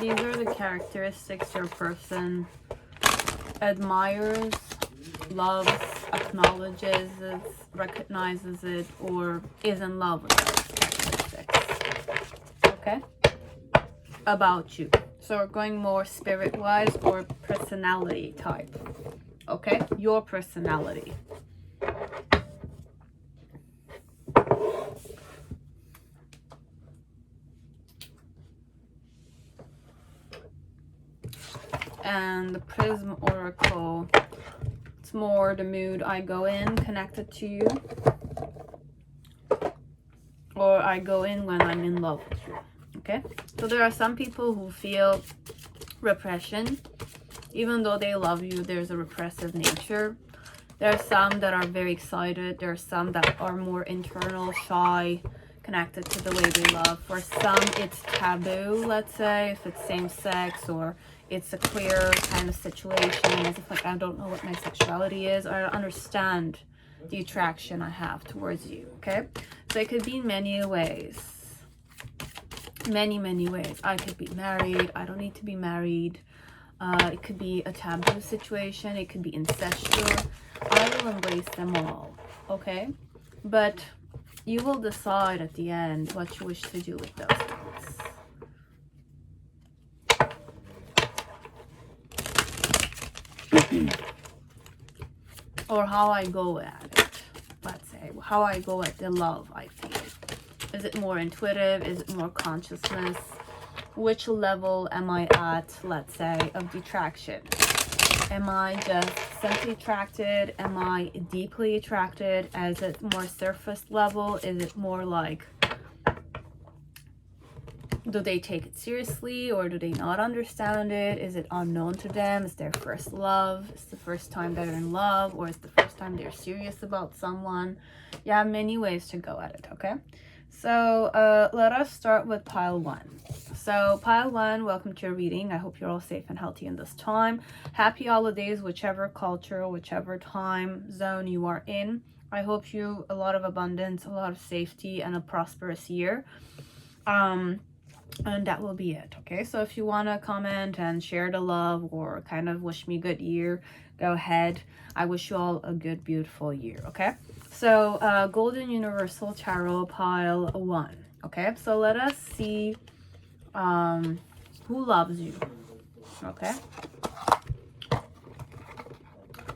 these are the characteristics your person admires, loves, acknowledges it, recognizes it, or is in love with those characteristics. Okay? About you. So we're going more spirit-wise or personality type. Okay? Your personality. And the Prism Oracle, it's more the mood I go in connected to you, or I go in when I'm in love with you. Okay, so there are some people who feel repression. Even though they love you, there's a repressive nature. There are some that are very excited. There are some that are more internal, shy, connected to the way they love. For some, it's taboo, let's say, if it's same sex, or it's a queer kind of situation, as if like, I don't know what my sexuality is, or I don't understand the attraction I have towards you. Okay, so it could be in many ways. Many ways. I could be married. I don't need to be married. It could be a taboo situation. It could be incestuous. I will embrace them all. Okay, but you will decide at the end what you wish to do with those things. Or how I go at it. Let's say, how I go at the love I feel. Is it more intuitive? Is it more consciousness? Which level am I at, let's say, of the attraction? Am I just simply attracted? Am I deeply attracted? Is it more surface level? Is it more like, do they take it seriously or do they not understand it? Is it unknown to them? Is their first love? Is the first time they're in love? Or is the first time they're serious about someone? You have many ways to go at it, okay? So let us start with pile 1. So pile 1, welcome to your reading. I hope you're all safe and healthy in this time. Happy holidays, whichever culture, whichever time zone you are in. I hope you a lot of abundance, a lot of safety, and a prosperous year. And that will be it. Okay, so if you want to comment and share the love or kind of wish me good year, go ahead. I wish you all a good, beautiful year. Okay, so Golden Universal Tarot pile 1. Okay, so let us see who loves you. Okay,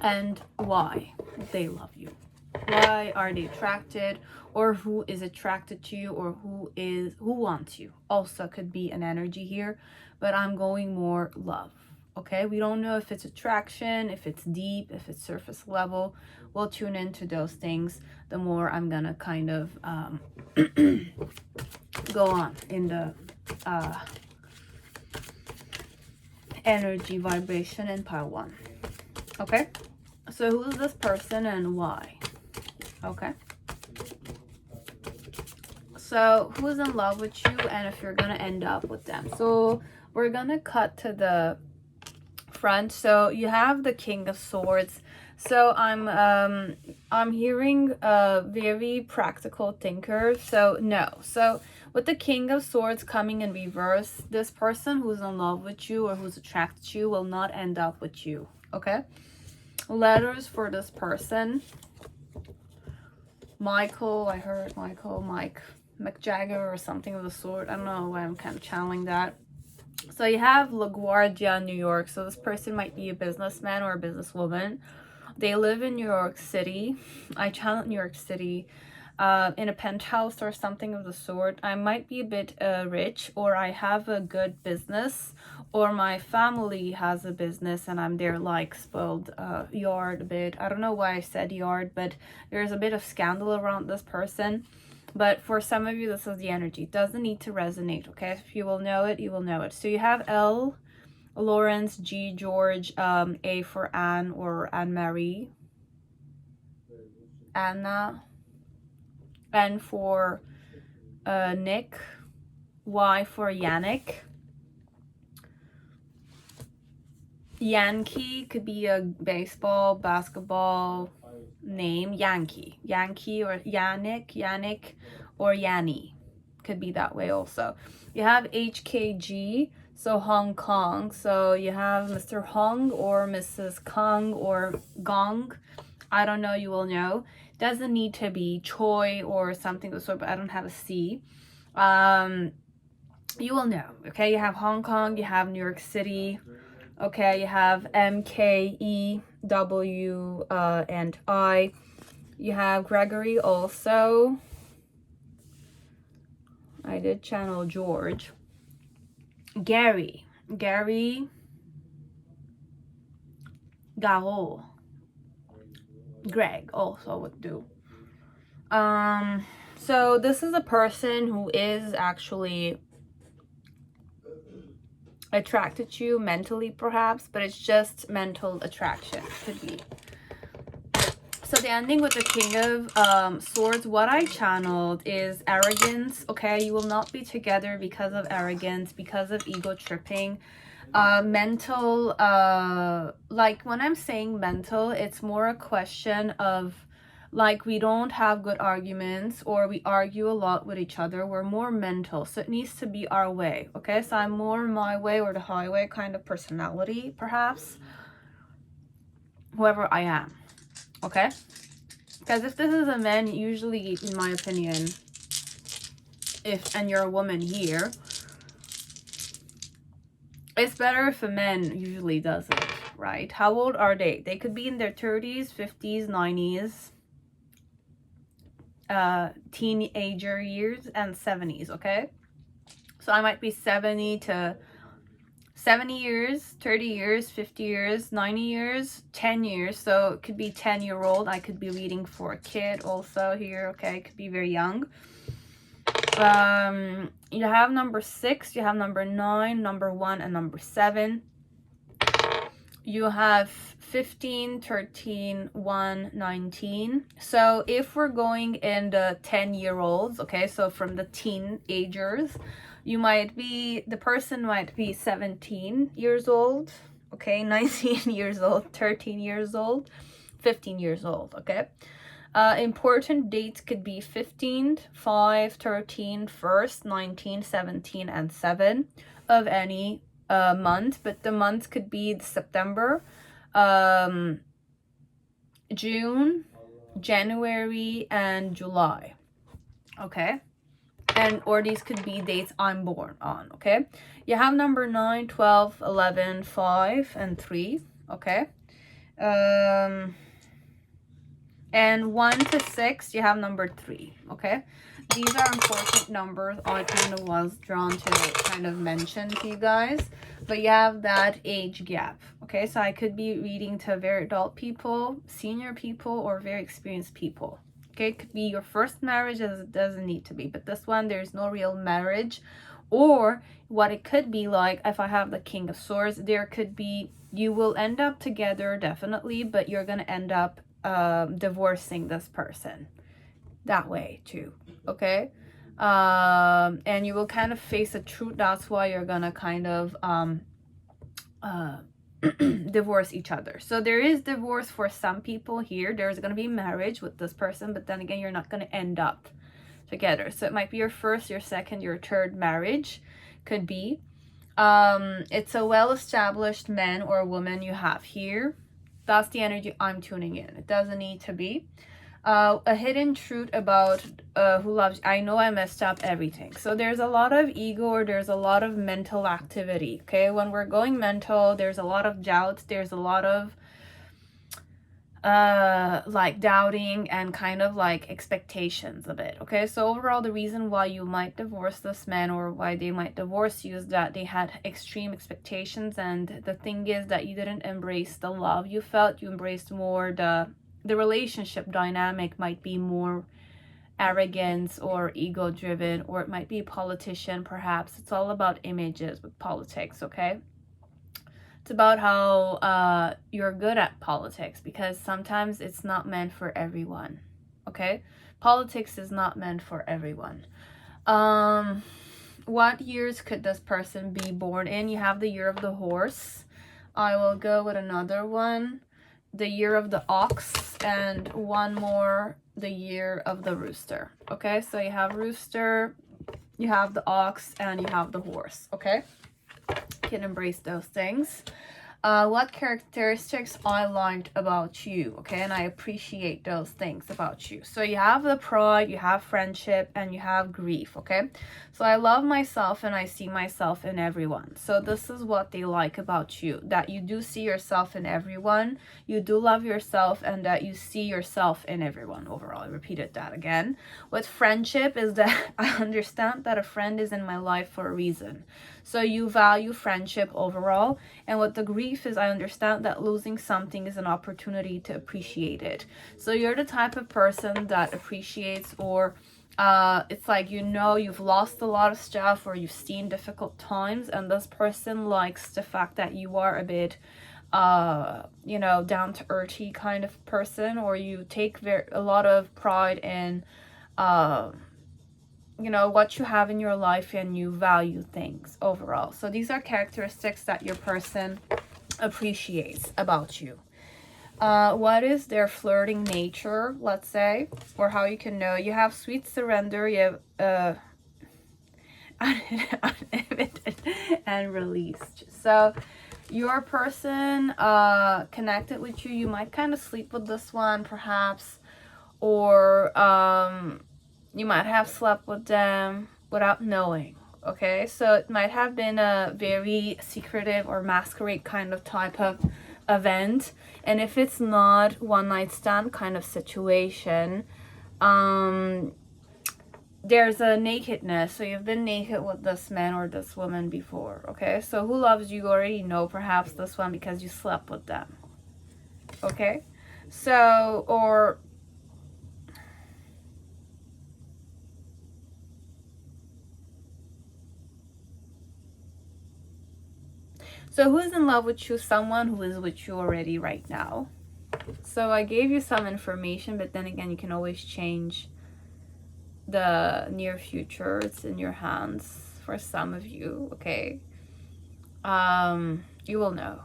and why they love you. Why are they attracted, or who is attracted to you, or who wants you? Also could be an energy here, but I'm going more love. Okay, we don't know if it's attraction, if it's deep, if it's surface level. We'll tune into those things the more I'm gonna kind of go on in the energy vibration in pile 1. Okay, so who is this person and why? Okay, so who is in love with you and if you're gonna end up with them. So we're gonna cut to the front. So you have the King of Swords. So I'm hearing a very practical thinker. So no, so with the King of Swords coming in reverse, this person who's in love with you or who's attracted to you will not end up with you. Okay, letters for this person. Michael, I heard Michael, Mike McJagger or something of the sort. I don't know why I'm kind of channeling that. So you have LaGuardia, New York. So this person might be a businessman or a businesswoman. They live in New York City. I channel New York City in a penthouse or something of the sort. I might be a bit rich, or I have a good business, or my family has a business and I'm their like spoiled yard a bit. I don't know why I said yard, but there's a bit of scandal around this person. But for some of you, this is the energy. It doesn't need to resonate, okay? If you will know it, you will know it. So you have L, Lawrence, G, George, A for Anne or Anne-Marie, Anna, N for Nick, Y for Yannick. Yankee could be a baseball, basketball name. Yankee or Yannick or Yanni could be that way also. You have HKG, So Hong Kong. So you have Mr. Hong or Mrs. Kong or Gong. I don't know, you will know. Doesn't need to be Choi or something of the sort, but I don't have a C. You will know, okay? You have Hong Kong, you have New York City, okay? You have MKEW and I. You have Gregory also. I did channel George. Gary, Garo, Greg also would do. So this is a person who is actually attracted to you mentally, perhaps, but it's just mental attraction, could be. So the ending with the King of Swords, what I channeled is arrogance, okay? You will not be together because of arrogance, because of ego tripping. Mental, like when I'm saying mental, it's more a question of like we don't have good arguments or we argue a lot with each other. We're more mental, so it needs to be our way, okay? So I'm more my way or the highway kind of personality, perhaps, whoever I am, okay? Because if this is a man, usually, in my opinion, and you're a woman here, it's better if a man usually does it, right? How old are they? They could be in their 30s, 50s, 90s, teenager years, and 70s, okay? So I might be 70 years, 30 years, 50 years, 90 years, 10 years. So it could be 10-year-old. I could be reading for a kid also here, okay? It could be very young. You have number 6, you have number 9, number 1, and number 7. You have 15, 13, 1, 19. So if we're going in the 10-year-olds, okay, so from the teenagers, the person might be 17 years old, okay, 19 years old, 13 years old, 15 years old, okay? Important dates could be 15th, 5, 13, 1st, 19, 17, and 7 of any month, but the months could be September, June, January, and July, okay? Or these could be dates I'm born on, okay? You have number 9, 12, 11, 5, and 3, okay? And 1 to 6, you have number 3, okay? These are important numbers I kind of was drawn to kind of mention to you guys. But you have that age gap, okay? So I could be reading to very adult people, senior people, or very experienced people. Okay, it could be your first marriage, as it doesn't need to be. But this one, there's no real marriage. Or what it could be like, if I have the King of Swords, there could be, you will end up together, definitely, but you're going to end up divorcing this person that way too, okay? And you will kind of face the truth. That's why you're gonna kind of divorce each other. So there is divorce for some people here. There's gonna be marriage with this person, but then again, you're not gonna end up together. So it might be your first, your second, your third marriage, could be. It's a well-established man or woman you have here. That's the energy I'm tuning in. It doesn't need to be. A hidden truth about who loves you. I know I messed up everything. So there's a lot of ego, or there's a lot of mental activity, okay? When we're going mental, there's a lot of doubts. There's a lot of like doubting and kind of like expectations of it, okay? So overall, the reason why you might divorce this man or why they might divorce you is that they had extreme expectations, and the thing is that you didn't embrace the love you felt. You embraced more the relationship dynamic might be more arrogance or ego driven, or it might be a politician, perhaps. It's all about images with politics, okay? It's about how you're good at politics, because sometimes it's not meant for everyone, okay? Politics is not meant for everyone. What years could this person be born in? You have the year of the horse. I will go with another one, the year of the ox, and one more, the year of the rooster, okay? So you have rooster, you have the ox, and you have the horse, okay? can embrace those things. What characteristics I liked about you, okay? And I appreciate those things about you. So you have the pride, you have friendship, and you have grief, okay? So I love myself and I see myself in everyone. So this is what they like about you, that you do see yourself in everyone, you do love yourself, and that you see yourself in everyone overall. I repeated that again. With friendship is that I understand that a friend is in my life for a reason. So you value friendship overall. And with the grief is I understand that losing something is an opportunity to appreciate it. So you're the type of person that appreciates, or it's like, you know, you've lost a lot of stuff or you've seen difficult times, and this person likes the fact that you are a bit you know, down to earthy kind of person, or you take a lot of pride in you know, what you have in your life, and you value things overall. So these are characteristics that your person appreciates about you. What is their flirting nature, let's say, or how you can know? You have sweet surrender, you have uninhibited and released. So your person connected with you, you might kind of sleep with this one perhaps, or you might have slept with them without knowing, okay? So it might have been a very secretive or masquerade kind of type of event. And if it's not one night stand kind of situation, there's a nakedness. So you've been naked with this man or this woman before, okay? So who loves you, you already know perhaps this one because you slept with them, okay? So, or so who is in love with you? Someone who is with you already right now. So I gave you some information, but then again, you can always change the near future. It's in your hands for some of you, okay? You will know.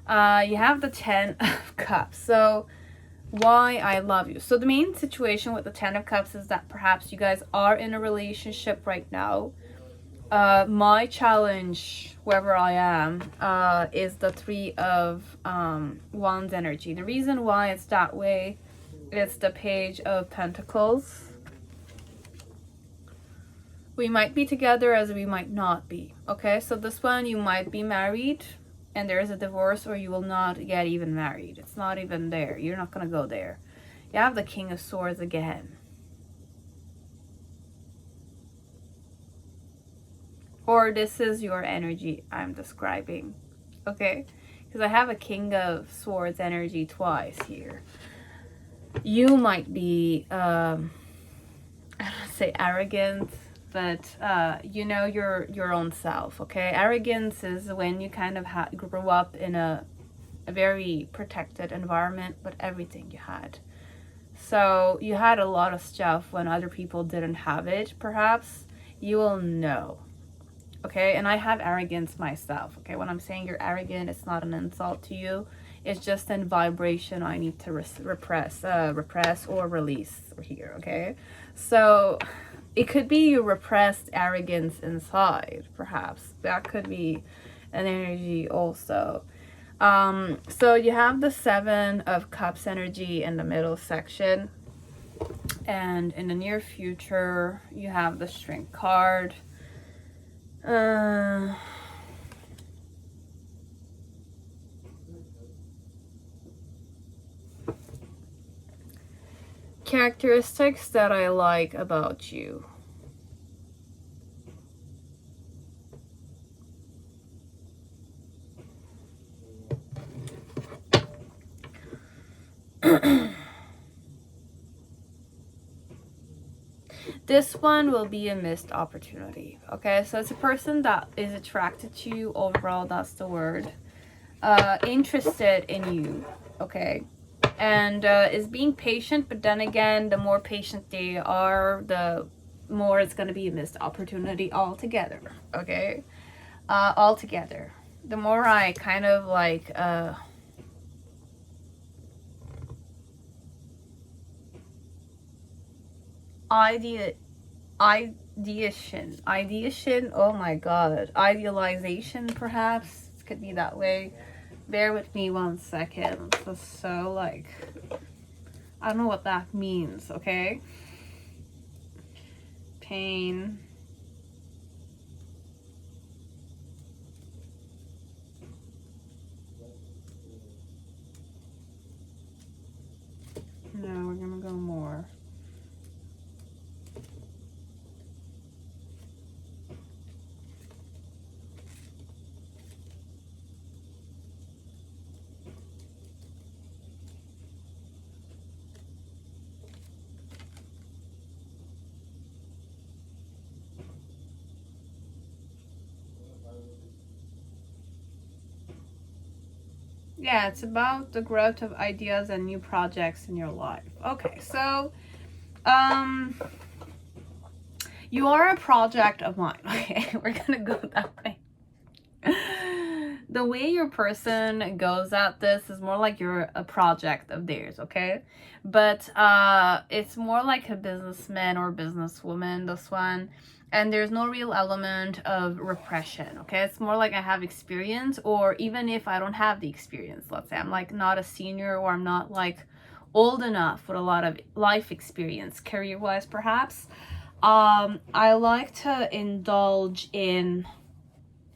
You have the 10 of Cups. So why I love you. So the main situation with the 10 of Cups is that perhaps you guys are in a relationship right now. My challenge, whoever I am, is the 3 of Wands energy. The reason why it's that way is the Page of Pentacles. We might be together as we might not be, okay? So this one, you might be married and there is a divorce, or you will not get even married. It's not even there. You're not going to go there. You have the King of Swords again. Or this is your energy I'm describing, okay? Because I have a King of Swords energy twice here. You might be, I don't say arrogant, but you know your own self, okay? Arrogance is when you kind of grew up in a very protected environment with everything you had. So you had a lot of stuff when other people didn't have it, perhaps. You will know. Okay, and I have arrogance myself, okay? When I'm saying you're arrogant, it's not an insult to you. It's just a vibration I need to repress or release here, okay? So it could be your repressed arrogance inside, perhaps. That could be an energy also. So you have the 7 of Cups energy in the middle section. And in the near future, you have the Strength card. Characteristics that I like about you. This one will be a missed opportunity, okay? So it's a person that is attracted to you overall, that's the word. Interested in you, okay? And is being patient, but then again, the more patient they are, the more it's going to be a missed opportunity altogether, okay? Altogether. The more I kind of like... ideation, oh my god, idealization, perhaps. It could be that way. Bear with me 1 second. This is so like, I don't know what that means, okay? Pain. No, we're gonna go more. Yeah, it's about the growth of ideas and new projects in your life. Okay, so you are a project of mine. Okay, we're gonna go that way. The way your person goes at this is more like you're a project of theirs, okay? But it's more like a businessman or businesswoman, this one. And there's no real element of repression, okay? It's more like I have experience, or even if I don't have the experience, let's say I'm like not a senior, or I'm not like old enough with a lot of life experience, career-wise perhaps. I like to indulge in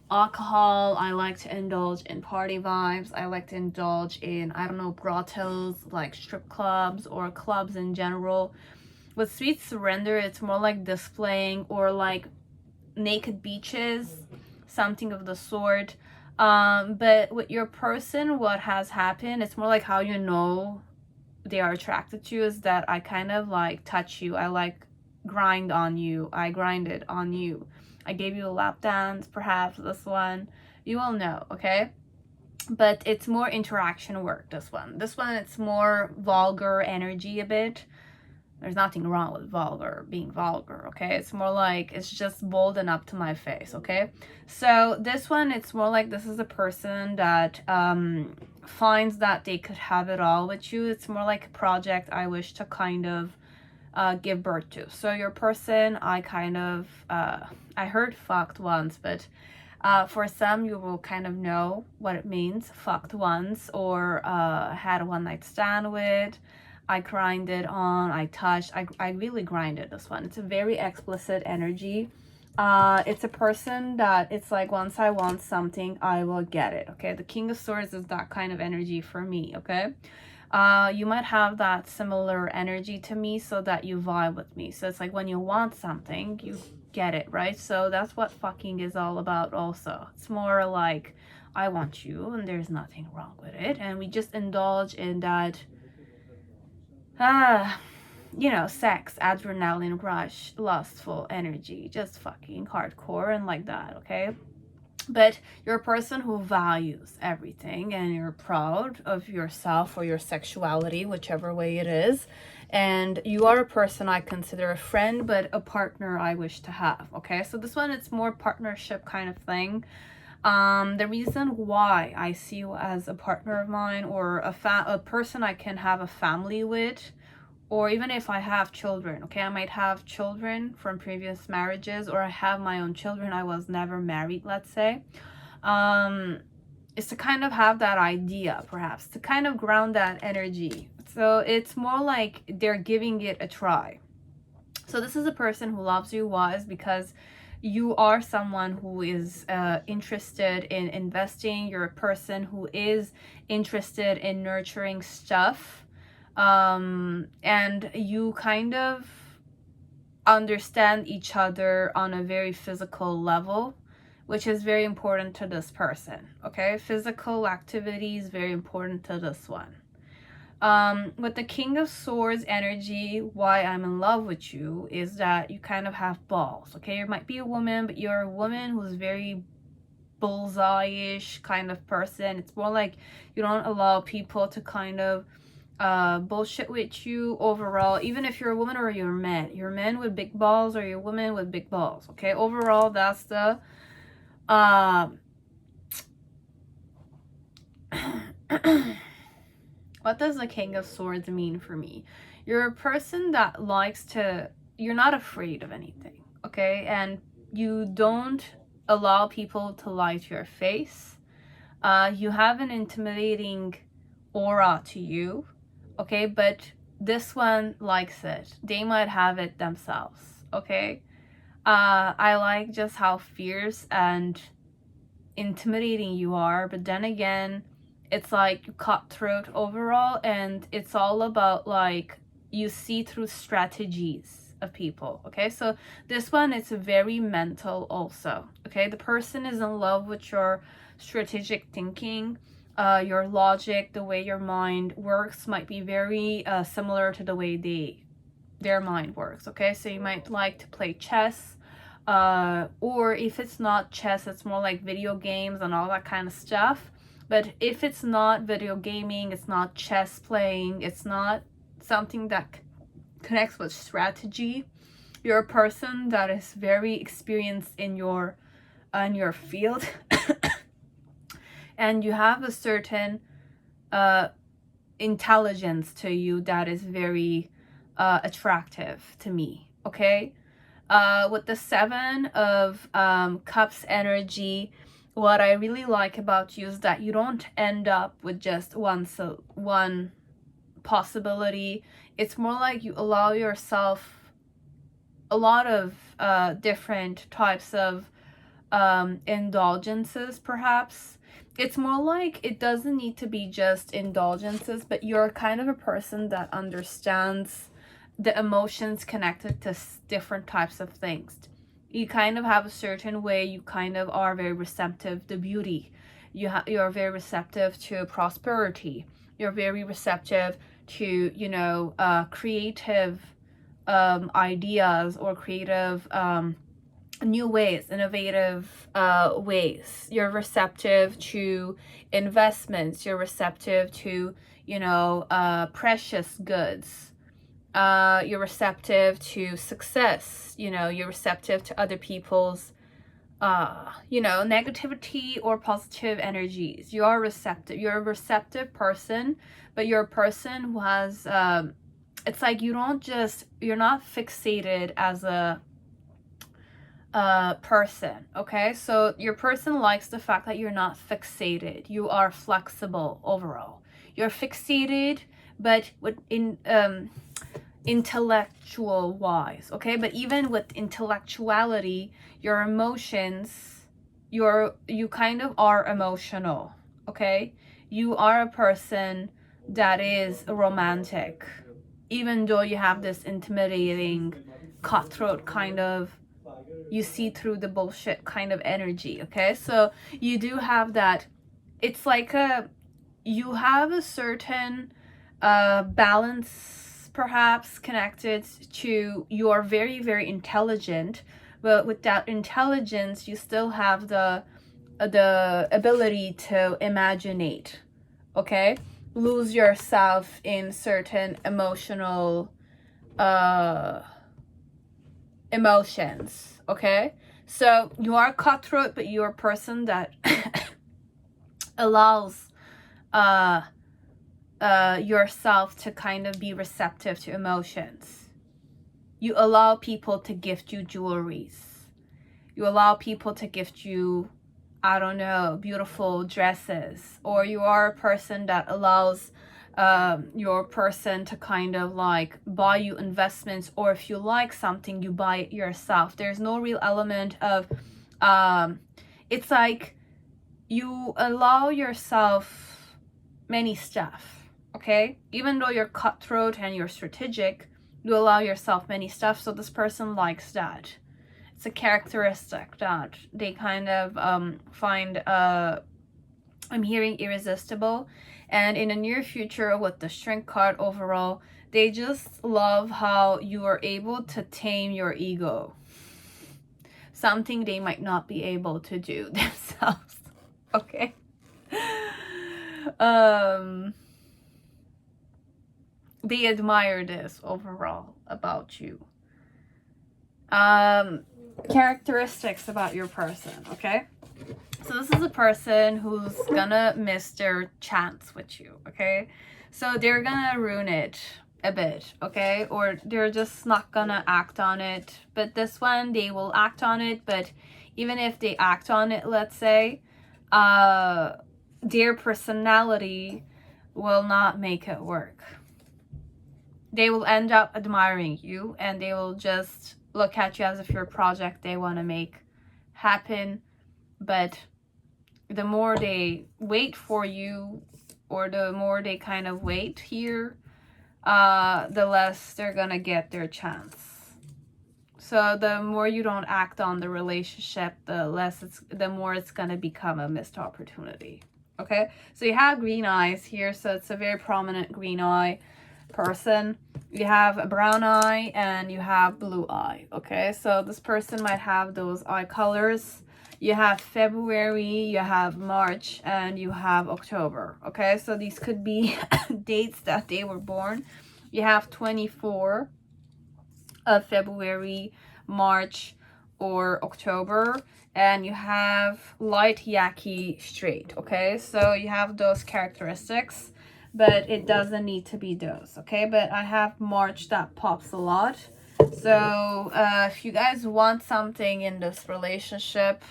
alcohol. I like to indulge in party vibes. I like to indulge in, I don't know, grottos, like strip clubs or clubs in general. With sweet surrender, it's more like displaying, or like naked beaches, something of the sort. But with your person, what has happened, it's more like how you know they are attracted to you is that I kind of like touch you. I like grind on you. I grinded on you. I gave you a lap dance, perhaps this one. You will know, okay? But it's more interaction work, this one. This one, it's more vulgar energy a bit. There's nothing wrong with being vulgar, okay? It's more like, it's just bold and up to my face, okay? So this one, it's more like this is a person that finds that they could have it all with you. It's more like a project I wish to kind of give birth to. So your person, I kind of, I heard fucked once, but for some, you will kind of know what it means, fucked once, or had a one-night stand with. I grinded on, I touched, I really grinded this one. It's a very explicit energy. It's a person that it's like, once I want something, I will get it, okay? The King of Swords is that kind of energy for me, okay? You might have that similar energy to me, so that you vibe with me. So it's like when you want something, you get it, right? So that's what fucking is all about also. It's more like, I want you and there's nothing wrong with it, and we just indulge in that you know, sex, adrenaline rush, lustful energy, just fucking hardcore and like that, okay? But you're a person who values everything, and you're proud of yourself or your sexuality, whichever way it is. And you are a person I consider a friend, but a partner I wish to have, okay? So this one, it's more partnership kind of thing. The reason why I see you as a partner of mine, or a person I can have a family with, or even if I have children, okay, I might have children from previous marriages, or I have my own children, I was never married, let's say, is to kind of have that idea, perhaps, to kind of ground that energy. So it's more like they're giving it a try. So this is a person who loves you. Why? Because you are someone who is interested in investing. You're a person who is interested in nurturing stuff. And you kind of understand each other on a very physical level, which is very important to this person, okay? Physical activity is very important to this one. With the King of Swords energy, why I'm in love with you is that you kind of have balls, okay? You might be a woman, but you're a woman who's very bullseye-ish kind of person. It's more like you don't allow people to kind of bullshit with you overall, even if you're a woman or you're a man. You're a man with big balls, or you're a woman with big balls, okay? Overall, that's the what does the King of Swords mean for me? You're a person that likes to you're not afraid of anything, okay? And you don't allow people to lie to your face. You have an intimidating aura to you, okay? But this one likes it. They might have it themselves, okay? I like just how fierce and intimidating you are, but then again, it's like cutthroat overall, and it's all about like you see through strategies of people, okay? So this one, it's very mental also, okay? The person is in love with your strategic thinking, your logic, the way your mind works might be very similar to the way their mind works, okay? So you might like to play chess, or if it's not chess, it's more like video games and all that kind of stuff. But if it's not video gaming, it's not chess playing, it's not something that connects with strategy, you're a person that is very experienced in your field and you have a certain intelligence to you that is very attractive to me, okay? With the Seven of Cups energy, what I really like about you is that you don't end up with just one possibility. It's more like you allow yourself a lot of different types of indulgences, perhaps. It's more like it doesn't need to be just indulgences, but you're kind of a person that understands the emotions connected to different types of things. You kind of have a certain way, you kind of are very receptive to beauty. You're very receptive to prosperity. You're very receptive to, you know, creative ideas or creative new ways, innovative ways. You're receptive to investments. You're receptive to, you know, precious goods. You're receptive to success, you know, you're receptive to other people's, you know, negativity or positive energies. You are receptive. You're a receptive person, but you're a person who has, it's like you're not fixated as a person, okay? So your person likes the fact that you're not fixated. You are flexible overall. You're fixated, but intellectual wise, okay? But even with intellectuality, your emotions, you kind of are emotional, okay? You are a person that is romantic, even though you have this intimidating, cutthroat kind of, you see through the bullshit kind of energy, okay? So you do have that. It's like you have a certain balance perhaps connected to, you're very, very intelligent, but with that intelligence you still have the ability to imaginate, okay? Lose yourself in certain emotional emotions, okay? So you are cutthroat, but you're a person that allows yourself to kind of be receptive to emotions. You allow people to gift you jewelries. You allow people to gift you, I don't know, beautiful dresses. Or you are a person that allows your person to kind of like buy you investments, or if you like something, you buy it yourself. There's no real element of, it's like you allow yourself many stuff. Okay, even though you're cutthroat and you're strategic, you allow yourself many stuff. So this person likes that. It's a characteristic that they kind of find, I'm hearing, irresistible. And in the near future, with the Shrink card overall, they just love how you are able to tame your ego. Something they might not be able to do themselves. Okay. They admire this overall about you. Characteristics about your person, okay? So this is a person who's gonna miss their chance with you, okay? So they're gonna ruin it a bit, okay? Or they're just not gonna act on it. But this one, they will act on it, but even if they act on it, let's say, their personality will not make it work. They will end up admiring you, and they will just look at you as if you're a project they want to make happen. But the more they wait for you, or the more they kind of wait here, the less they're gonna get their chance. So the more you don't act on the relationship, the more it's gonna become a missed opportunity. Okay, so you have green eyes here, so it's a very prominent green eye person. You have a brown eye and you have blue eye. Okay, so this person might have those eye colors. You have February, you have March, and you have October. Okay, so these could be dates that they were born. You have 24 of February, March, or October, and you have light yaki straight. Okay, so you have those characteristics, but it doesn't need to be those. Okay, but I have March that pops a lot. So if you guys want something in this relationship,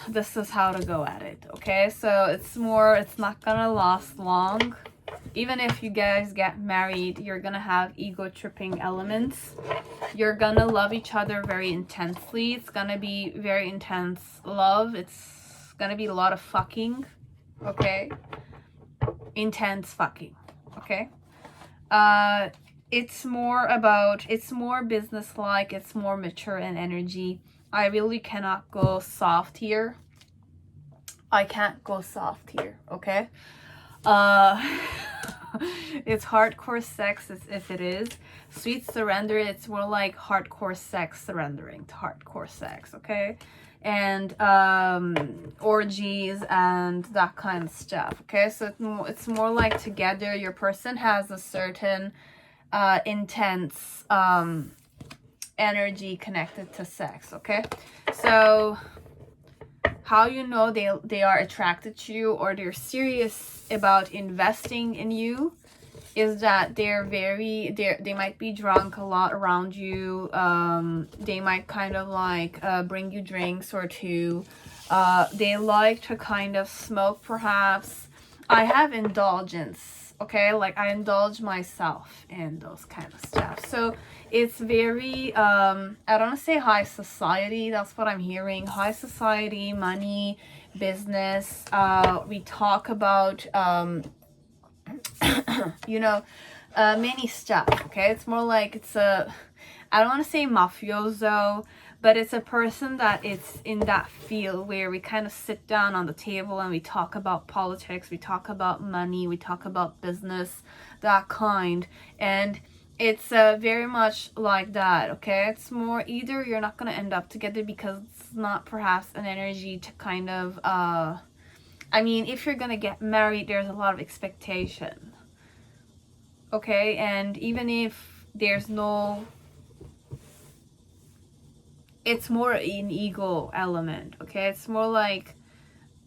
this is how to go at it. Okay, so it's not gonna last long. Even if you guys get married, you're gonna have ego tripping elements. You're gonna love each other very intensely. It's gonna be very intense love. It's gonna be a lot of fucking. Okay, intense fucking. Okay, it's more business-like. It's more mature in energy. I really cannot go soft here. I can't go soft here. Okay, it's hardcore sex if it is. Sweet surrender, it's more like hardcore sex surrendering to hardcore sex. Okay, and orgies and that kind of stuff. Okay, so it's more like together. Your person has a certain intense energy connected to sex. Okay, so how you know they are attracted to you or they're serious about investing in you is that they might be drunk a lot around you. They might kind of like bring you drinks or two. They like to kind of smoke perhaps. I have indulgence. Okay, like I indulge myself in those kind of stuff. So it's very I don't want to say high society. That's what I'm hearing. High society, money, business. We talk about you know, many stuff. Okay, it's more like it's a, I don't want to say mafioso, but it's a person that it's in that field where we kind of sit down on the table and we talk about politics, we talk about money, we talk about business, that kind. And it's very much like that. Okay, it's more either you're not going to end up together because it's not perhaps an energy to kind of I mean, if you're going to get married, there's a lot of expectation. Okay, and even if there's no, it's more an ego element. Okay, it's more like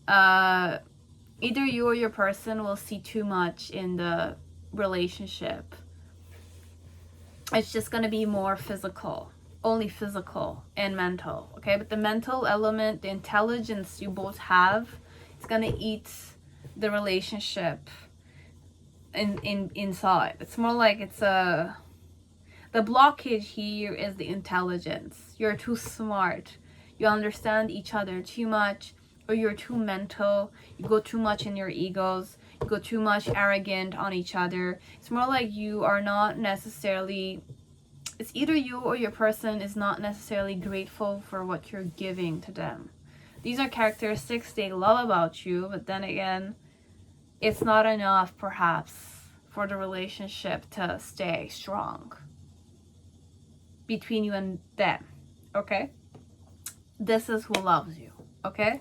either you or your person will see too much in the relationship. It's just gonna be more physical, only physical and mental. Okay, but the mental element, the intelligence you both have, it's gonna eat the relationship inside. It's more like it's a, the blockage here is the intelligence. You're too smart, you understand each other too much, or you're too mental, you go too much in your egos, you go too much arrogant on each other. It's more like you are not necessarily, it's either you or your person is not necessarily grateful for what you're giving to them. These are characteristics they love about you, but then again, it's not enough perhaps for the relationship to stay strong between you and them. Okay, this is who loves you. Okay,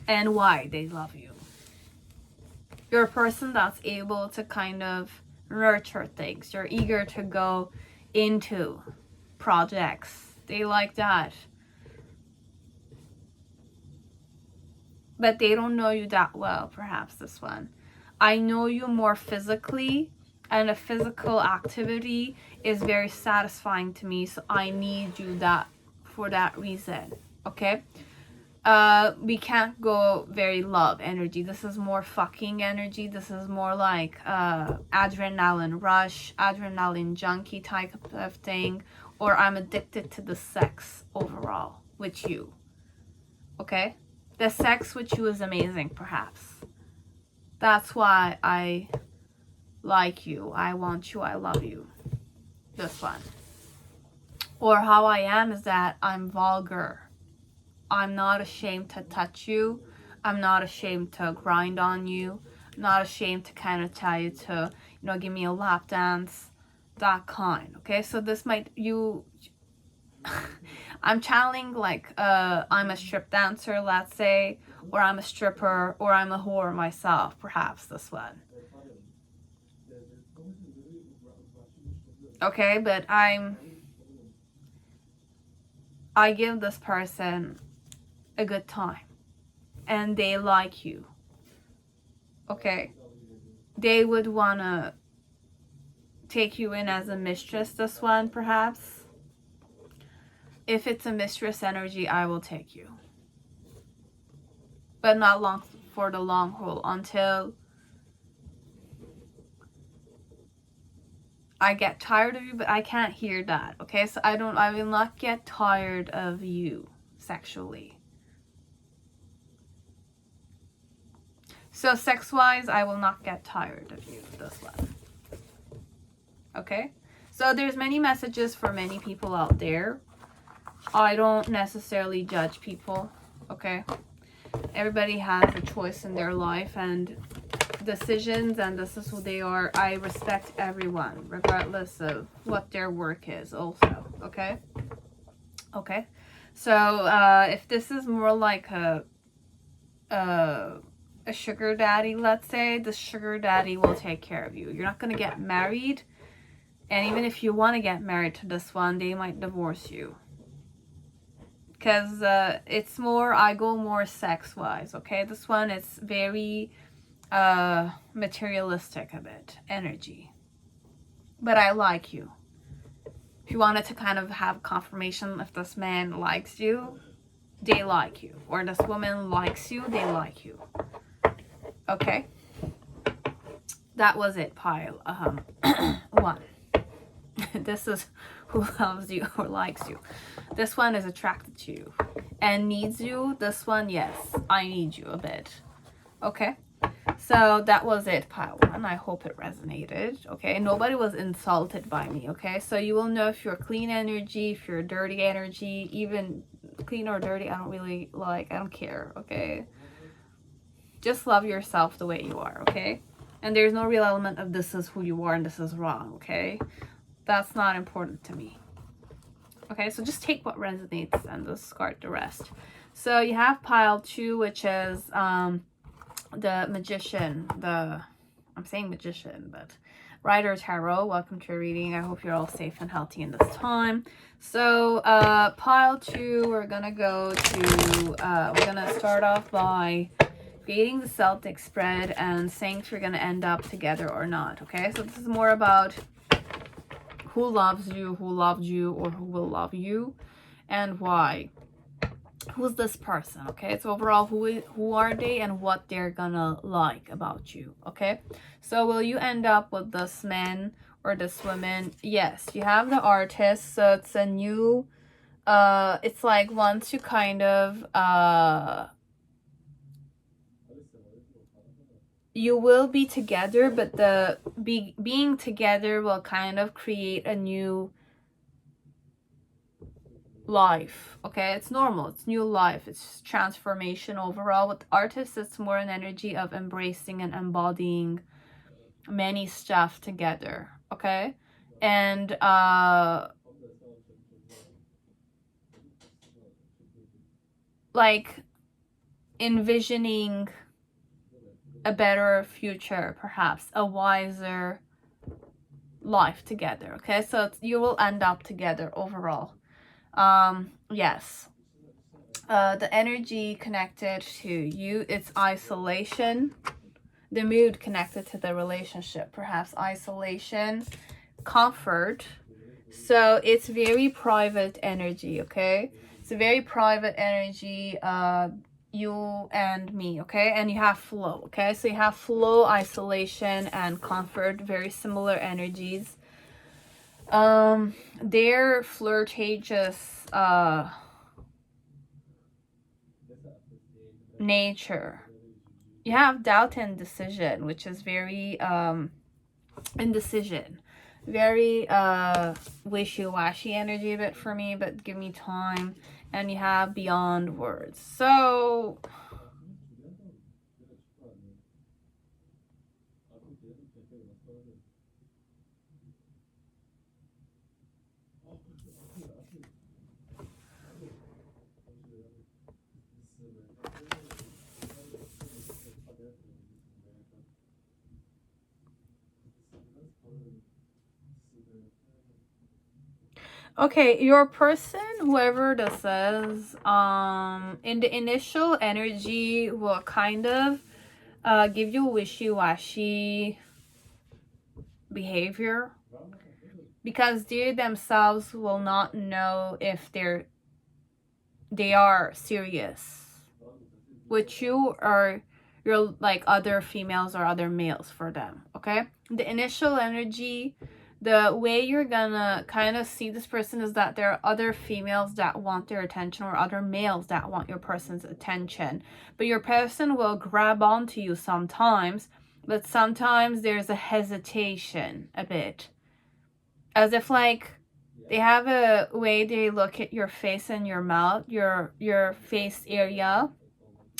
and why they love you. You're a person that's able to kind of nurture things. You're eager to go into projects. They like that. But they don't know you that well, perhaps this one. I know you more physically and a physical activity is very satisfying to me, so I need you that for that reason. Okay, we can't go very love energy. This is more fucking energy. This is more like adrenaline rush, adrenaline junkie type of thing, or I'm addicted to the sex overall with you. Okay, the sex with you is amazing, perhaps. That's why I like you, I want you, I love you. This one. Or how I am is that I'm vulgar. I'm not ashamed to touch you. I'm not ashamed to grind on you. I'm not ashamed to kind of tell you to, you know, give me a lap dance. That kind. Okay, so this might, you, I'm channeling like, I'm a strip dancer, let's say, or I'm a stripper, or I'm a whore myself, perhaps this one. Okay, but I give this person a good time and they like you. Okay, they would want to take you in as a mistress, this one, perhaps. If it's a mistress energy, I will take you, but not long, for the long haul, until I get tired of you. But I can't hear that. Okay, so I will not get tired of you sexually. So sex wise, I will not get tired of you, this one. Okay, so there's many messages for many people out there. I don't necessarily judge people. Okay, everybody has a choice in their life and decisions, and this is who they are. I respect everyone regardless of what their work is also. Okay, so if this is more like a sugar daddy, let's say, the sugar daddy will take care of you. You're not going to get married, and even if you want to get married to this one, they might divorce you. Because it's more, I go more sex wise. Okay, this one is very materialistic a bit energy, but I like you. If you wanted to kind of have confirmation if this man likes you, they like you, or this woman likes you, they like you. Okay, that was it, pile 1. This is who loves you or likes you. This one is attracted to you and needs you. This one, yes, I need you a bit. Okay, so that was it, pile 1. I hope it resonated. Okay, nobody was insulted by me. Okay, so you will know if you're clean energy, if you're dirty energy, even clean or dirty, I don't care. Okay, just love yourself the way you are. Okay, and there's no real element of this is who you are and this is wrong. Okay, that's not important to me. Okay, so just take what resonates and discard the rest. So you have pile 2, which is the magician, I'm saying magician, but Rider Tarot. Welcome to your reading. I hope you're all safe and healthy in this time. So pile 2, we're gonna go to we're gonna start off by creating the Celtic spread and saying if you're gonna end up together or not. Okay, so this is more about who loves you, who loved you, or who will love you, and why. Who's this person? Okay, so overall, who are they and what they're gonna like about you. Okay, so will you end up with this man or this woman? Yes, you have the Artist, so it's a new it's like once you kind of you will be together, but the being together will kind of create a new life. Okay, it's normal, it's new life, it's transformation overall. With Artists, it's more an energy of embracing and embodying many stuff together. Okay, and like envisioning a better future, perhaps a wiser life together. Okay, so you will end up together overall. Yes, the energy connected to you, it's isolation, the mood connected to the relationship, perhaps isolation, comfort. So it's very private energy, okay? It's a very private energy, you and me, okay? And you have flow, okay? So you have flow, isolation, and comfort, very similar energies. They're flirtatious nature. You have doubt and decision, which is very indecision, very wishy-washy energy a bit for me, but give me time. And you have beyond words. So okay, your person, whoever this is, in the initial energy will kind of give you wishy-washy behavior, because they themselves will not know if they are serious with you, or you're like other females or other males for them, okay? The initial energy, the way you're gonna kind of see this person is that there are other females that want their attention, or other males that want your person's attention. But your person will grab onto you sometimes, but sometimes there's a hesitation a bit. As if like they have a way they look at your face and your mouth, your face area.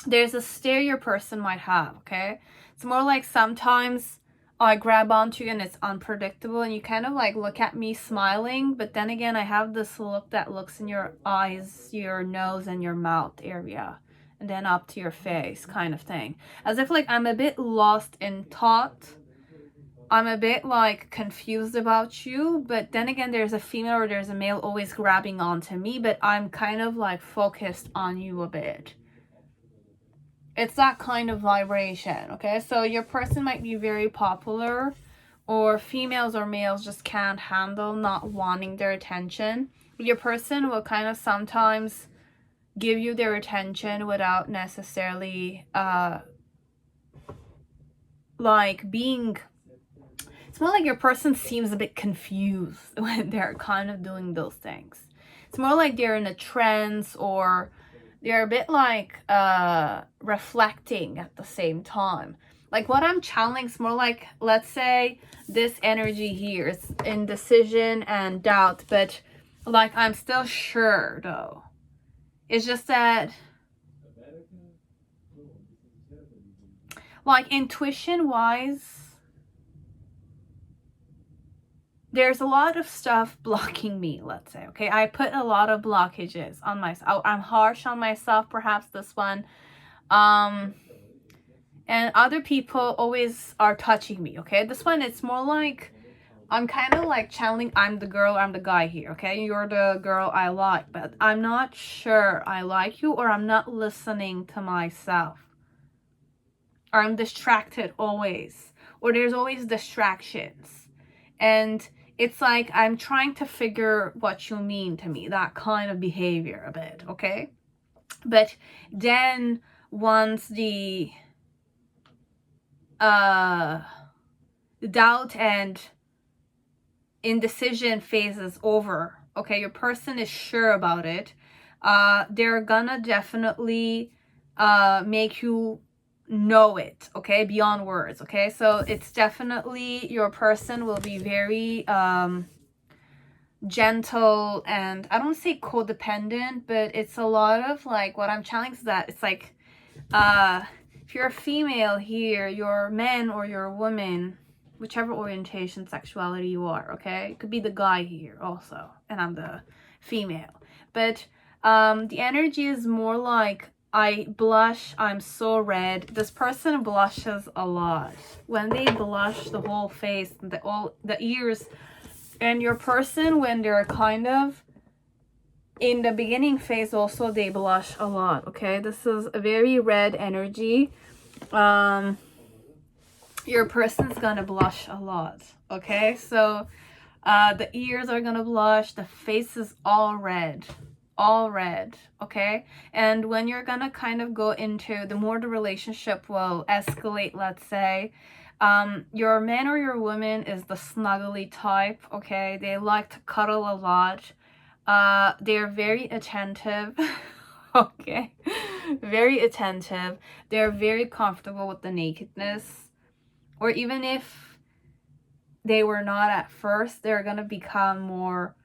There's a stare your person might have, okay? It's more like sometimes I grab onto you and it's unpredictable, and you kind of like look at me smiling, but then again I have this look that looks in your eyes, your nose, and your mouth area, and then up to your face kind of thing. As if like I'm a bit lost in thought, I'm a bit like confused about you, but then again there's a female or there's a male always grabbing onto me, but I'm kind of like focused on you a bit. It's that kind of vibration, okay? So your person might be very popular, or females or males just can't handle not wanting their attention. Your person will kind of sometimes give you their attention without necessarily like being... It's more like your person seems a bit confused when they're kind of doing those things. It's more like they're in a trance, or they're a bit like reflecting at the same time. Like what I'm channeling is more like, let's say this energy here is indecision and doubt, but like I'm still sure though. It's just that like intuition wise, there's a lot of stuff blocking me, let's say, okay? I put a lot of blockages on myself. I'm harsh on myself, perhaps this one. And other people always are touching me, okay? This one, it's more like, I'm kind of like channeling, I'm the girl, I'm the guy here, okay? You're the girl I like, but I'm not sure I like you, or I'm not listening to myself. Or I'm distracted always. Or there's always distractions. And it's like I'm trying to figure what you mean to me, that kind of behavior a bit, okay? But then once the doubt and indecision phase is over, okay, your person is sure about it, they're gonna definitely make you know it, okay, beyond words, okay? So it's definitely, your person will be very gentle, and I don't say codependent, but it's a lot of like, what I'm channeling is that it's like if you're a female here, you're a man or you're a woman, whichever orientation, sexuality you are, okay? It could be the guy here also, and I'm the female, but the energy is more like, I blush, I'm so red. This person blushes a lot. When they blush, the whole face, the ears, and your person, when they're kind of in the beginning phase also, they blush a lot, okay? This is a very red energy. your person's gonna blush a lot, okay? So the ears are gonna blush, the face is all red, okay? And when you're gonna kind of go into, the more the relationship will escalate, let's say, your man or your woman is the snuggly type, okay? They like to cuddle a lot. They're very attentive. Okay, very attentive. They're very comfortable with the nakedness, or even if they were not at first, they're gonna become more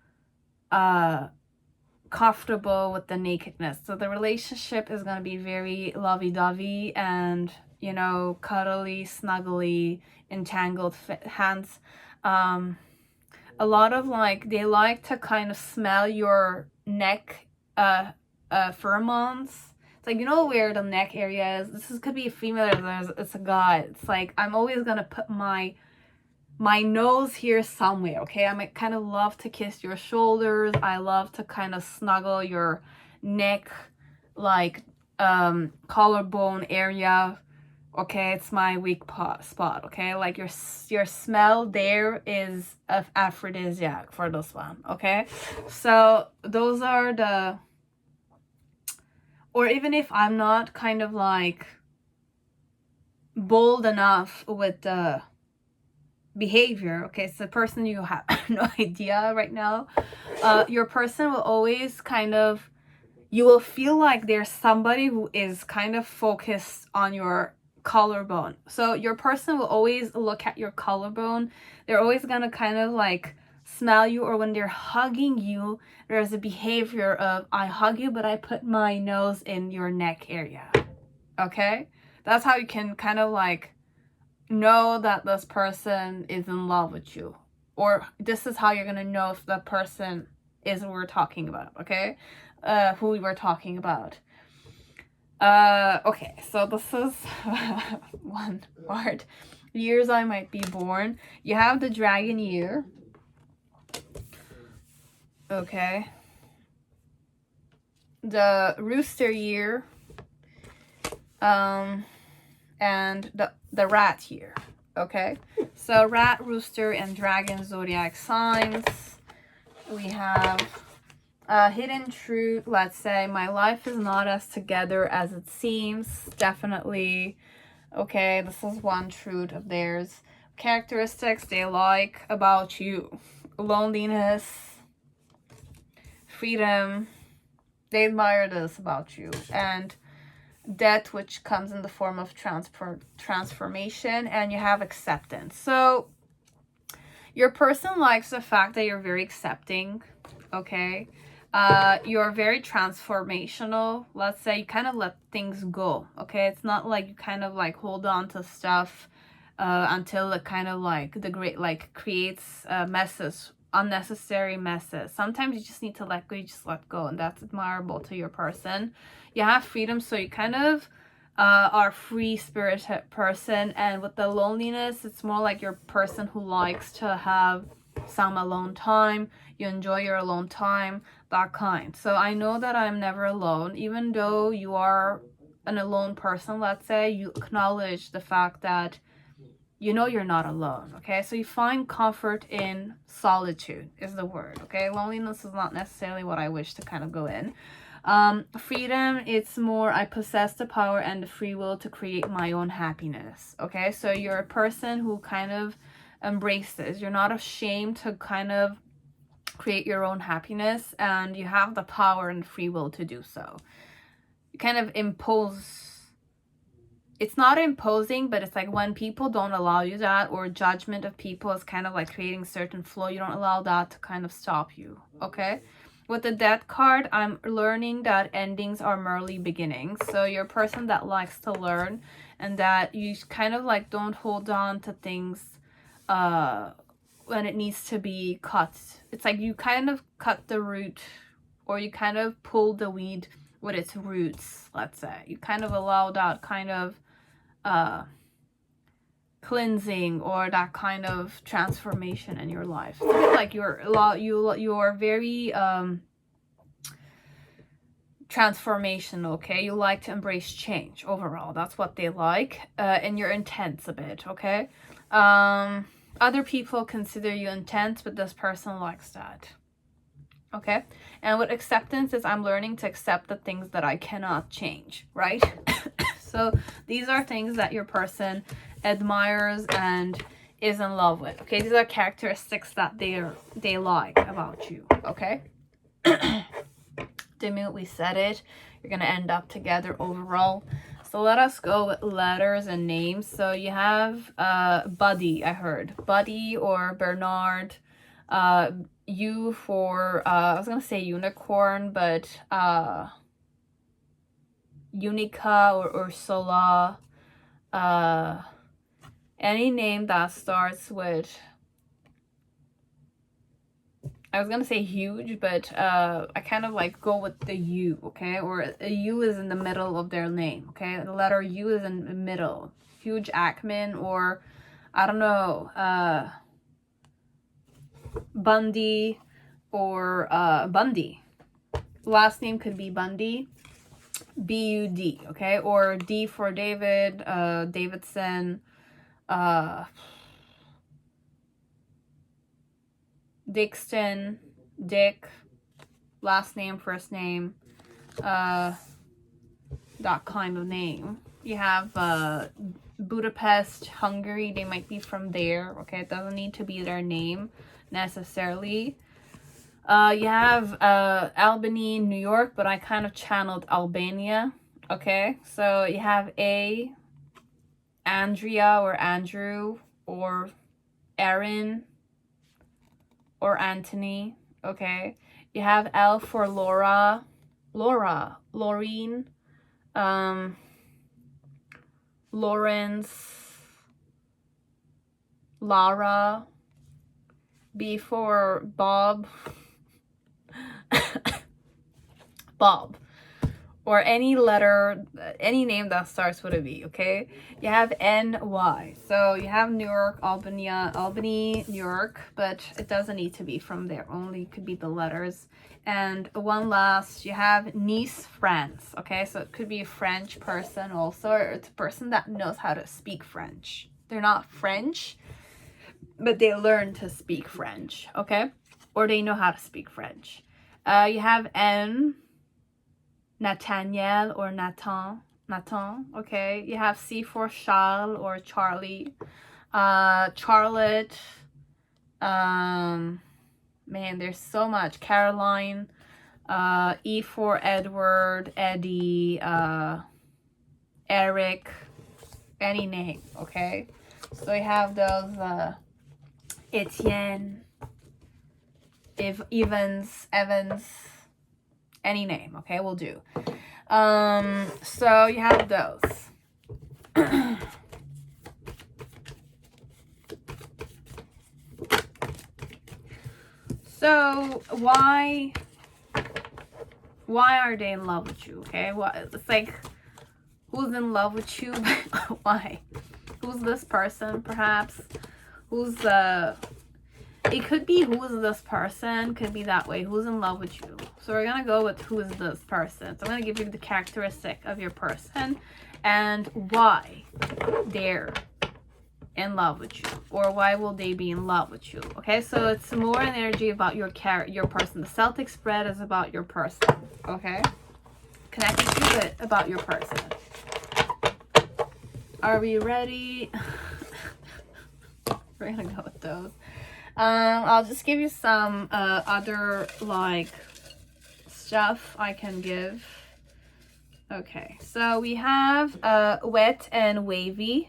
comfortable with the nakedness. So the relationship is gonna be very lovey-dovey and, you know, cuddly, snuggly, entangled hands. A lot of like, they like to kind of smell your neck pheromones. It's like, you know where the neck area is? Could be a female or it's a guy. It's like, I'm always gonna put my nose here somewhere, okay? I might kind of love to kiss your shoulders. I love to kind of snuggle your neck, like collarbone area. Okay, it's my weak spot, okay? Like your smell there is of aphrodisiac for this one, okay? So those are the, or even if I'm not kind of like bold enough with the behavior, okay, it's a person you have no idea right now, your person will always kind of, you will feel like there's somebody who is kind of focused on your collarbone. So your person will always look at your collarbone. They're always gonna kind of like smell you, or when they're hugging you, there's a behavior of, I hug you but I put my nose in your neck area, okay? That's how you can kind of like know that this person is in love with you, or this is how you're gonna know if the person is who we're talking about, okay? Who we were talking about. Okay, so this is one part. Years I might be born. You have the dragon year. Okay. The rooster year. And the rat year. Okay. So rat, rooster, and dragon zodiac signs. We have hidden truth. Let's say, my life is not as together as it seems. Definitely. Okay, this is one truth of theirs. Characteristics they like about you: loneliness, freedom. They admire this about you. And death, which comes in the form of transformation. And you have acceptance. So your person likes the fact that you're very accepting, okay? You're very transformational. Let's say you kind of let things go, okay? It's not like you kind of like hold on to stuff until it kind of like creates messes, unnecessary messes. Sometimes you just need to let go. You just let go, and that's admirable to your person. You have freedom, so you kind of are free-spirited person. And with the loneliness, it's more like your person who likes to have some alone time. You enjoy your alone time, that kind. So I know that I'm never alone. Even though you are an alone person, let's say, you acknowledge the fact that you know you're not alone, okay? So you find comfort in solitude is the word, okay? Loneliness is not necessarily what I wish to kind of go in. Freedom, it's more, I possess the power and the free will to create my own happiness, okay? So you're a person who kind of embraces, you're not ashamed to kind of create your own happiness, and you have the power and free will to do so. You kind of impose, it's not imposing, but it's like when people don't allow you that, or judgment of people is kind of like creating certain flow, you don't allow that to kind of stop you, okay? With the death card, I'm learning that endings are merely beginnings. So you're a person that likes to learn, and that you kind of like don't hold on to things when it needs to be cut. It's like you kind of cut the root, or you kind of pull the weed with its roots, let's say. You kind of allow that kind of cleansing, or that kind of transformation in your life. It's a bit like you're very transformational, okay? You like to embrace change overall. That's what they like. And you're intense a bit, okay? Other people consider you intense, but this person likes that. Okay? And with acceptance is I'm learning to accept the things that I cannot change, right? So these are things that your person admires and is in love with. Okay? These are characteristics that they like about you, okay? The minute we said it, you're gonna end up together overall. So let us go with letters and names. So you have Buddy, I heard. Buddy or Bernard. U for, I was gonna say unicorn, but Unica or Ursula. Any name that starts with, I was gonna say huge, but I kind of like go with the U, okay? Or a U is in the middle of their name, okay? The letter U is in the middle. Huge Ackman, or I don't know, Bundy or Bundy. Last name could be Bundy, B-U-D, okay? Or D for David, Davidson, Dixon, Dick, last name, first name, that kind of name. You have Budapest, Hungary. They might be from there, okay? It doesn't need to be their name necessarily. You have Albany, New York, but I kind of channeled Albania, okay? So you have A, Andrea or Andrew, or Aaron, or Anthony, okay? You have L for Laura, Laureen, Lawrence, Lara. B for Bob, Bob, or any letter, any name that starts with a V, okay? You have NY. So you have New York, Albany, New York, but it doesn't need to be from there. Only could be the letters. And one last, you have Nice, France, okay? So it could be a French person also, or it's a person that knows how to speak French. They're not French, but they learn to speak French, okay? Or they know how to speak French. You have N, Nathaniel or Nathan, okay? You have C for Charles or Charlie. Charlotte. Man, there's so much. Caroline. E for Edward, Eddie, Eric. Any name, okay? So you have those, Etienne, Evans, any name, okay, will do. So you have those. So why are they in love with you, okay? It's like, who's in love with you? Why? Who's this person, perhaps? Who's it could be who is this person, could be that way. Who's in love with you? So we're gonna go with who is this person. So I'm gonna give you the characteristic of your person and why they're in love with you, or why will they be in love with you. Okay, so it's more an energy about your person. The Celtic spread is about your person, okay? Connected to it about your person. Are we ready? We're gonna go with those. I'll just give you some other like stuff I can give. Okay, so we have wet and wavy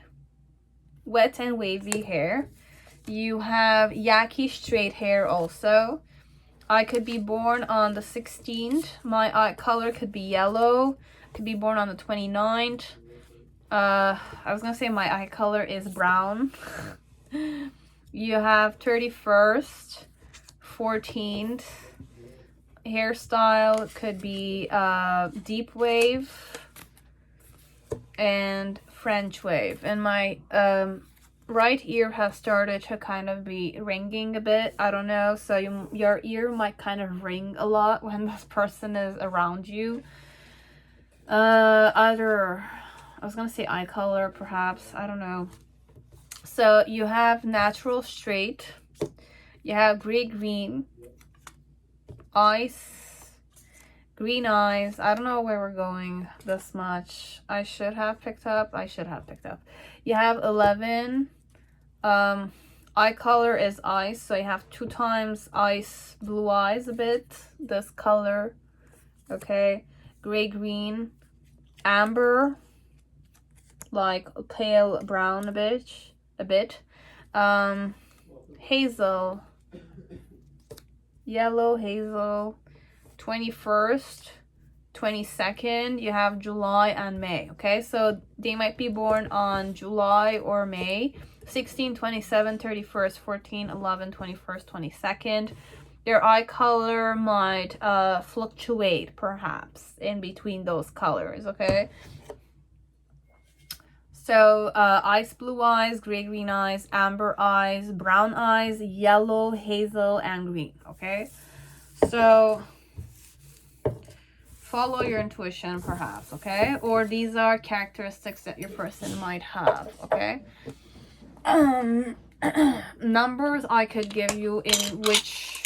hair. You have yaki straight hair also. I could be born on the 16th. My eye color could be yellow. Could be born on the 29th. I was gonna say my eye color is brown. You have 31st, 14th. Hairstyle could be deep wave and French wave. And my right ear has started to kind of be ringing a bit. I don't know. So your ear might kind of ring a lot when this person is around you. Either, I was gonna say eye color, perhaps, I don't know. So you have natural straight, you have gray green, ice, green eyes. I don't know where we're going this much. I should have picked up. You have 11. Eye color is ice, so you have 2 times ice blue eyes, a bit this color. Okay, gray green, amber, like pale brown, a bit, hazel, yellow, hazel. 21st, 22nd, you have July and May. Okay, so they might be born on July or May. 16, 27, 31st, 14, 11, 21st, 22nd. Their eye color might fluctuate perhaps in between those colors. Okay, so ice blue eyes, gray green eyes, amber eyes, brown eyes, yellow, hazel, and green. Okay, so follow your intuition perhaps. Okay, or these are characteristics that your person might have. Okay, numbers I could give you in which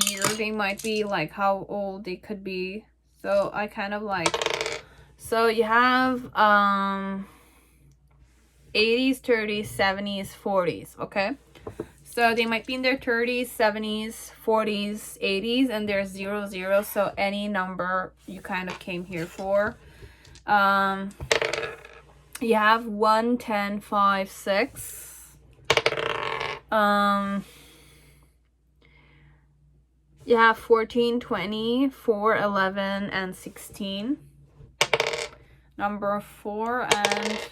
year they might be, like how old they could be. So I kind of like, so you have 80s, 30s, 70s, 40s. Okay, so they might be in their 30s, 70s, 40s, 80s, and there's 0, 0. So any number you kind of came here for. You have 1, 10, 5, 6. You have 14, 20, 4, 11, and 16. Number 4 and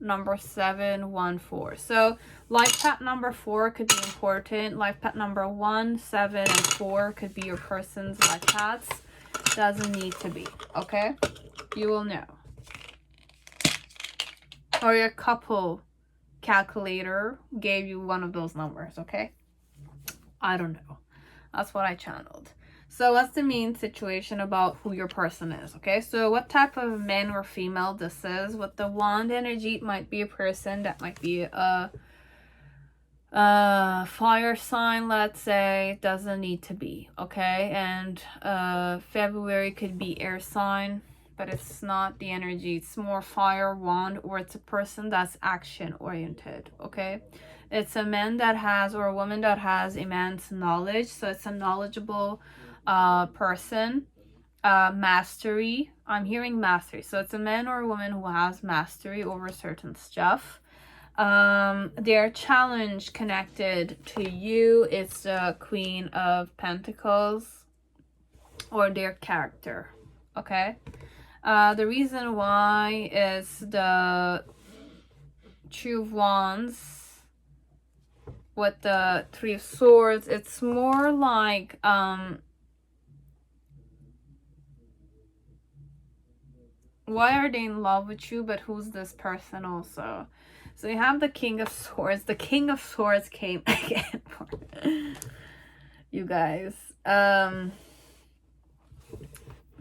number 7, 1, 4. So life path number 4 could be important. Life path number 1, 7, and 4 could be your person's life paths. Doesn't need to be. Okay, you will know. Or your couple calculator gave you one of those numbers. Okay, I don't know. That's what I channeled. So what's the main situation about who your person is? Okay, so what type of man or female this is. With the wand energy, it might be a person that might be a fire sign, let's say. It doesn't need to be. Okay, and February could be air sign, but it's not the energy. It's more fire, wand, or it's a person that's action oriented. Okay, it's a man that has, or a woman that has immense knowledge. So it's a knowledgeable person. Mastery, I'm hearing mastery. So it's a man or a woman who has mastery over certain stuff. Their challenge connected to you is the Queen of Pentacles, or their character. Okay, the reason why is the Two of Wands with the Three of Swords. It's more like why are they in love with you, but who's this person also? So you have the King of Swords. The King of Swords came again for you guys. Pile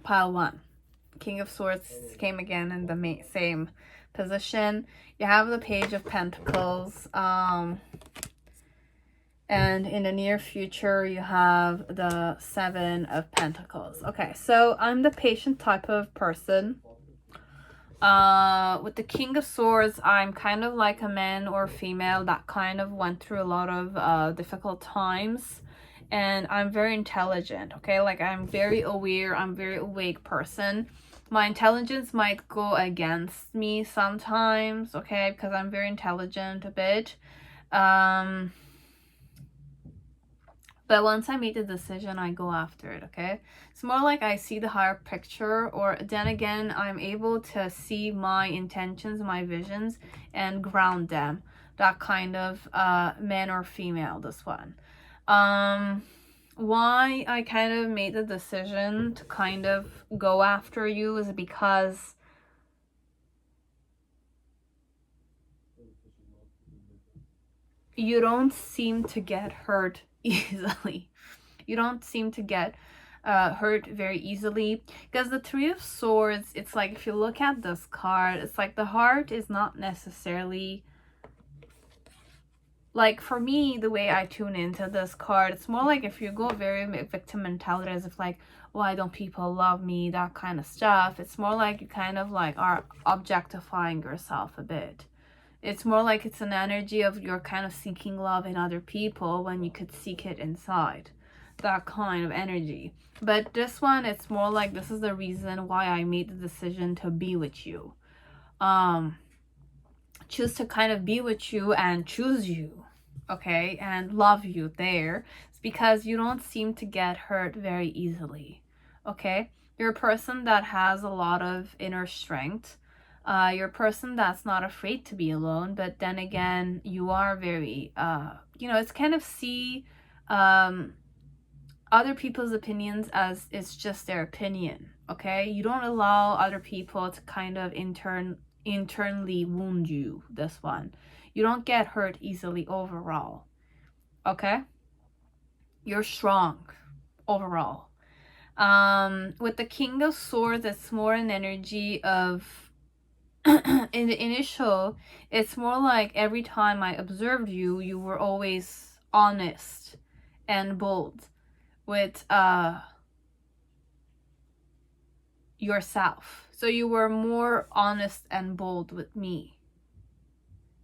1. King of Swords came again in the same position. You have the Page of Pentacles. And in the near future, you have the 7 of Pentacles. Okay, so I'm the patient type of person. With the King of Swords, I'm kind of like a man or female that kind of went through a lot of difficult times, and I'm very intelligent. Okay, like I'm very aware, I'm very awake person. My intelligence might go against me sometimes, okay, because I'm very intelligent a bit. But once I make the decision, I go after it, okay? It's more like I see the higher picture, or then again, I'm able to see my intentions, my visions, and ground them. That kind of man or female, this one. Why I kind of made the decision to kind of go after you is because you don't seem to get hurt easily. You don't seem to get hurt very easily. Because the Three of Swords, it's like, if you look at this card, it's like the heart is not necessarily, like, for me, the way I tune into this card, it's more like if you go very victim mentality, as if like, why don't people love me, that kind of stuff. It's more like you kind of like are objectifying yourself a bit. It's more like it's an energy of you're kind of seeking love in other people when you could seek it inside. That kind of energy. But this one, it's more like, this is the reason why I made the decision to be with you. Choose to kind of be with you and choose you, okay, and love you there. It's because you don't seem to get hurt very easily, okay? You're a person that has a lot of inner strength. You're a person that's not afraid to be alone, but then again, you are very, it's kind of see other people's opinions as it's just their opinion, okay? You don't allow other people to kind of internally wound you. This one, you don't get hurt easily overall, okay? You're strong overall. With the King of Swords, it's more an energy of in the initial, it's more like every time I observed you, you were always honest and bold with yourself. So you were more honest and bold with me,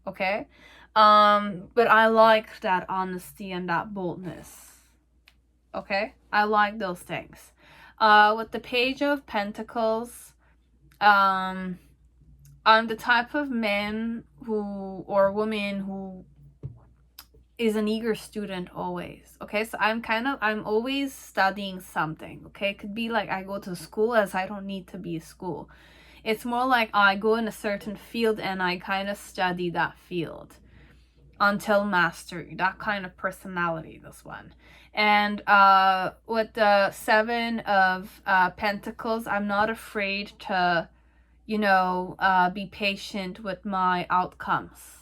okay? But I like that honesty and that boldness, okay? I like those things. With the Page of Pentacles, I'm the type of man who, or woman who is an eager student always, okay? So I'm always studying something, okay? It could be like I go to school, as I don't need to be a school. It's more like I go in a certain field and I kind of study that field until mastery. That kind of personality, this one. And with the Seven of Pentacles, I'm not afraid to, be patient with my outcomes.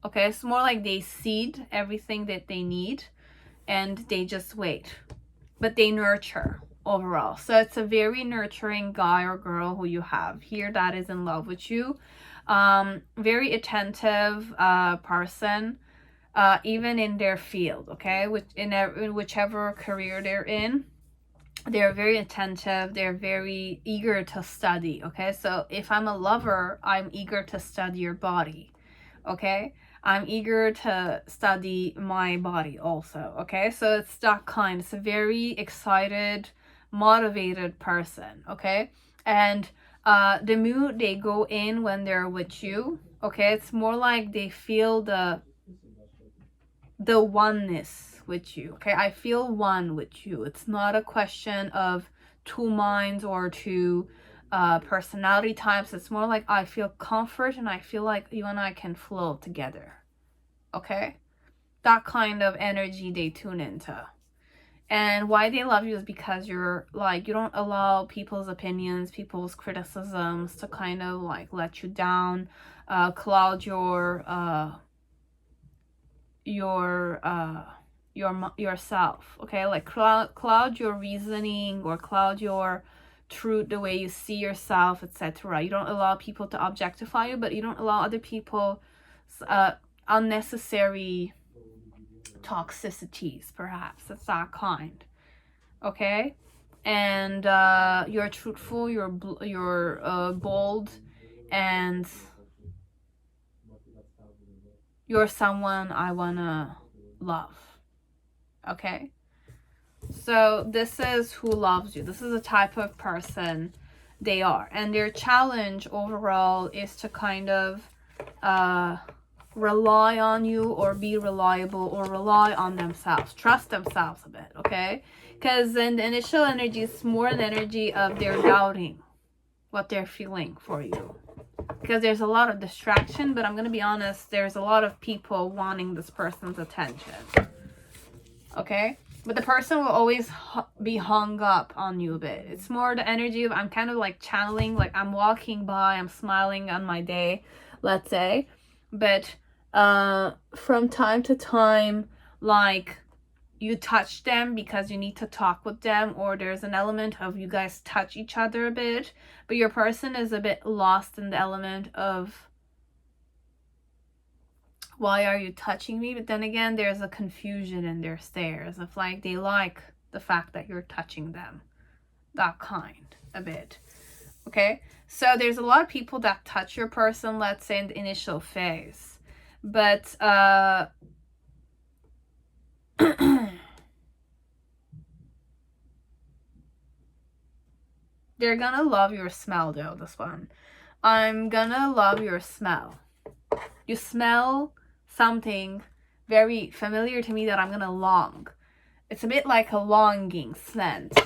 Okay, it's more like they seed everything that they need and they just wait. But they nurture overall. So it's a very nurturing guy or girl who you have here that is in love with you. Very attentive person, even in their field, okay? In whichever career they're in. They're very attentive. They're very eager to study, okay? So if I'm a lover, I'm eager to study your body, okay? I'm eager to study my body also, okay? So it's that kind. It's a very excited, motivated person, okay? And the mood they go in when they're with you, okay? It's more like they feel the oneness with you, okay? I feel one with you. It's not a question of two minds or two personality types. It's more like I feel comfort and I feel like you and I can flow together, okay? That kind of energy they tune into. And why they love you is because you're like, you don't allow people's opinions, people's criticisms to kind of like let you down, cloud yourself, okay? Like cloud your reasoning or cloud your truth, the way you see yourself, etc. You don't allow people to objectify you, but you don't allow other people unnecessary toxicities, perhaps. It's that kind, okay? And you're truthful, you're bold, and you're someone I wanna love, okay? So this is who loves you. This is the type of person they are. And their challenge overall is to kind of rely on you or be reliable or rely on themselves. Trust themselves a bit, okay? Because in the initial energy, it's more an energy of they're doubting what they're feeling for you. Because there's a lot of distraction, but I'm going to be honest, there's a lot of people wanting this person's attention. Okay? But the person will always be hung up on you a bit. It's more the energy of, I'm kind of like channeling, like I'm walking by, I'm smiling on my day, let's say. But from time to time, like you touch them because you need to talk with them, or there's an element of you guys touch each other a bit, but your person is a bit lost in the element of why are you touching me? But then again, there's a confusion in their stares of like they like the fact that you're touching them, that kind a bit. Okay, so there's a lot of people that touch your person, let's say in the initial phase, but they're gonna love your smell though, this one. I'm gonna love your smell. You smell something very familiar to me that I'm gonna long. It's a bit like a longing scent.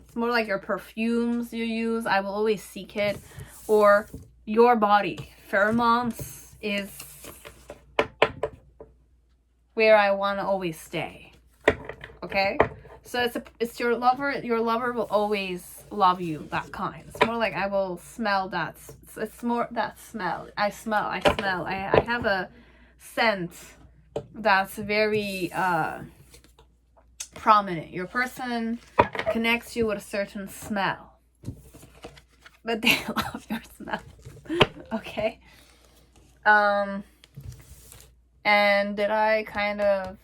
It's more like your perfumes you use. I will always seek it. Or your body. Pheromones is where I want to always stay. Okay? So it's your lover. Your lover will always love you, that kind. It's more like I will smell that. It's more that smell. I smell. I have a scent that's very prominent. Your person connects you with a certain smell, but they love your smell. Okay. And did I kind of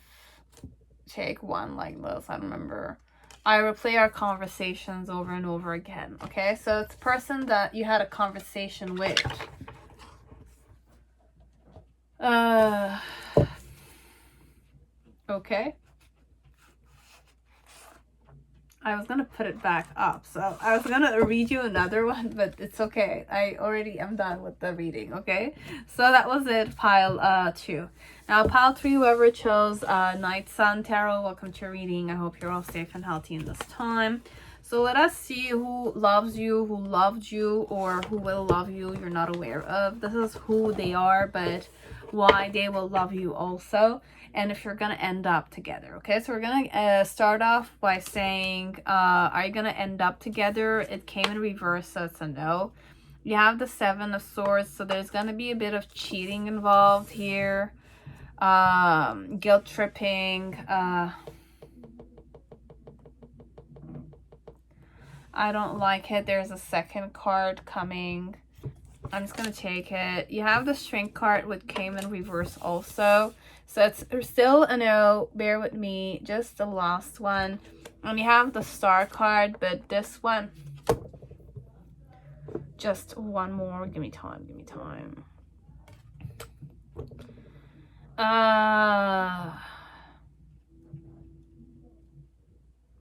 take one like this? I don't remember. I replay our conversations over and over again. Okay, so it's a person that you had a conversation with. Okay. I was gonna put it back up, so I was gonna read you another one, but it's okay. I already am done with the reading. Okay, so that was it, pile 2. Now pile 3, whoever chose Night Sun Tarot, welcome to your reading. I hope you're all safe and healthy in this time. So let us see who loves you, who loved you, or who will love you you're not aware of. This is who they are, but why they will love you also, and if you're gonna end up together. Okay, so we're gonna start off by saying are you gonna end up together? It came in reverse, so it's a no. You have the 7 of Swords, so there's gonna be a bit of cheating involved here, guilt tripping. I don't like it. There's a second card coming. I'm just going to take it. You have the Strength card, which came in reverse also. So it's still a no. Bear with me. Just the last one. And you have the Star card, but this one. Just one more. Give me time. Give me time.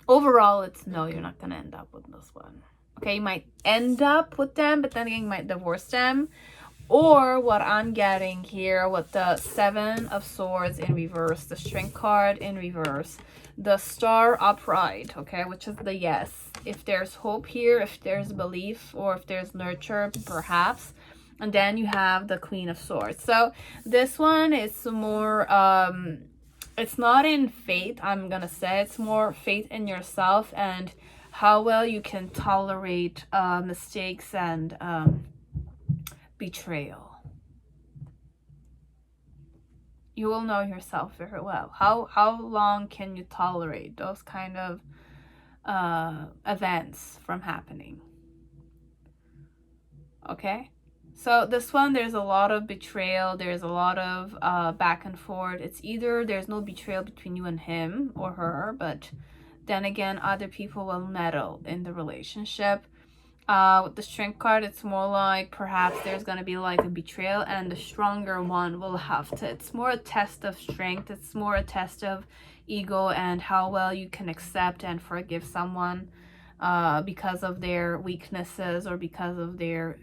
Overall, it's no, you're not going to end up with this one. Okay, you might end up with them, but then again, you might divorce them. Or what I'm getting here with the 7 of Swords in reverse, the Strength card in reverse, the Star upright, okay, which is the yes. If there's hope here, if there's belief, or if there's nurture, perhaps. And then you have the Queen of Swords. So this one is more... it's not in faith, I'm gonna say. It's more faith in yourself and how well you can tolerate mistakes and betrayal. You will know yourself very well. How long can you tolerate those kind of events from happening? Okay? So this one, there's a lot of betrayal. There's a lot of back and forth. It's either there's no betrayal between you and him or her, but then again, other people will meddle in the relationship. With the Strength card, it's more like perhaps there's going to be like a betrayal and the stronger one will have to. It's more a test of strength. It's more a test of ego and how well you can accept and forgive someone. Because of their weaknesses or because of their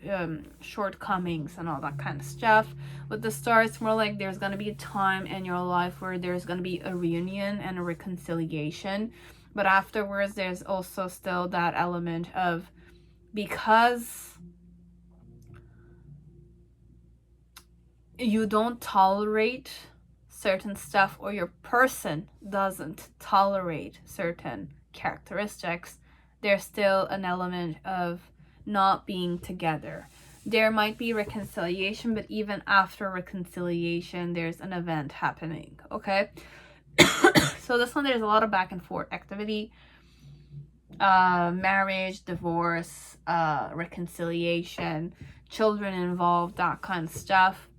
shortcomings and all that kind of stuff. With the Star, it's more like there's going to be a time in your life where there's going to be a reunion and a reconciliation. But afterwards, there's also still that element of because you don't tolerate certain stuff or your person doesn't tolerate certain characteristics, there's still an element of not being together. There might be reconciliation, but even after reconciliation, there's an event happening, okay? So this one, there's a lot of back and forth activity. Marriage, divorce, reconciliation, children involved, that kind of stuff.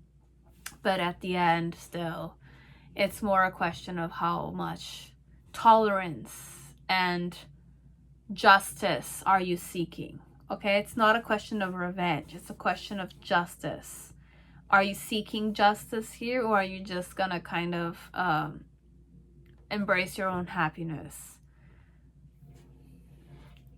But at the end, still, it's more a question of how much tolerance and justice are you seeking. Okay, it's not a question of revenge, it's a question of justice. Are you seeking justice here, or are you just gonna kind of embrace your own happiness?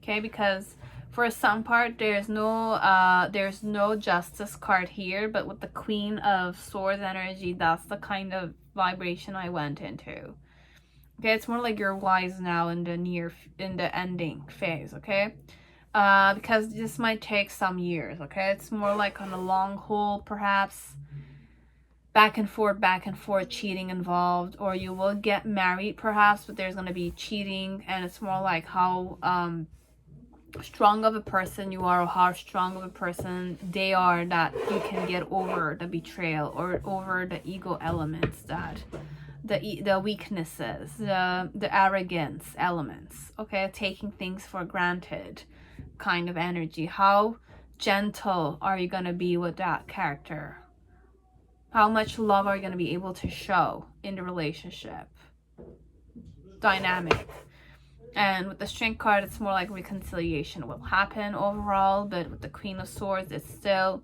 Okay, because for some part there's no justice card here, but with the Queen of Swords energy, that's the kind of vibration I went into. Okay, it's more like you're wise now in the ending phase. Okay, because this might take some years. Okay, it's more like on a long haul, perhaps. Back and forth cheating involved, or you will get married perhaps, but there's going to be cheating, and it's more like how strong of a person you are, or how strong of a person they are, that you can get over the betrayal or over the ego elements, that the weaknesses, the arrogance elements. Okay, taking things for granted kind of energy. How gentle are you going to be with that character? How much love are you going to be able to show in the relationship dynamic? And with the Strength card, it's more like reconciliation will happen overall, but with the Queen of Swords, it's still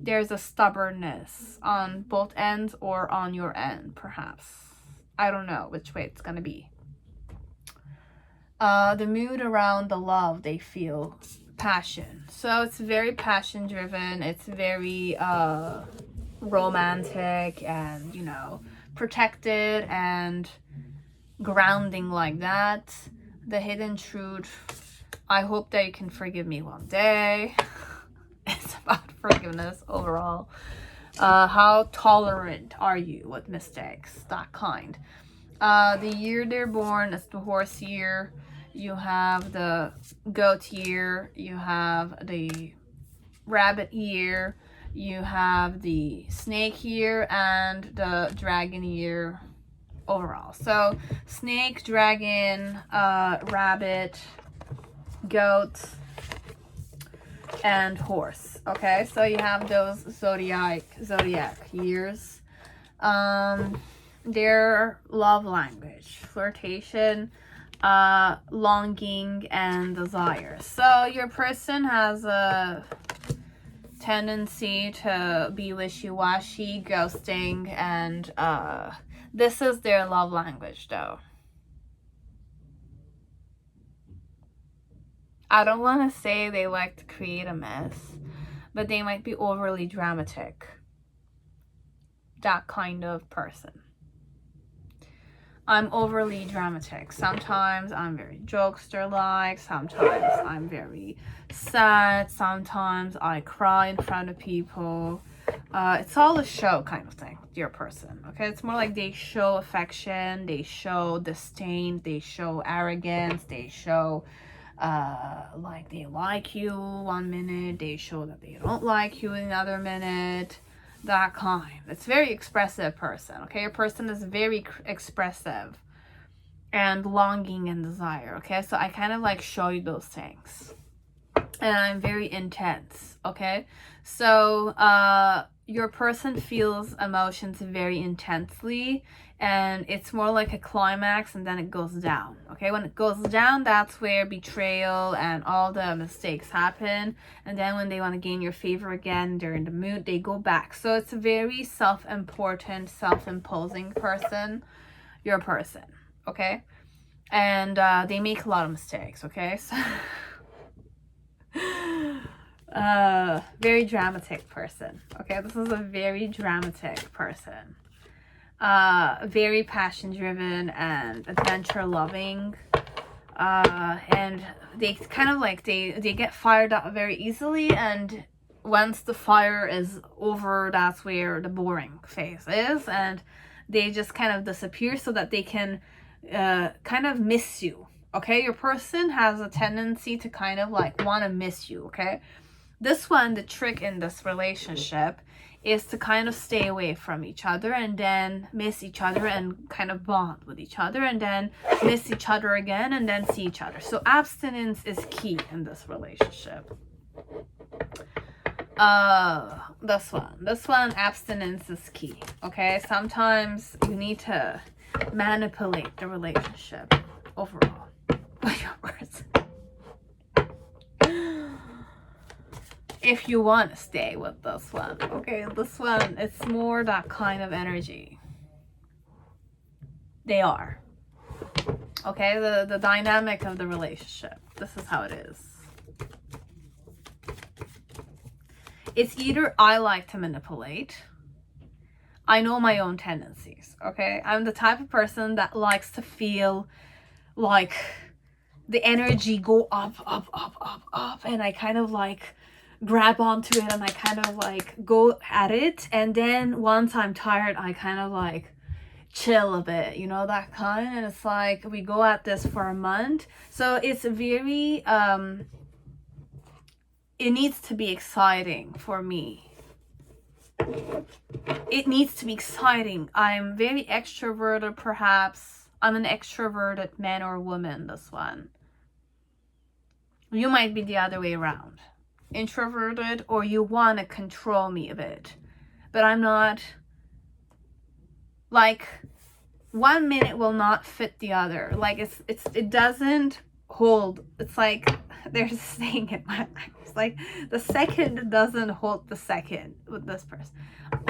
there's a stubbornness on both ends, or on your end perhaps. I don't know which way it's going to be. The mood around the love they feel, passion. So it's very passion driven, it's very romantic and, you know, protected and grounding like that. The hidden truth, I hope that you can forgive me one day. It's about forgiveness overall. How tolerant are you with mistakes, that kind. The year they're born is the horse year. You have the goat year, you have the rabbit year, you have the snake year, and the dragon year overall. So snake, dragon, rabbit, goat, and horse. Okay, so you have those zodiac years. Their love language, flirtation, longing, and desire. So your person has a tendency to be wishy-washy, ghosting, and this is their love language though. I don't want to say they like to create a mess, but they might be overly dramatic. That kind of person. I'm overly dramatic. Sometimes I'm very jokester-like. Sometimes I'm very sad. Sometimes I cry in front of people. It's all a show kind of thing, your person. Okay, it's more like they show affection, they show disdain, they show arrogance, they show like they like you one minute, they show that they don't like you another minute. That kind. It's very expressive person. Okay, your person is very expressive and longing and desire. Okay, so I kind of like show you those things, and I'm very intense. Okay, so your person feels emotions very intensely, and it's more like a climax, and then it goes down. Okay, when it goes down, that's where betrayal and all the mistakes happen. And then when they want to gain your favor again, they're in the mood, they go back. So it's a very self-important, self-imposing person, your person. Okay, and they make a lot of mistakes. Okay, so very dramatic person. Okay, this is a very dramatic person. Very passion driven and adventure loving, and they kind of like they get fired up very easily, and once the fire is over, that's where the boring phase is, and they just kind of disappear so that they can kind of miss you. Okay, your person has a tendency to kind of like want to miss you. Okay, this one, the trick in this relationship is to kind of stay away from each other and then miss each other and kind of bond with each other and then miss each other again and then see each other. So abstinence is key in this relationship. This one, abstinence is key. Okay, sometimes you need to manipulate the relationship overall with your person. If you want to stay with this one, okay, this one, it's more that kind of energy. They are. Okay, the dynamic of the relationship. This is how it is. It's either I like to manipulate. I know my own tendencies, okay? I'm the type of person that likes to feel like the energy go up, and I kind of like grab onto it and I kind of like go at it, and then once I'm tired I kind of like chill a bit, you know, that kind. And it's like we go at this for a month, so it's very it needs to be exciting for me. It needs to be exciting. I'm very extroverted, perhaps. I'm an extroverted man or woman, this one. You might be the other way around. Introverted, or you want to control me a bit. But I'm not. Like, 1 minute will not fit the other. Like, it doesn't hold. It's like there's a saying in my life. It's like the second doesn't hold the second with this person.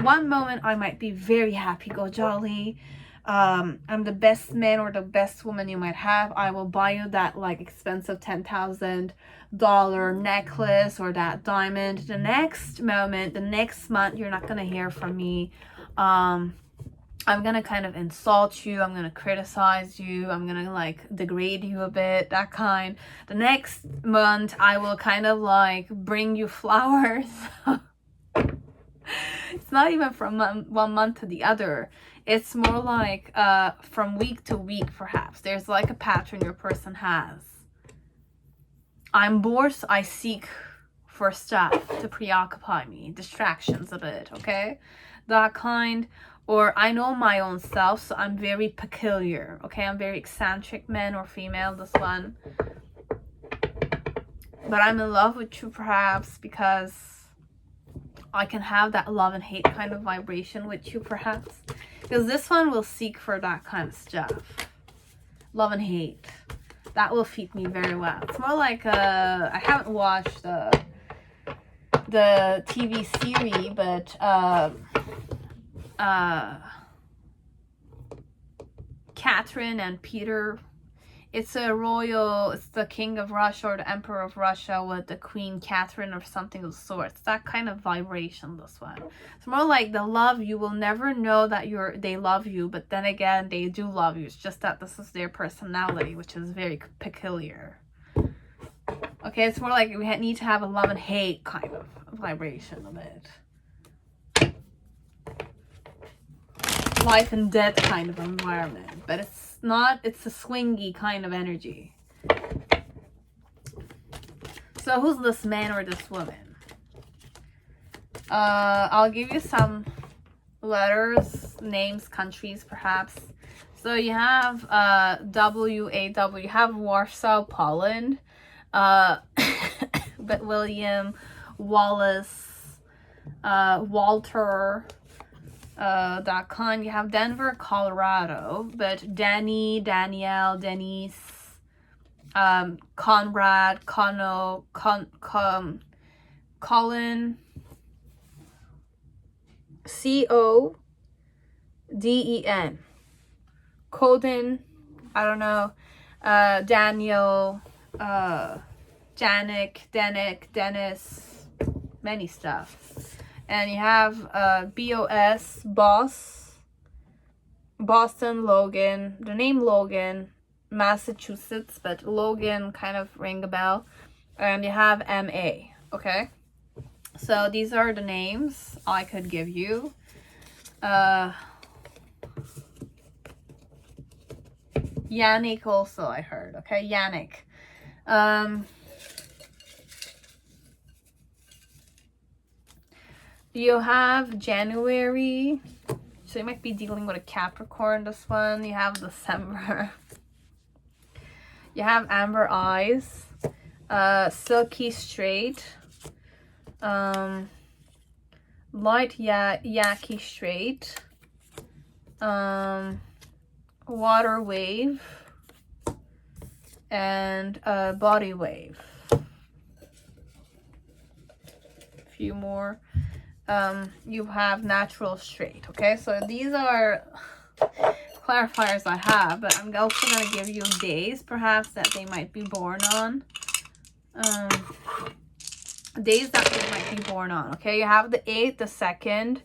One moment I might be very happy, go jolly. I'm the best man or the best woman you might have. I will buy you that like expensive $10,000 necklace or that diamond. The next moment, the next month, you're not gonna hear from me. I'm gonna kind of insult you, I'm gonna criticize you, I'm gonna like degrade you a bit, that kind. The next month I will kind of like bring you flowers. It's not even from one month to the other. It's more like from week to week, perhaps. There's like a pattern your person has. I'm bored, so I seek for stuff to preoccupy me, distractions a bit, okay? That kind. Or I know my own self, so I'm very peculiar, okay? I'm very eccentric, man or female, this one. But I'm in love with you, perhaps, because I can have that love and hate kind of vibration with you, perhaps. Because this one will seek for that kind of stuff. Love and hate. That will fit me very well. It's more like, I haven't watched the TV series, but, Catherine and Peter. It's the king of Russia or the emperor of Russia with the Queen Catherine or something of the sort. It's that kind of vibration, this one. It's more like the love, you will never know that they love you, but then again, they do love you. It's just that this is their personality, which is very peculiar. Okay, it's more like we need to have a love and hate kind of vibration of it. Life and death kind of environment, but it's not, it's a swingy kind of energy. So who's this man or this woman? I'll give you some letters, names, countries, perhaps. So you have WAW, you have Warsaw, Poland, but William, Wallace, Walter, .com. You have Denver, Colorado, but Danny, Danielle, Denise, Conrad, Colin, CODEN, Coden, I don't know, Daniel, Janik, Denick, Dennis, many stuff. And you have BOS, Boss, Boston, Logan, the name Logan, Massachusetts, but Logan kind of ring a bell. And you have MA, okay? So these are the names I could give you. Yannick also, I heard, okay? Yannick. You have January, so you might be dealing with a Capricorn, this one. You have December. You have amber eyes, silky straight, light yaki straight, water wave, and body wave. A few more. You have natural straight. Okay, so these are clarifiers I have, but I'm also going to give you days perhaps that they might be born on. Days that they might be born on. Okay, you have the 8th, the 2nd,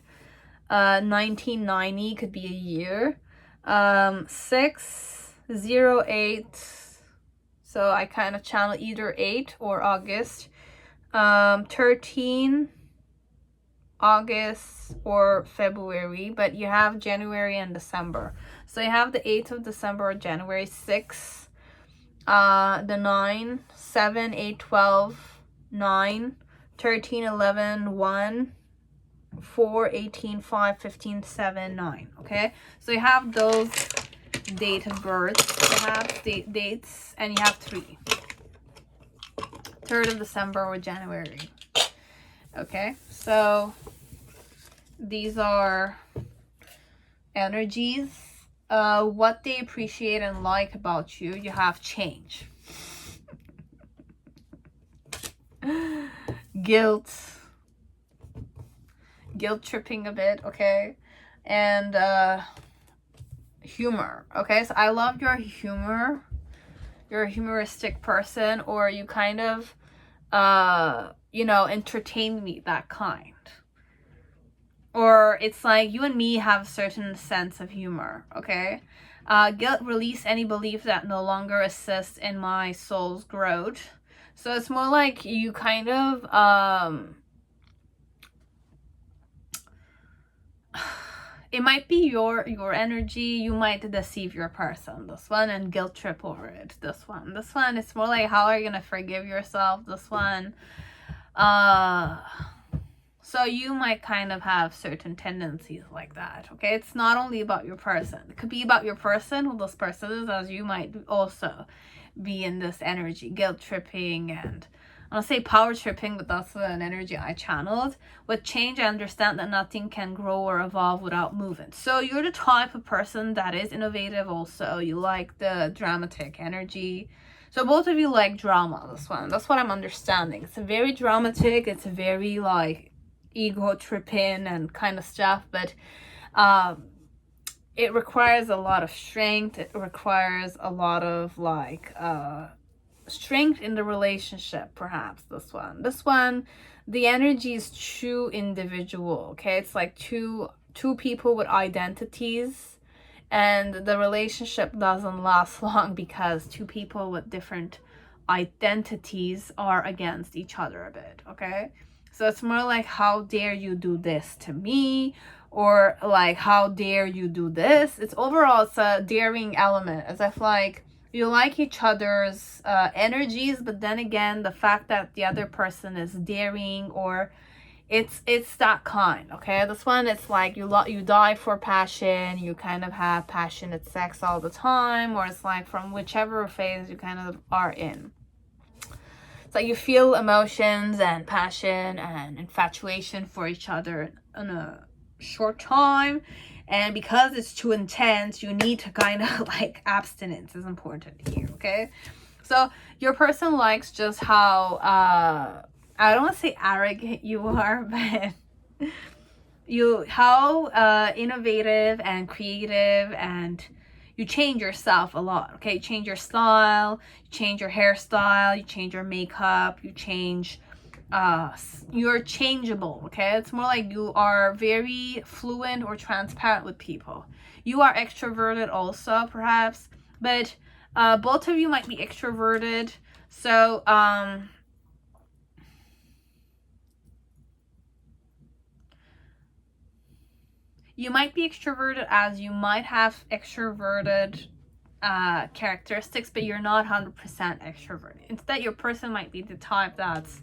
1990 could be a year, 608, so I kind of channel either 8 or August, 13 August or February, but you have January and December. So you have the 8th of December or January, 6, the 9, 7, 8, 12, 9, 13, 11, 1, 4, 18, 5, 15, 7, 9. Okay, so you have those date of birth. You have dates, and you have 3. 3rd of December or January. Okay, so these are energies. What they appreciate and like about you. You have change, guilt tripping a bit, okay, and humor. Okay, so I love your humor. You're a humoristic person, or you kind of you know, entertain me, that kind. Or it's like you and me have a certain sense of humor, okay? Guilt, release any belief that no longer assists in my soul's growth. So it's more like you kind of it might be your energy. You might deceive your person, this one, and guilt trip over it, this one. This one, it's more like, how are you gonna forgive yourself, this one. So you might kind of have certain tendencies like that, okay? It's not only about your person. It could be about your person, who this person is, as you might also be in this energy, guilt tripping, and I don't say power tripping, but that's an energy I channeled. With change, I understand that nothing can grow or evolve without movement. So you're the type of person that is innovative also. You like the dramatic energy. So both of you like drama, this one. That's what I'm understanding. It's very dramatic. It's very like ego tripping and kind of stuff, but it requires a lot of strength. It requires a lot of like strength in the relationship, perhaps. This one, the energy is true individual, okay? It's like two people with identities, and the relationship doesn't last long because 2 people with different identities are against each other a bit, okay? So it's more like, how dare you do this to me, or like, how dare you do this. It's overall, it's a daring element, as if like you like each other's energies, but then again, the fact that the other person is daring, or it's that kind, okay? This one, it's like you die for passion. You kind of have passionate sex all the time, or it's like from whichever phase you kind of are in. It's like you feel emotions and passion and infatuation for each other in a short time, and because it's too intense, you need to kind of like, abstinence is important here, okay? So your person likes just how I don't want to say arrogant you are, but how innovative and creative, and you change yourself a lot, okay? You change your style, you change your hairstyle, you change your makeup, you change, you're changeable, okay? It's more like you are very fluent or transparent with people. You are extroverted also, perhaps, but both of you might be extroverted. So, you might be extroverted, as you might have extroverted characteristics, but you're not 100% extroverted. Instead, your person might be the type that's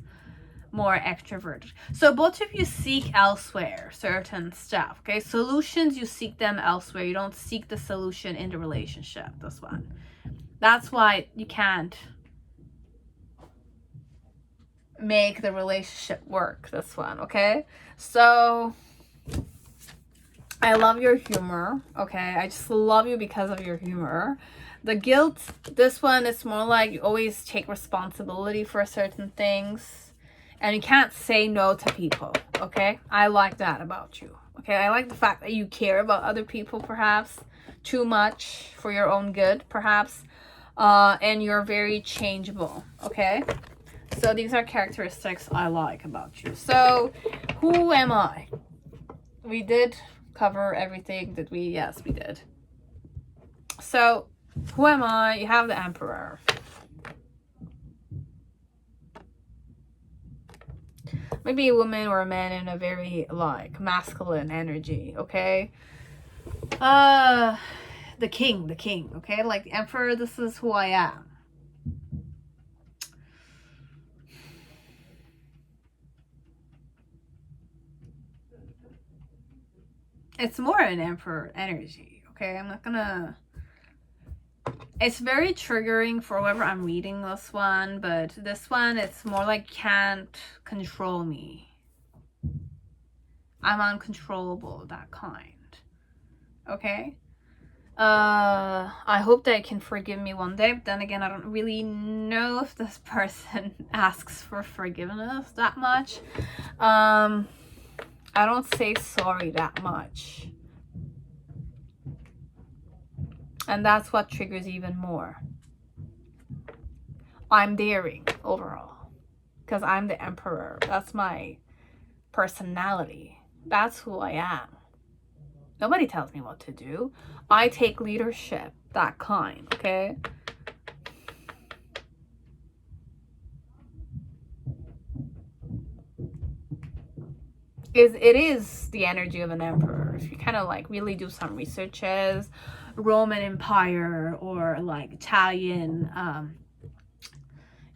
more extroverted. So both of you seek elsewhere certain stuff, okay? Solutions, you seek them elsewhere. You don't seek the solution in the relationship, this one. That's why you can't make the relationship work, this one, okay? So I love your humor, okay? I just love you because of your humor. The guilt, this one, it's more like you always take responsibility for certain things and you can't say no to people, okay? I like that about you, okay? I like the fact that you care about other people, perhaps too much for your own good, perhaps, and you're very changeable, okay? So these are characteristics I like about you. So who am I? We did cover everything, did we? Yes, we did. So who am I? You have the Emperor. Maybe a woman or a man in a very like masculine energy, okay? The king, okay? Like the Emperor, this is who I am. It's more an Emperor energy, okay? I'm not gonna... It's very triggering for whoever I'm reading this one, but this one, it's more like can't control me. I'm uncontrollable, that kind. Okay? I hope they can forgive me one day, but then again, I don't really know if this person asks for forgiveness that much. I don't say sorry that much. And that's what triggers even more. I'm daring overall. Because I'm the Emperor. That's my personality. That's who I am. Nobody tells me what to do. I take leadership. That kind, okay? It is the energy of an emperor. If you kind of like really do some researches, Roman Empire or like Italian,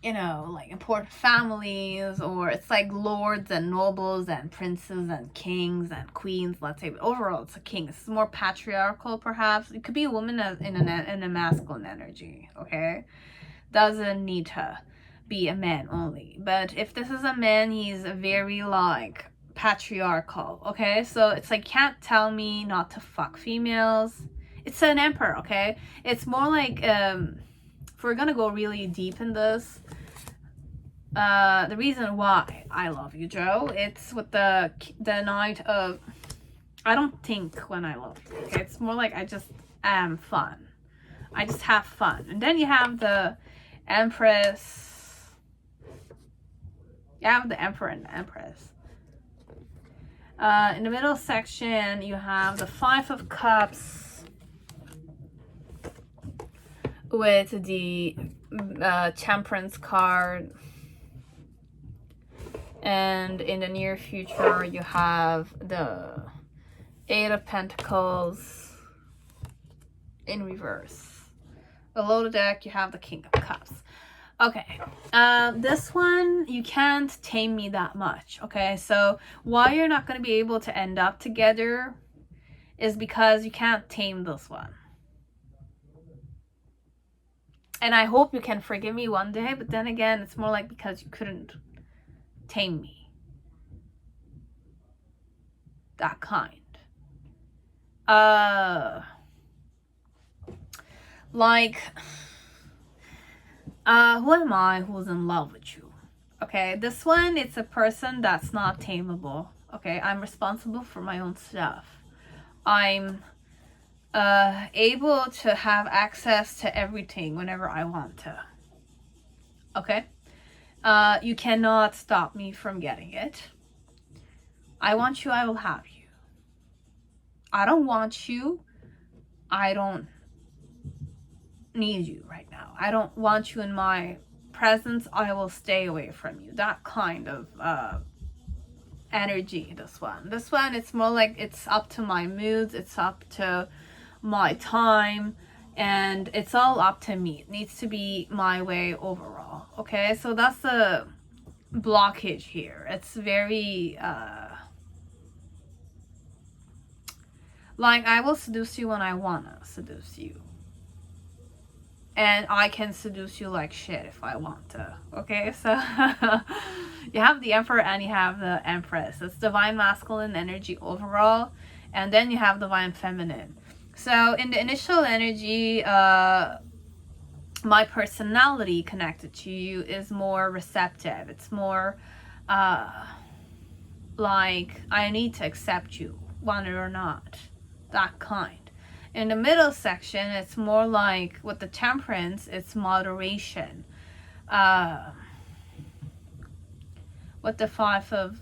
you know, like important families, or it's like lords and nobles and princes and kings and queens, let's say, but overall it's a king. It's more patriarchal, perhaps. It could be a woman in a masculine energy, okay? Doesn't need to be a man only. But if this is a man, he's very like patriarchal, okay? So it's like, can't tell me not to fuck females. It's an emperor, okay? It's more like, if we're gonna go really deep in this, the reason why I love you, Joe, it's with the Knight of... I don't think when I love you, okay? It's more like I just am fun. I just have fun. And then you have the Empress. You have the Emperor and the Empress. In the middle section, you have the Five of Cups with the Temperance card. And in the near future, you have the Eight of Pentacles in reverse. Below the deck, you have the King of Cups. Okay, this one, you can't tame me that much, okay? So why you're not going to be able to end up together is because you can't tame this one. And I hope you can forgive me one day, but then again, it's more like because you couldn't tame me. That kind. Like... who am I who's in love with you? Okay, this one, it's a person that's not tameable. Okay, I'm responsible for my own stuff. I'm able to have access to everything whenever I want to. Okay? You cannot stop me from getting it. I want you, I will have you. I don't want you. I don't need you right now. I don't want you in my presence. I will stay away from you. That kind of energy, this one. This one, it's more like it's up to my moods. It's up to my time. And it's all up to me. It needs to be my way overall. Okay, so that's the blockage here. It's very like, I will seduce you when I wanna seduce you, and I can seduce you like shit if I want to. Okay, so you have the Emperor and you have the Empress. It's divine masculine energy overall, and then you have divine feminine. So in the initial energy, my personality connected to you is more receptive. It's more like, I need to accept you, want it or not, that kind. In the middle section, it's more like, with the Temperance, it's moderation. With the Five of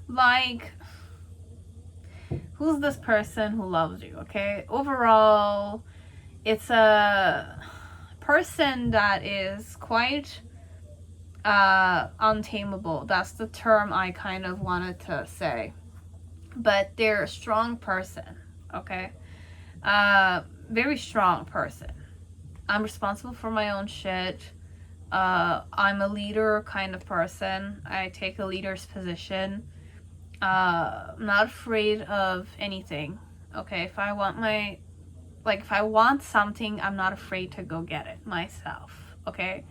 like, who's this person who loves you? Okay, overall, it's a person that is quite untamable. That's the term I kind of wanted to say. But they're a strong person. Okay, very strong person. I'm responsible for my own shit. I'm a leader kind of person. I take a leader's position. I'm not afraid of anything. Okay, if I want if I want something, I'm not afraid to go get it myself. Okay,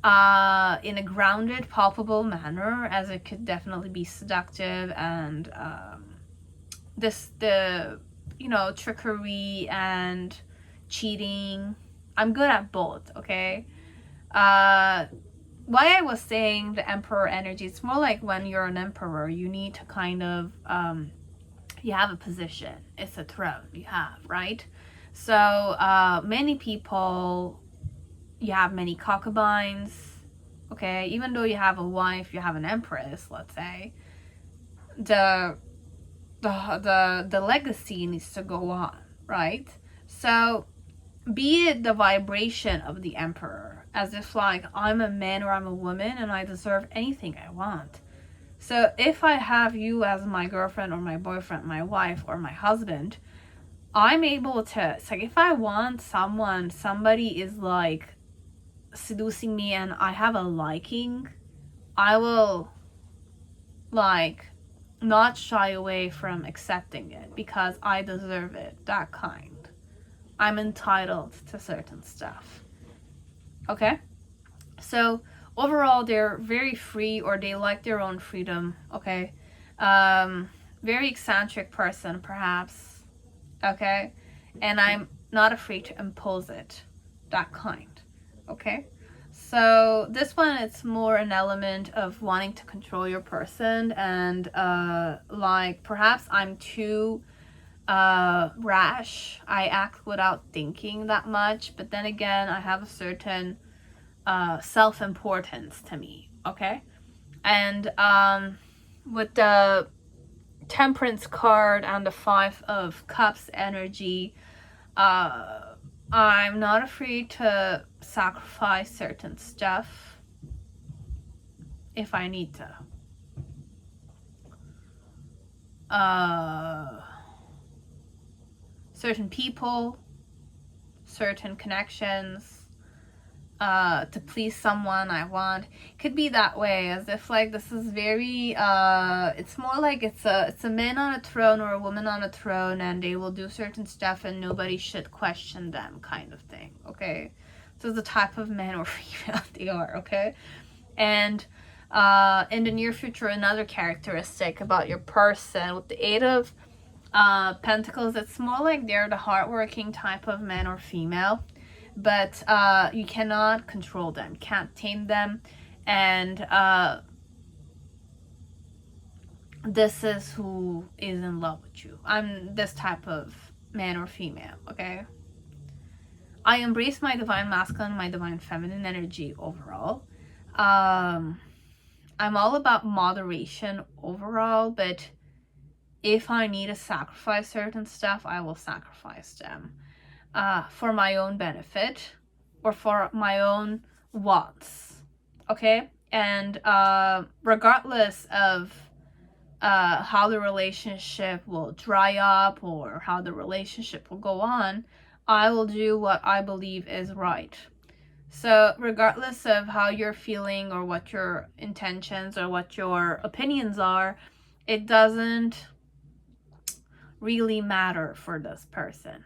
in a grounded, palpable manner, as it could definitely be seductive and trickery and cheating. I'm good at both. Okay. Why I was saying the Emperor energy, it's more like when you're an emperor, you need to kind of, you have a position. It's a throne you have, right? So many people, you have many concubines, okay? Even though you have a wife, you have an empress, let's say, the legacy needs to go on, right? So be it the vibration of the emperor, as if like, I'm a man or I'm a woman and I deserve anything I want. So if I have you as my girlfriend or my boyfriend, my wife or my husband, I'm able to, it's like, if I want somebody is like seducing me and I have a liking, I will like not shy away from accepting it because I deserve it, that kind. I'm entitled to certain stuff. Okay? So overall, they're very free, or they like their own freedom. Okay? Very eccentric person, perhaps. Okay? And I'm not afraid to impose it. That kind. Okay? So this one, it's more an element of wanting to control your person, and like, perhaps I'm too rash. I act without thinking that much, but then again, I have a certain self-importance to me. Okay? And with the Temperance card and the Five of Cups energy, I'm not afraid to sacrifice certain stuff if I need to. Certain people, certain connections, to please someone I want. Could be that way, as if like, this is very it's more like it's a man on a throne or a woman on a throne, and they will do certain stuff and nobody should question them, kind of thing. Okay, so the type of man or female they are. Okay, and in the near future, another characteristic about your person with the Eight of Pentacles, it's more like they're the hardworking type of man or female, but you cannot control them, can't tame them, and this is who is in love with you. I'm this type of man or female. Okay, I embrace my divine masculine, my divine feminine energy overall. I'm all about moderation overall, but if I need to sacrifice certain stuff, I will sacrifice them for my own benefit or for my own wants. Okay? And regardless of how the relationship will dry up or how the relationship will go on, I will do what I believe is right. So regardless of how you're feeling or what your intentions or what your opinions are, it doesn't really matter for this person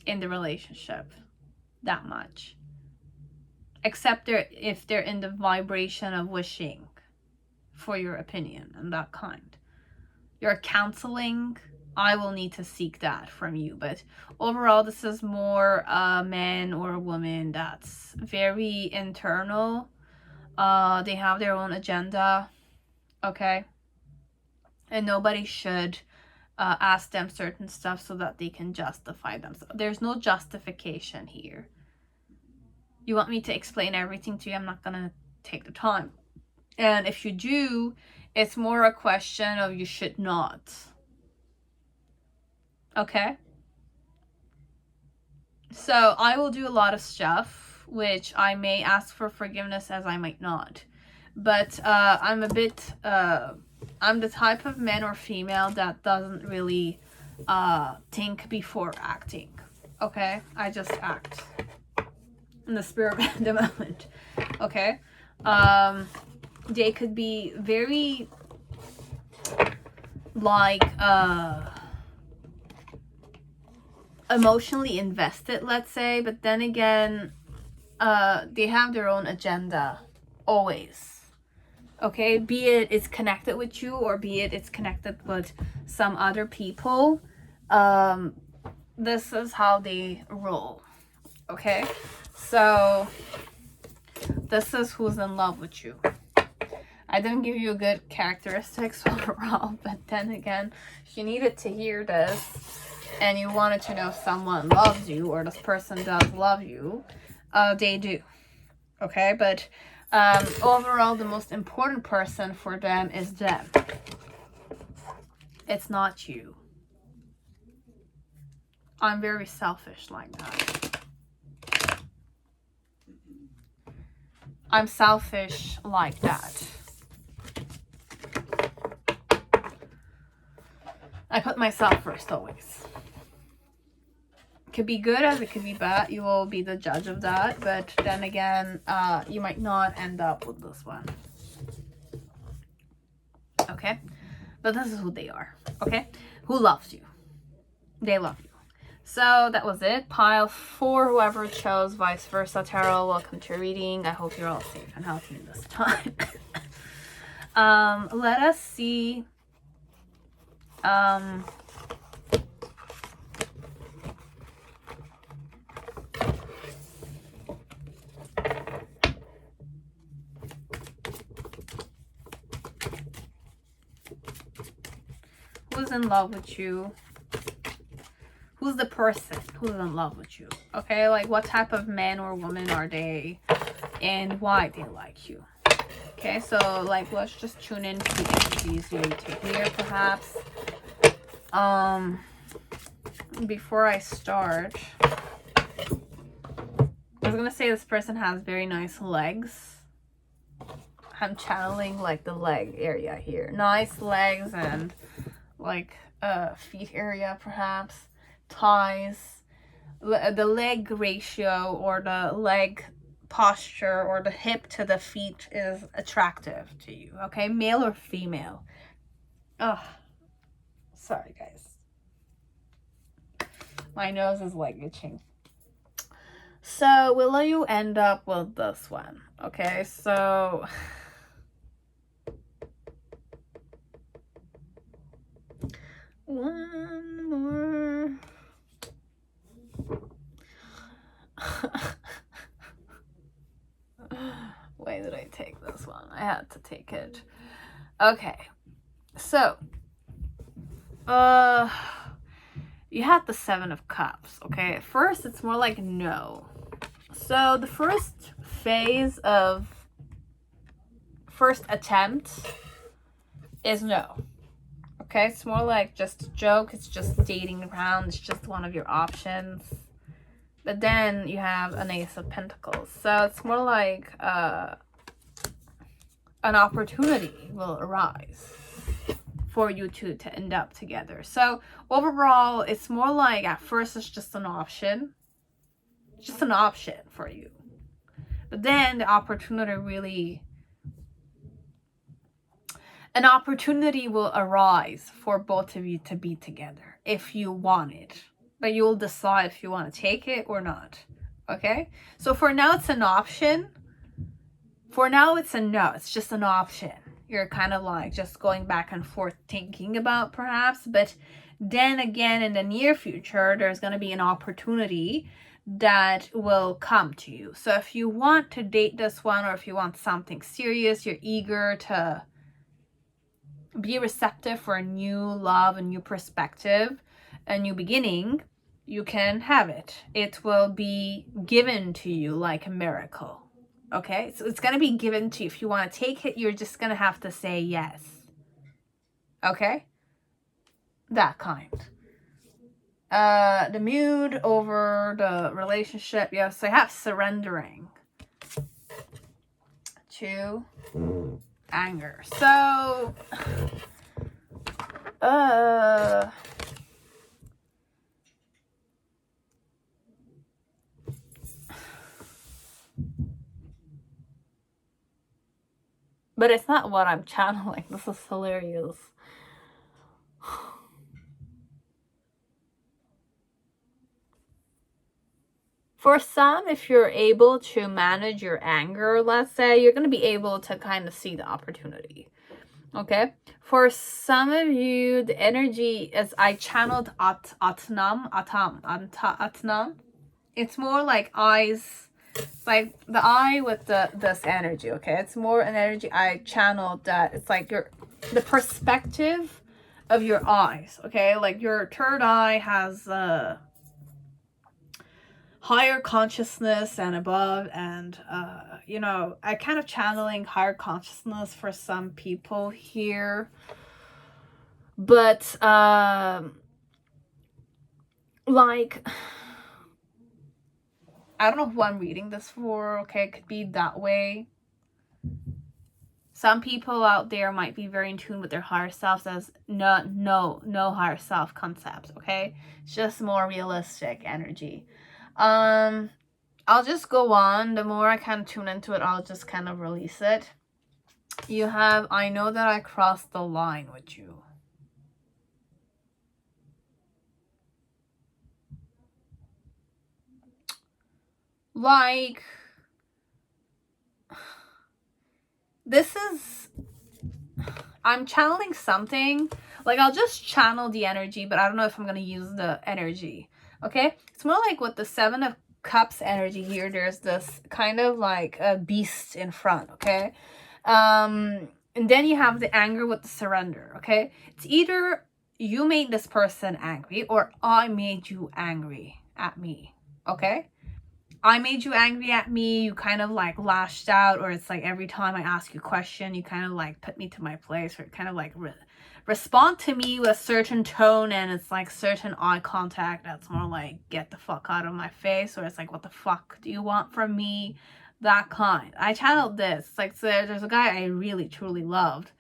in the relationship that much, except if they're in the vibration of wishing for your opinion and that kind. Your counseling, I will need to seek that from you. But overall, this is more a man or a woman that's very internal. They have their own agenda, okay? And nobody should ask them certain stuff so that they can justify themselves. There's no justification here. You want me to explain everything to you? I'm not gonna take the time. And if you do, it's more a question of you should not. Okay? So I will do a lot of stuff, which I may ask for forgiveness as I might not. But I'm a bit, I'm the type of man or female that doesn't really think before acting. Okay? I just act in the spirit of the moment. Okay? They could be very like emotionally invested, let's say, but then again, they have their own agenda always. Okay, be it it's connected with you or be it it's connected with some other people. This is how they roll. Okay, so this is who's in love with you. I didn't give you good characteristics overall, but then again, if you needed to hear this and you wanted to know if someone loves you or this person does love you, they do. Okay, but overall, the most important person for them is them. It's not you. I'm very selfish like that. I'm selfish like that. I put myself first always. It could be good as it could be bad. You will be the judge of that. But then again, you might not end up with this one. Okay? But this is who they are. Okay? Who loves you? They love you. So that was it. Pile 4, whoever chose vice versa tarot, welcome to your reading. I hope you're all safe and healthy this time. Let us see. Who's in love with you? Who's the person who's in love with you? Okay, like what type of man or woman are they and why they like you? Okay, so like let's just tune in to the energies you need to hear perhaps. Before I start, I was gonna say this person has very nice legs. I'm channeling like the leg area here. Nice legs and like feet area perhaps. Thighs. The leg ratio or the leg posture or the hip to the feet is attractive to you. Okay, male or female. Oh, sorry guys. My nose is like itching. So will you end up with this one? Okay, so one more. Why did I take this one? I had to take it. Okay, so you had the 7 of Cups. Okay, at first it's more like no. So the first phase of first attempt is no. Okay, it's more like just a joke. It's just dating around. It's just one of your options. But then you have an Ace of Pentacles. So it's more like an opportunity will arise for you two to end up together. So overall, it's more like at first it's just an option for you. But then the opportunity will arise for both of you to be together if you want it. But you'll decide if you want to take it or not. Okay? So for now, it's an option. For now, it's a no. It's just an option. You're kind of like just going back and forth thinking about perhaps. But then again, in the near future, there's going to be an opportunity that will come to you. So if you want to date this one, or if you want something serious, you're eager to be receptive for a new love, a new perspective, a new beginning, you can have it. It will be given to you like a miracle. Okay, so it's going to be given to you. If you want to take it, you're just going to have to say yes. Okay? That kind. The mood over the relationship. Yes, I have surrendering to anger. So, but it's not what I'm channeling. This is hilarious. For some, if you're able to manage your anger, let's say, you're going to be able to kind of see the opportunity. Okay? For some of you, the energy is, I channeled Atnam. It's more like eyes, like the eye with this energy, okay? It's more an energy I channeled that it's like the perspective of your eyes, okay? Like your third eye has higher consciousness and above, and you know, I kind of channeling higher consciousness for some people here, but like, I don't know who I'm reading this for, okay? It could be that way. Some people out there might be very in tune with their higher selves, as no higher self concept, okay? It's just more realistic energy. I'll just go on. The more I kind of tune into it, I'll just kind of release it. You have, I know that I crossed the line with you. Like, this is, I'm channeling something. Like, I'll just channel the energy, but I don't know if I'm going to use the energy. Okay? It's more like with the Seven of Cups energy here, there's this kind of like a beast in front, okay? And then you have the anger with the surrender, okay? It's either you made this person angry or I made you angry at me, okay? I made you angry at me, you kind of like lashed out, or it's like every time I ask you a question, you kind of like put me to my place, or kind of like respond to me with a certain tone, and it's like certain eye contact that's more like, get the fuck out of my face, or it's like, what the fuck do you want from me? That kind. I channeled this. Like, so there's a guy I really truly loved,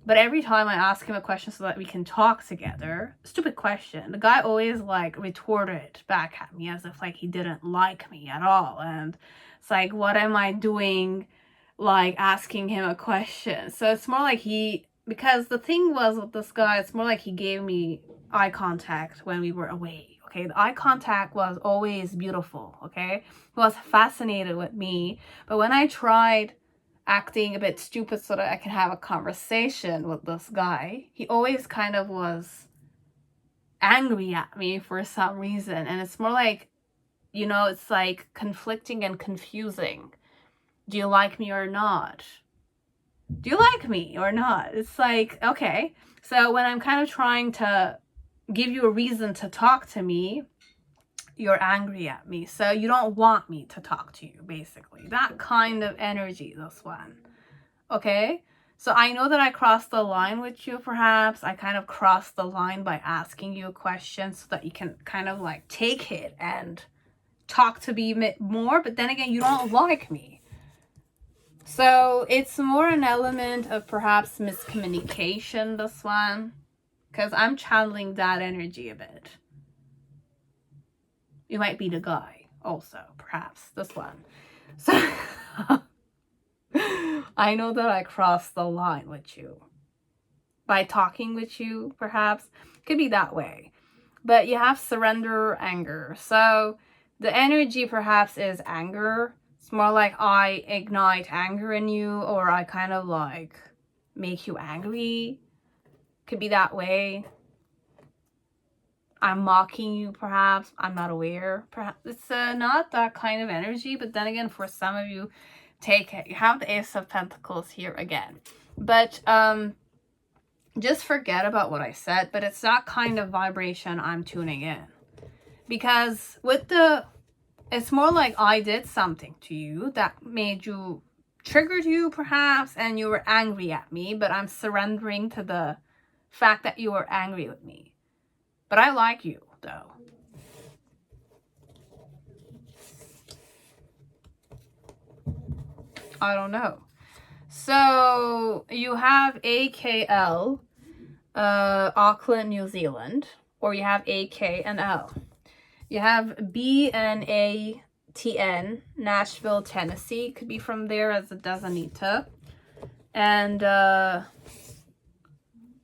but every time I ask him a question so that we can talk together, stupid question, the guy always like retorted back at me as if like he didn't like me at all. And it's like, what am I doing like asking him a question? So it's more like because the thing was with this guy, it's more like he gave me eye contact when we were away. Okay, the eye contact was always beautiful. Okay, he was fascinated with me, but when I tried acting a bit stupid so that I can have a conversation with this guy, he always kind of was angry at me for some reason. And it's more like, you know, it's like conflicting and confusing. Do you like me or not? Do you like me or not? It's like, okay. So when I'm kind of trying to give you a reason to talk to me, you're angry at me. So you don't want me to talk to you, basically. That kind of energy, this one. Okay? So I know that I crossed the line with you, perhaps. I kind of crossed the line by asking you a question so that you can kind of like take it and talk to me more. But then again, you don't like me. So it's more an element of perhaps miscommunication, this one. Because I'm channeling that energy a bit. You might be the guy also, perhaps, this one. So I know that I crossed the line with you. By talking with you, perhaps. Could be that way. But you have surrender, anger. So the energy perhaps is anger. It's more like I ignite anger in you, or I kind of like make you angry. Could be that way. I'm mocking you, perhaps. I'm not aware. Perhaps it's not that kind of energy. But then again, for some of you, take it. You have the Ace of Pentacles here again. But just forget about what I said. But it's that kind of vibration I'm tuning in. Because with the... It's more like I did something to you that made you... triggered you, perhaps. And you were angry at me. But I'm surrendering to the fact that you were angry with me. But I like you, though. I don't know. So, you have AKL, Auckland, New Zealand. Or you have AK and L. You have BNATN, Nashville, Tennessee. Could be from there, as it doesn't need to. And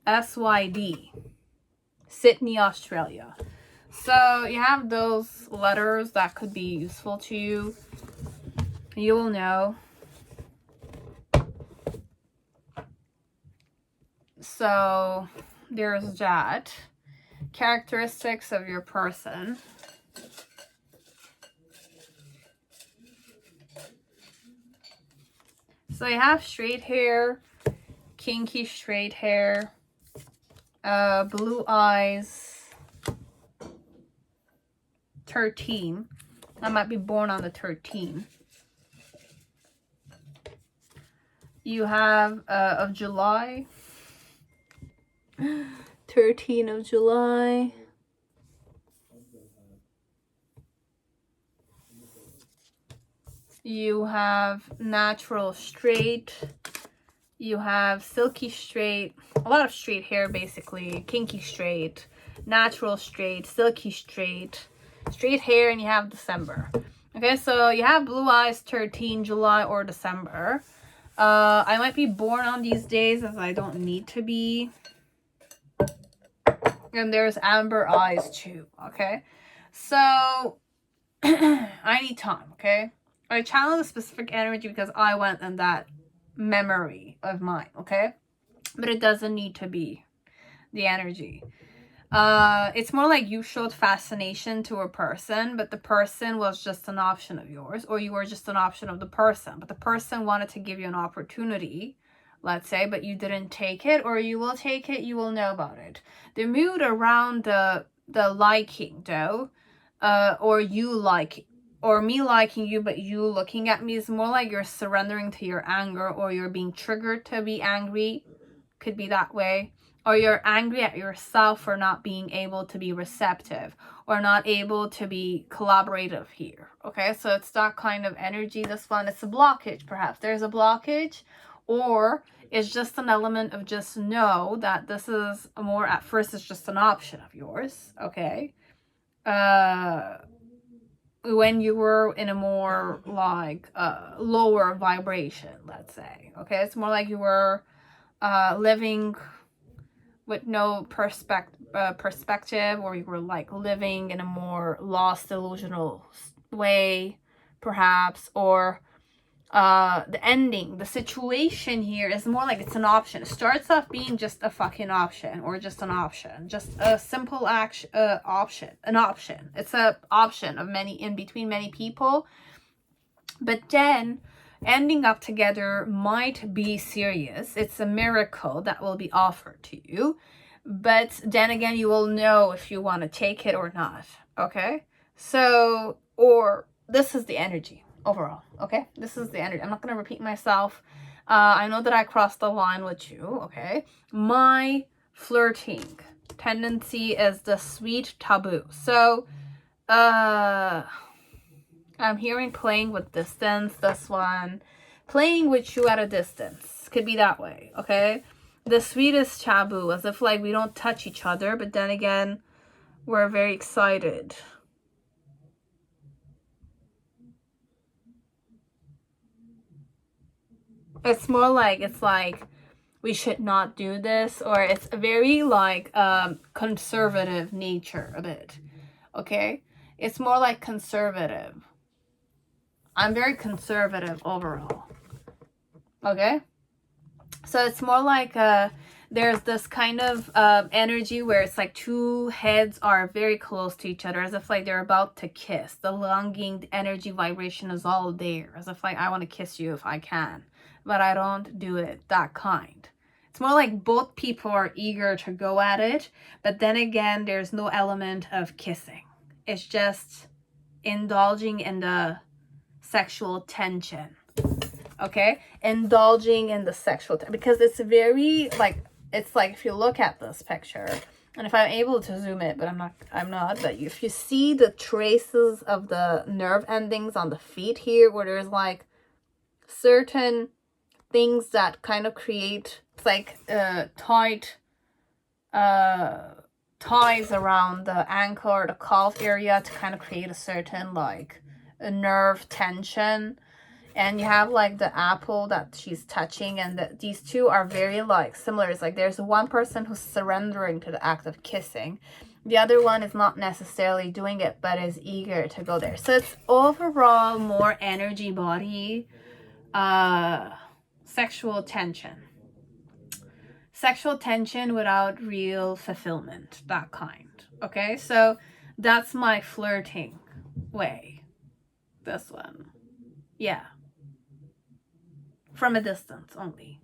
SYD. Sydney, Australia. So you have those letters that could be useful to you. You will know. So there's that. Characteristics of your person. So you have straight hair, kinky straight hair. Blue eyes, 13. I might be born on the 13. You have of July, 13 of July. You have natural straight. You have silky straight, a lot of straight hair basically, kinky straight, natural straight, silky straight, straight hair, and you have December. Okay, so you have blue eyes, 13, July or December. I might be born on these days as I don't need to be. And there's amber eyes too, okay? So, I need time, okay? I channel the specific energy because I went in that memory of mine, okay? But it doesn't need to be the energy. It's more like you showed fascination to a person, but the person was just an option of yours, or you were just an option of the person, but the person wanted to give you an opportunity, let's say, but you didn't take it, or you will take it, you will know about it. The mood around the liking, though, or you like, or me liking you, but you looking at me, is more like you're surrendering to your anger, or you're being triggered to be angry. Could be that way. Or you're angry at yourself for not being able to be receptive, or not able to be collaborative here. Okay, so it's that kind of energy. This one, it's a blockage, perhaps. There's a blockage, or it's just an element of just know that this is more, at first, it's just an option of yours. Okay. When you were in a more like lower vibration, let's say. Okay, it's more like you were living with no perspective, or you were like living in a more lost, delusional way, perhaps, or the ending, the situation here is more like it's an option. It starts off being just a fucking option, or just an option, just a simple action, option, an option. It's a option of many, in between many people, but then ending up together might be serious. It's a miracle that will be offered to you, but then again, you will know if you want to take it or not. Okay, so, or this is the energy overall. Okay, this is the energy. I'm not going to repeat myself. I know that I crossed the line with you. Okay, my flirting tendency is the sweet taboo. So I'm hearing playing with distance, this one, playing with you at a distance. Could be that way, okay? The sweetest taboo, as if like we don't touch each other, but then again, we're very excited. It's more like, it's like we should not do this, or it's a very like conservative nature a bit, okay? It's more like conservative. I'm very conservative overall, okay? So it's more like there's this kind of energy where it's like two heads are very close to each other, as if like they're about to kiss. The longing, the energy vibration is all there, as if like I want to kiss you if I can, but I don't do it, that kind. It's more like both people are eager to go at it, but then again, there's no element of kissing. It's just indulging in the sexual tension. Okay, indulging in the sexual because it's very like, it's like, if you look at this picture, and if I'm able to zoom it, but I'm not, but if you see the traces of the nerve endings on the feet here, where there's like certain things that kind of create, it's like tight ties around the ankle or the calf area to kind of create a certain like a nerve tension. And you have like the apple that she's touching, and these two are very like similar. It's like there's one person who's surrendering to the act of kissing. The other one is not necessarily doing it, but is eager to go there. So it's overall more energy body, sexual tension. Sexual tension without real fulfillment, that kind. Okay, so that's my flirting way. This one. Yeah. From a distance only.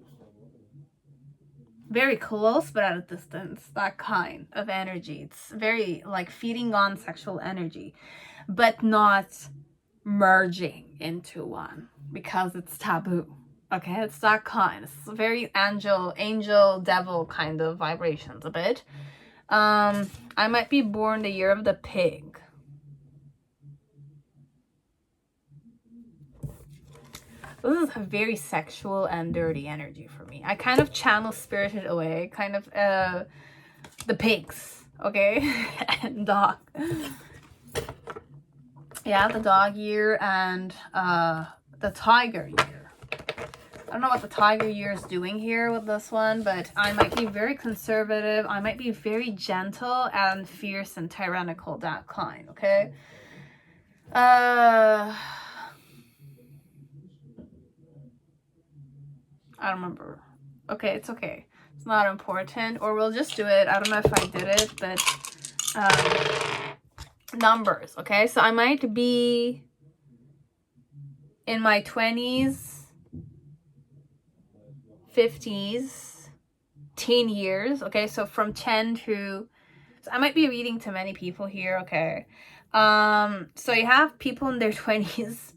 Very close, but at a distance. That kind of energy. It's very like feeding on sexual energy, but not merging into one because it's taboo. Okay, it's that kind. It's very angel, devil kind of vibrations a bit. I might be born the year of the pig. This is a very sexual and dirty energy for me. I kind of channel Spirited Away, kind of the pigs, okay? And dog. Yeah, the dog year and the tiger year. I don't know what the tiger year is doing here with this one, but I might be very conservative. I might be very gentle and fierce and tyrannical, that kind, okay? I don't remember. Okay, it's okay. It's not important. Or we'll just do it. I don't know if I did it, but numbers, okay? So I might be in my 20s, 50s, teen years, okay? So from 10 to... So I might be reading to many people here, okay? So you have people in their 20s,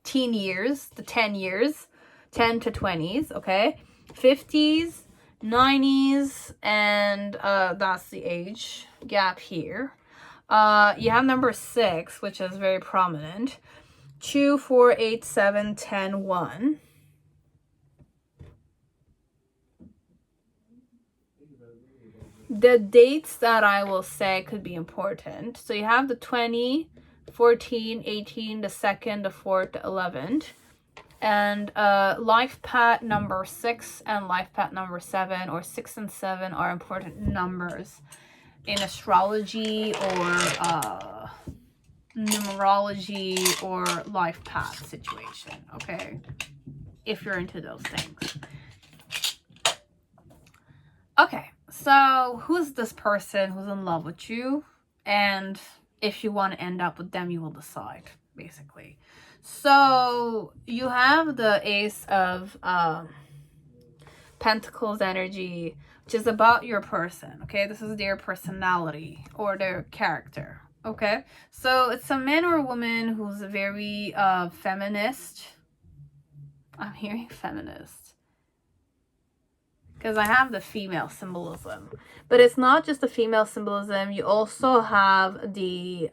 teen years, the 10 years, 10 to 20s, okay? 50s, 90s, and that's the age gap here. You have number 6, which is very prominent. 2, 4, 8, 7, 10, 1. The dates that I will say could be important. So you have the 20, 14, 18, the 2nd, the 4th, the 11th. And life path number 6 and life path number 7, or 6 and 7 are important numbers in astrology or numerology or life path situation, okay? If you're into those things. Okay, so who's this person who's in love with you? And if you want to end up with them, you will decide, basically. So you have the Ace of Pentacles energy, which is about your person, okay? This is their personality or their character, okay? So it's a man or a woman who's very feminist. I'm hearing feminist because I have the female symbolism, but it's not just the female symbolism. You also have the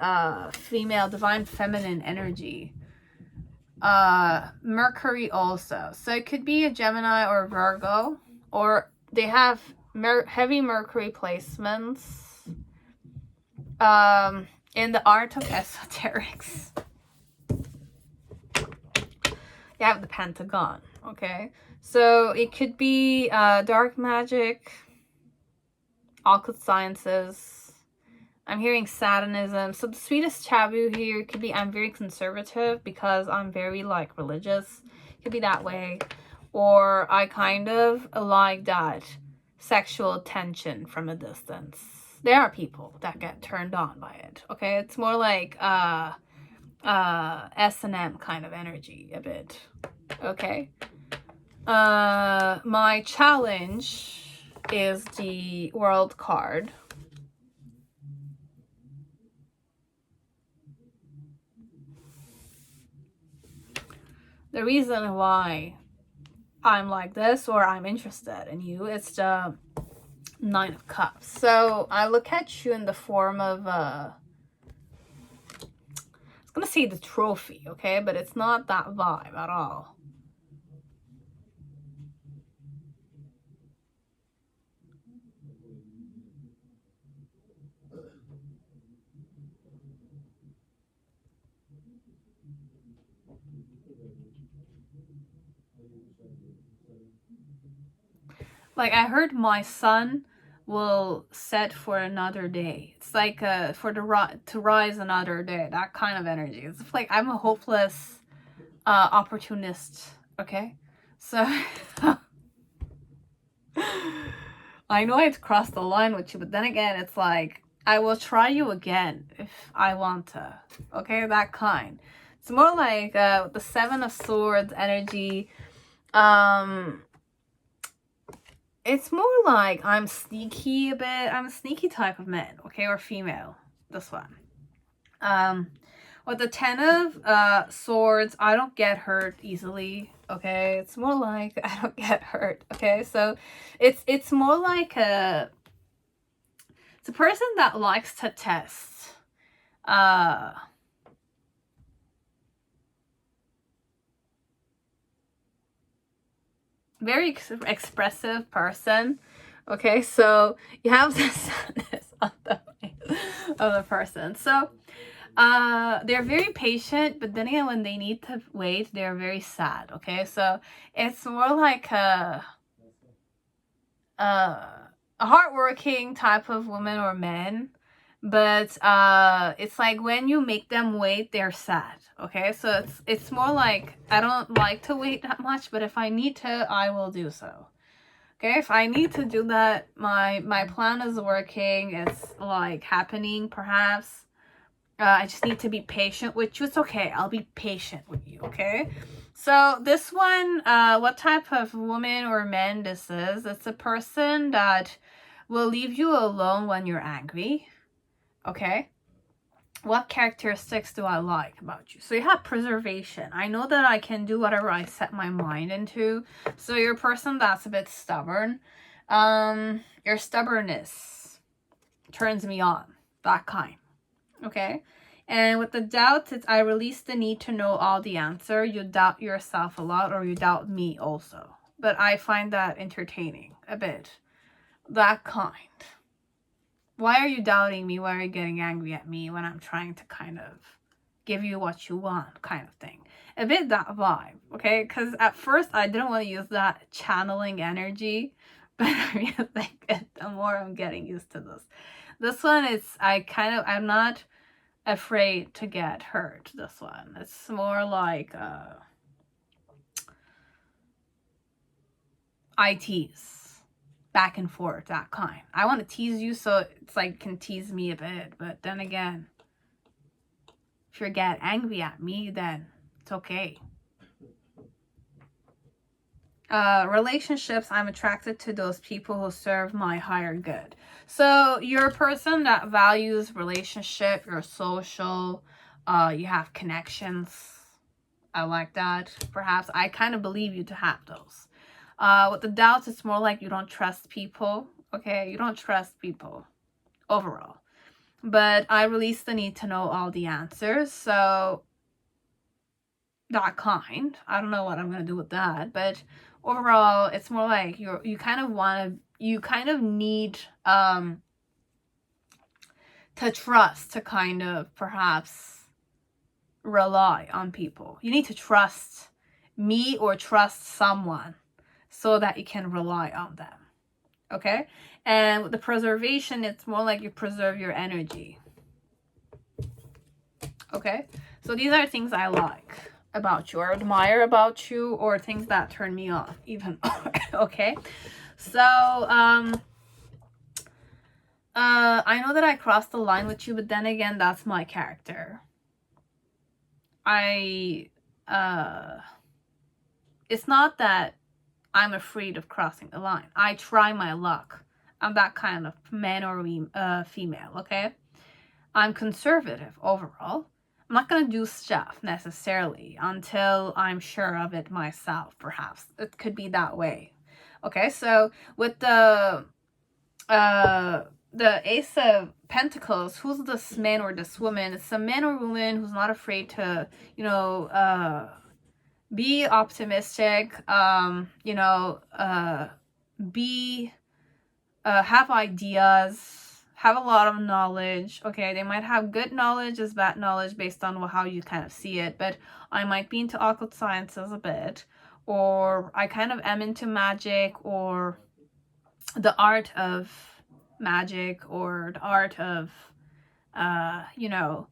female divine feminine energy. Mercury also. So it could be a Gemini or Virgo, or they have heavy Mercury placements in the art of esoterics. You have the Pentagon, okay? So it could be dark magic, occult sciences. I'm hearing Satanism. So the sweetest taboo here could be I'm very conservative because I'm very like religious. It could be that way. Or I kind of like that sexual tension from a distance. There are people that get turned on by it, okay? It's more like S&M kind of energy a bit, okay? My challenge is the World card. The reason why I'm like this or I'm interested in you, it's the Nine of Cups. So I look at you in the form of I was gonna say the trophy, okay, but it's not that vibe at all. Like I heard my son will set for another day. It's like for the to rise another day. That kind of energy. It's like I'm a hopeless opportunist. Okay, so I know I'd crossed the line with you, but then again, it's like I will try you again if I want to. Okay, that kind. It's more like the Seven of Swords energy. It's more like I'm sneaky a bit. I'm a sneaky type of man, okay, or female. This one. With the Ten of Swords, I don't get hurt easily. Okay, it's more like I don't get hurt. Okay, so it's more like it's a person that likes to test. Very expressive person. Okay, so you have the sadness on the face of the person. So they're very patient, but then again, when they need to wait, they're very sad. Okay, so it's more like a hardworking type of woman or man, but it's like when you make them wait, they're sad. Okay, so it's more like I don't like to wait that much, but if I need to, I will do so. Okay, if I need to do that, my plan is working. It's like happening, perhaps. I just need to be patient with you. It's okay. I'll be patient with you, okay? So this one, what type of woman or man this is, it's a person that will leave you alone when you're angry, okay? What characteristics do I like about you? So you have preservation. I know that I can do whatever I set my mind into. So you're a person that's a bit stubborn. Your stubbornness turns me on. That kind. Okay, and with the doubt, it's I release the need to know all the answer. You doubt yourself a lot, or you doubt me also. But I find that entertaining a bit. That kind. Why are you doubting me? Why are you getting angry at me when I'm trying to kind of give you what you want, kind of thing? A bit that vibe, okay? Because at first I didn't want to use that channeling energy, but I really think the more I'm getting used to this. This one is I'm not afraid to get hurt. This one, it's more like I tease back and forth, that kind. I want to tease you so it's like can tease me a bit, but then again, if you get angry at me, then it's okay. Relationships, I'm attracted to those people who serve my higher good. So you're a person that values relationship, you're social, you have connections. I like that. Perhaps I kind of believe you to have those. With the doubts, it's more like you don't trust people. Okay, you don't trust people overall. But I release the need to know all the answers. So that kind. I don't know what I'm gonna do with that, but overall it's more like you kind of need to trust, to kind of perhaps rely on people. You need to trust me or trust someone so that you can rely on them. Okay? And with the preservation, it's more like you preserve your energy. Okay? So these are things I like about you or admire about you, or things that turn me on even more. Okay? So, I know that I crossed the line with you, but then again, that's my character. It's not that I'm afraid of crossing the line. I try my luck. I'm that kind of man or female, okay? I'm conservative overall. I'm not going to do stuff necessarily until I'm sure of it myself, perhaps. It could be that way. Okay, so with the Ace of Pentacles, who's this man or this woman? It's a man or woman who's not afraid to, you know, be optimistic, you know, have ideas, have a lot of knowledge. Okay, they might have good knowledge as bad knowledge based on how you kind of see it, but I might be into occult sciences a bit, or I kind of am into magic, or the art of magic, or the art of you know,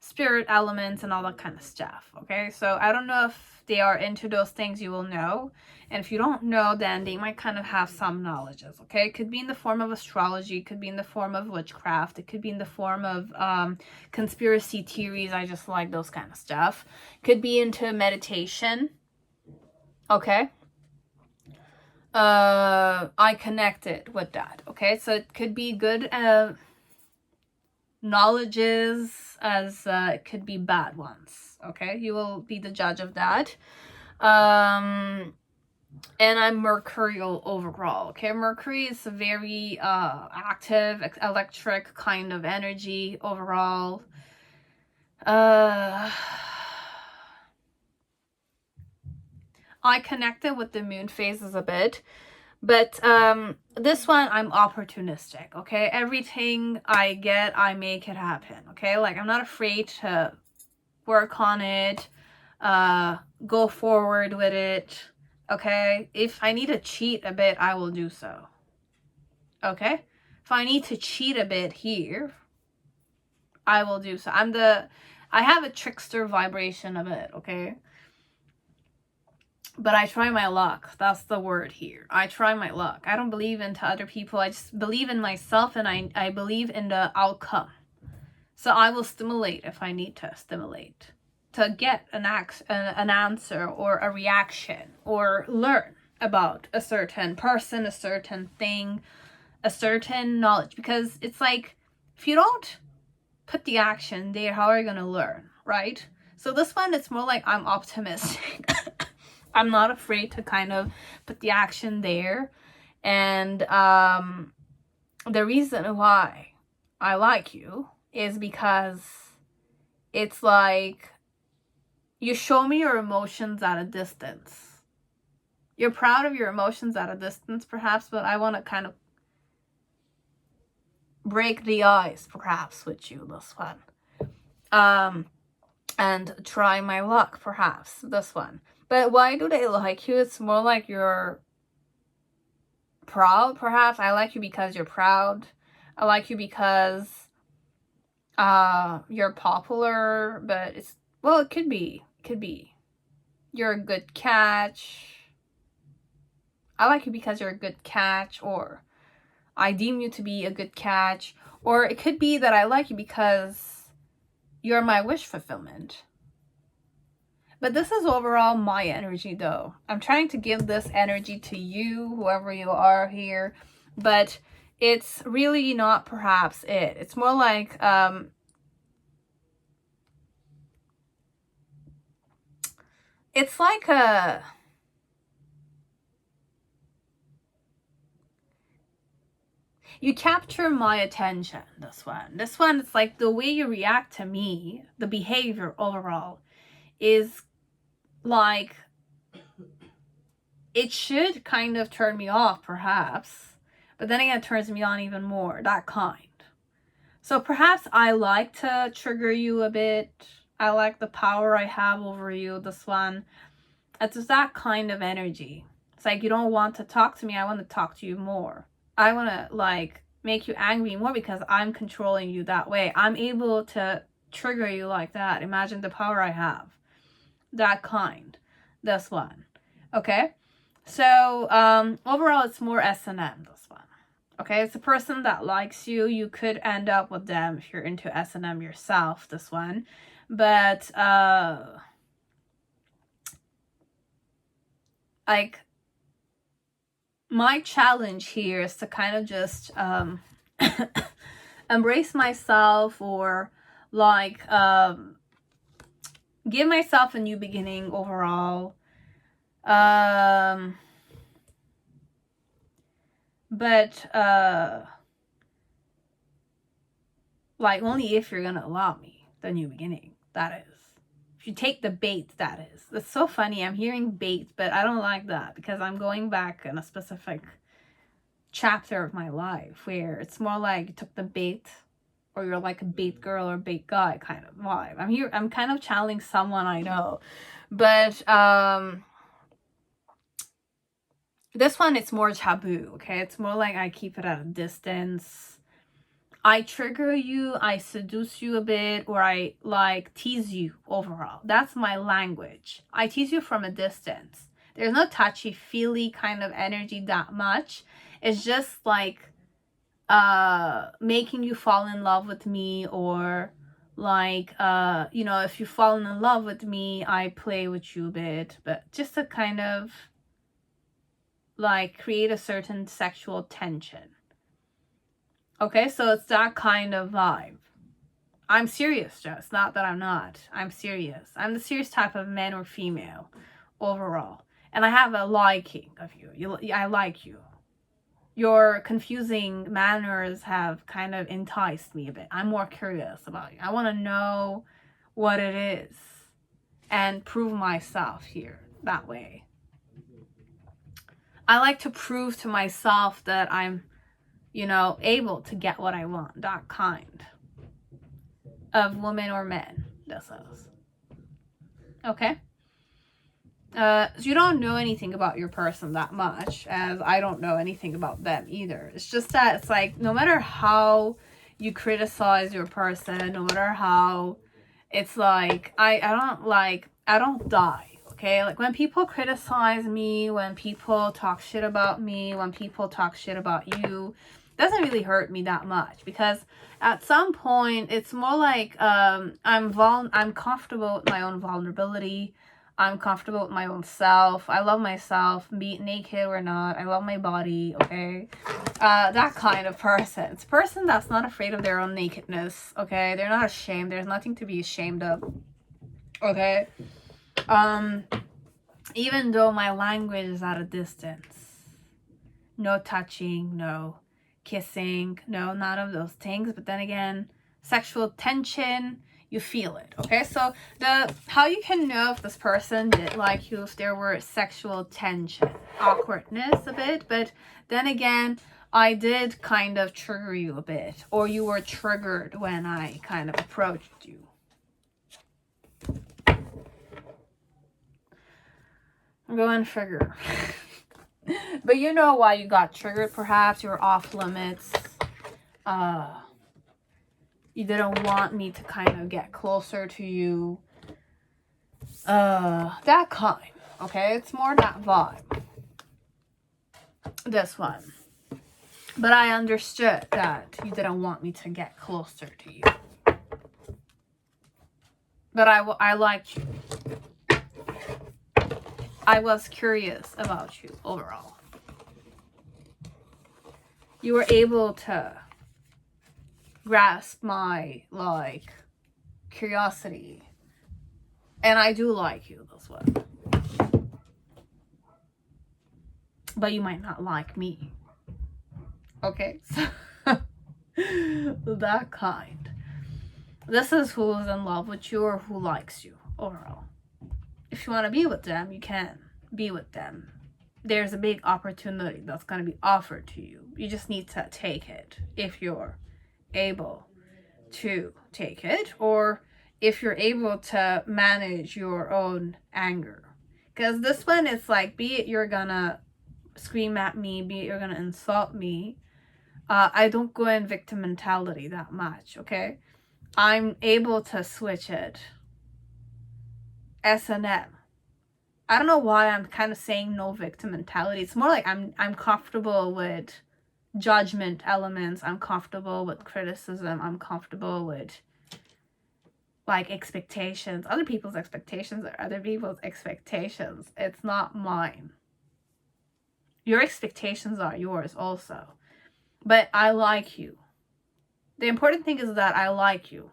spirit elements and all that kind of stuff. Okay, so I don't know if they are into those things. You will know, and if you don't know, then they might kind of have some knowledges. Okay, it could be in the form of astrology, it could be in the form of witchcraft, it could be in the form of conspiracy theories. I just like those kind of stuff. Could be into meditation. Okay, I connected with that. Okay, so it could be good knowledges as it could be bad ones. Okay, you will be the judge of that. And I'm Mercurial overall. Okay, Mercury is a very active, electric kind of energy overall. I connected with the moon phases a bit, but this one I'm opportunistic. Okay, everything I get, I make it happen. Okay, like I'm not afraid to work on it, go forward with it. Okay, if I need to cheat a bit, I will do so. Okay, if I need to cheat a bit here, I will do so. I have a trickster vibration of it. Okay, but I try my luck. That's the word here. I try my luck. I don't believe into other people. I just believe in myself, and I believe in the outcome. So I will stimulate if I need to stimulate, to get an answer or a reaction, or learn about a certain person, a certain thing, a certain knowledge. Because it's like, if you don't put the action there, how are you going to learn, right? So this one, it's more like I'm optimistic. I'm not afraid to kind of put the action there. And the reason why I like you is because it's like you show me your emotions at a distance. You're proud of your emotions at a distance, perhaps, but I want to kind of break the ice, perhaps, with you, this one. And try my luck, perhaps, this one. But why do they like you? It's more like you're proud, perhaps. I like you because you're proud. I like you because you're popular, but it's, well, it could be you're a good catch. I like you because you're a good catch, or I deem you to be a good catch, or it could be that I like you because you're my wish fulfillment. But this is overall my energy, though. I'm trying to give this energy to you, whoever you are here, but it's really not perhaps it. It's more like it's like you capture my attention, this one. This one, it's like the way you react to me, the behavior overall. is like, it should kind of turn me off perhaps, but then again it turns me on even more, that kind. So perhaps I like to trigger you a bit. I like the power I have over you, this one. It's that kind of energy. It's like, you don't want to talk to me, I want to talk to you more. I want to like make you angry more because I'm controlling you that way. I'm able to trigger you like that. Imagine the power I have. That kind. This one. Okay? So overall it's more S&M, this one. Okay, it's a person that likes you. You could end up with them if you're into S&M yourself, this one. But like, my challenge here is to kind of just embrace myself, or like give myself a new beginning overall. But like, only if you're gonna allow me the new beginning, that is. If you take the bait, that is. It's so funny, I'm hearing bait, but I don't like that, because I'm going back in a specific chapter of my life where it's more like you took the bait, or you're like a bait girl or bait guy kind of vibe. I'm kind of channeling someone I know, but this one, it's more taboo, okay? It's more like I keep it at a distance. I trigger you, I seduce you a bit, or I like tease you overall. That's my language. I tease you from a distance. There's no touchy-feely kind of energy that much. It's just like making you fall in love with me, or like you know, if you've fallen in love with me, I play with you a bit, but just to kind of like create a certain sexual tension. Okay, so it's that kind of vibe. I'm serious, just not that I'm not. I'm serious. I'm the serious type of man or female overall. And I have a liking of you. I like you. Your confusing manners have kind of enticed me a bit. I'm more curious about you. I want to know what it is and prove myself here that way. I like to prove to myself that I'm, you know, able to get what I want. That kind of woman or man. This is. Okay? So you don't know anything about your person that much, as I don't know anything about them either. It's just that it's like, no matter how you criticize your person, no matter how, it's like, I don't die. Okay, like when people criticize me, when people talk shit about me, when people talk shit about you, it doesn't really hurt me that much, because at some point it's more like I'm comfortable with my own vulnerability. I'm comfortable with my own self. I love myself, be it naked or not. I love my body, okay? That kind of person. It's a person that's not afraid of their own nakedness, okay? They're not ashamed. There's nothing to be ashamed of, okay? Even though my language is at a distance. No touching, no kissing, no, none of those things. But then again, sexual tension, you feel it, okay? So how you can know if this person did like you, if there were sexual tension, awkwardness a bit, but then again, I did kind of trigger you a bit, or you were triggered when I kind of approached you. Go and figure. But you know why you got triggered. Perhaps you were off limits. You didn't want me to kind of get closer to you. That kind. Okay, it's more that vibe. This one. But I understood that you didn't want me to get closer to you. But I liked you. I was curious about you overall. You were able to grasp my, like, curiosity. And I do like you this way. But you might not like me. Okay? So that kind. This is who's in love with you or who likes you overall. if you want to be with them, you can be with them. There's a big opportunity that's going to be offered to you. You just need to take it if you're able to take it, or if you're able to manage your own anger. Because this one is like, be it you're gonna scream at me, be it you're gonna insult me, I don't go in victim mentality that much, okay? I'm able to switch it. S&M. I don't know why I'm kind of saying no victim mentality. It's more like I'm comfortable with judgment elements. I'm comfortable with criticism. I'm comfortable with like expectations. Other people's expectations are other people's expectations. It's not mine. Your expectations are yours also. But I like you. The important thing is that I like you.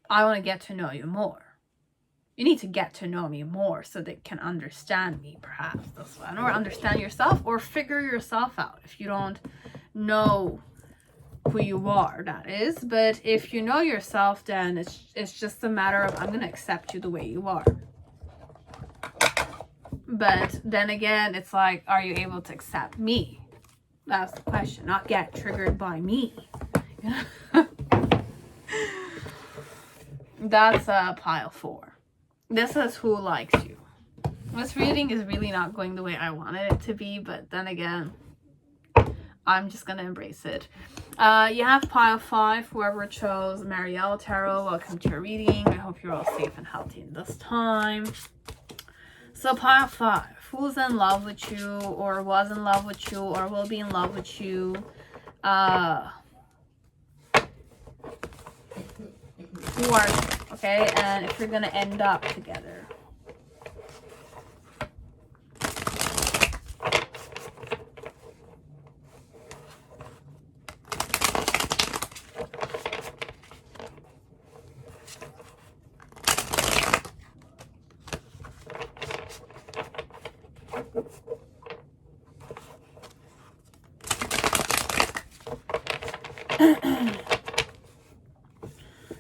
I want to get to know you more. You need to get to know me more so that you can understand me, perhaps, this one. Or understand yourself, or figure yourself out if you don't know who you are, that is. But if you know yourself, then it's just a matter of, I'm going to accept you the way you are. But then again, it's like, are you able to accept me? That's the question. Not get triggered by me. That's pile 4. This is who likes you. This reading is really not going the way I wanted it to be, but then again, I'm just gonna embrace it. You have pile 5, whoever chose Marielle Tarot. Welcome to your reading. I hope you're all safe and healthy in this time. So pile 5, who's in love with you, or was in love with you, or will be in love with you? Who are you? Okay, and if you're gonna end up together.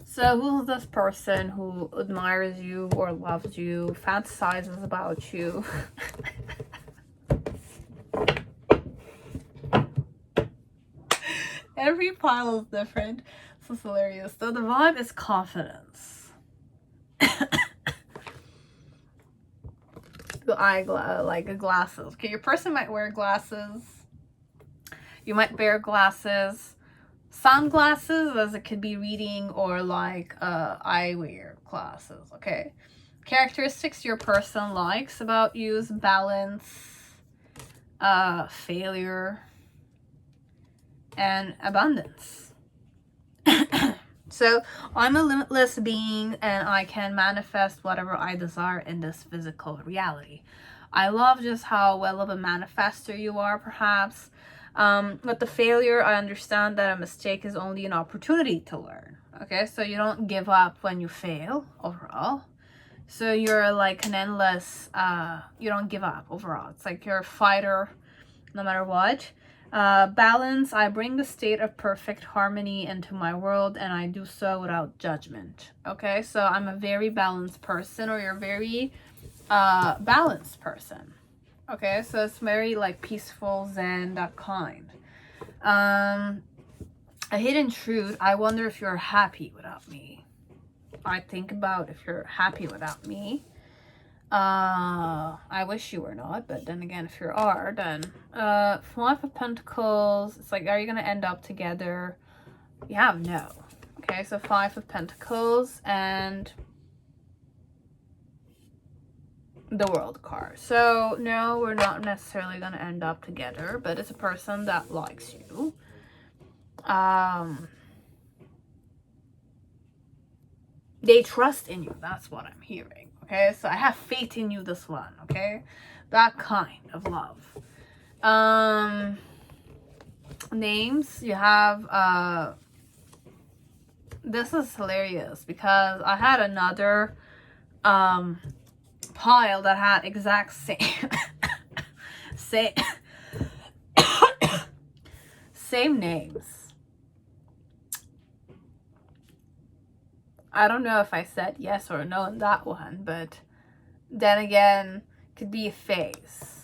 So who's this person who admires you or loves you, fantasizes about you? Every pile is different. This is hilarious. So the vibe is confidence. Like glasses. Okay, your person might wear glasses. You might wear glasses. Sunglasses, as it could be reading, or like eyewear glasses. Okay, characteristics your person likes about you is balance, failure, and abundance. So I'm a limitless being, and I can manifest whatever I desire in this physical reality. I love just how well of a manifester you are, perhaps. With the failure, I understand that a mistake is only an opportunity to learn. Okay, so you don't give up when you fail overall. So you're like an endless, you don't give up overall. It's like you're a fighter no matter what. Balance, I bring the state of perfect harmony into my world, and I do so without judgment. Okay, so I'm a very balanced person, or you're a very balanced person. Okay, so it's very like peaceful, zen, that kind. A hidden truth, I wonder if you're happy without me. I think about if you're happy without me. I wish you were not, but then again, if you are, then 5 of Pentacles, it's like, are you gonna end up together? You have no. Okay, so 5 of Pentacles and the World card. So no, we're not necessarily gonna end up together, but it's a person that likes you. They trust in you. That's what I'm hearing. Okay, so I have faith in you, this one. Okay, that kind of love. Names, you have this is hilarious because I had another pile that had exact same same names. I don't know if I said yes or no in that one, but then again, could be a phase.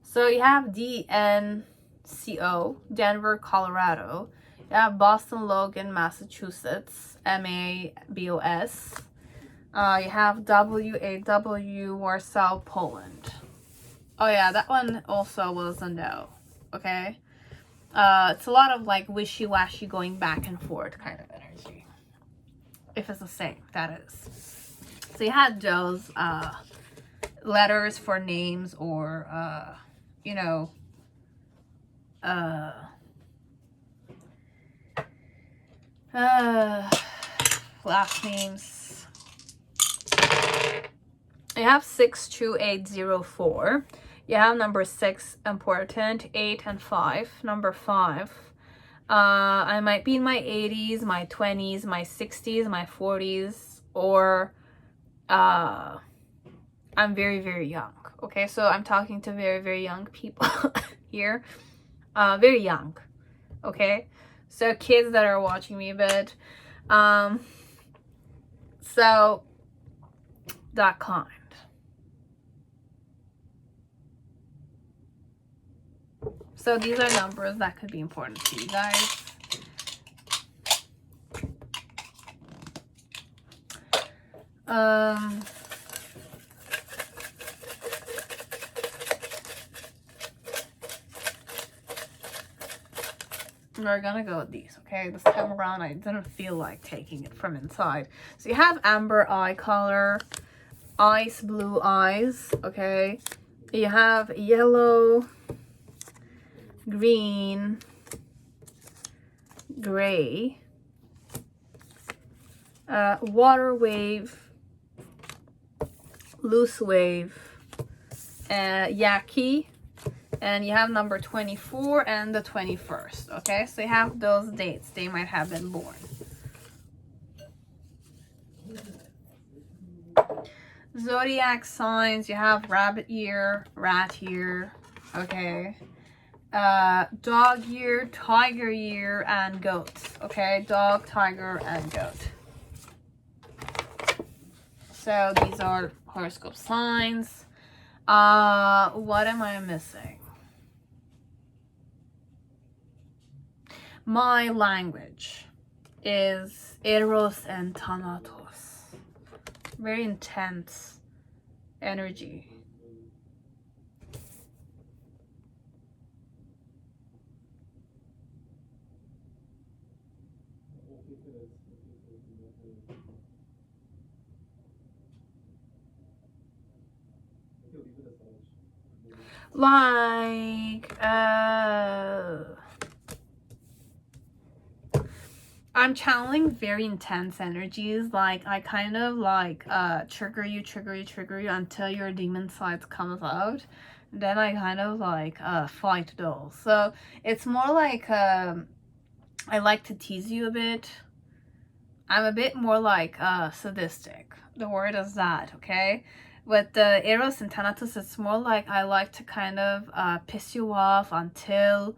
So you have DNCO, Denver, Colorado. You have Boston, Logan, Massachusetts, MABOS. You have WAW, Warsaw, Poland. Oh yeah, that one also was a no. Okay. It's a lot of like wishy-washy going back and forth kind of energy. If it's the same, that is. So you had those letters for names or you know, last names. You have 62804. You have number 6 important, 8 and 5. Number 5. I might be in my 80s, my 20s, my 60s, my 40s, or I'm very, very young. Okay, so I'm talking to very, very young people here. Very young. Okay, so kids that are watching me, but so that kind. So these are numbers that could be important to you guys. We're gonna go with these, okay? This time around, I didn't feel like taking it from inside. So you have amber eye color, ice blue eyes, okay? You have yellow, green, gray, water wave, loose wave, yaki, and you have number 24 and the 21st. Okay, so you have those dates they might have been born. Zodiac signs, you have rabbit year, rat year, okay, dog year, tiger year, and goats. Okay, dog, tiger, and goat. So these are horoscope signs. What am I missing? My language is Eros and Thanatos. Very intense energy. Like, I'm channeling very intense energies. Like, I kind of like trigger you until your demon side comes out. Then I kind of like fight those. So it's more like I like to tease you a bit. I'm a bit more like sadistic. The word is that, okay? With the Eros and Thanatos, it's more like I like to kind of piss you off until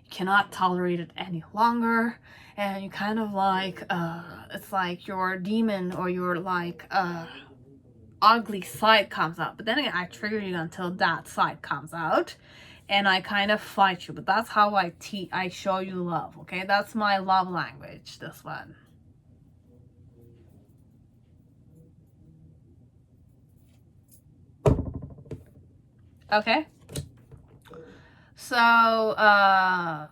you cannot tolerate it any longer. And you kind of like, it's like your demon or your like ugly side comes out. But then again, I trigger you until that side comes out. And I kind of fight you. But that's how I show you love, okay? That's my love language, this one. Okay, so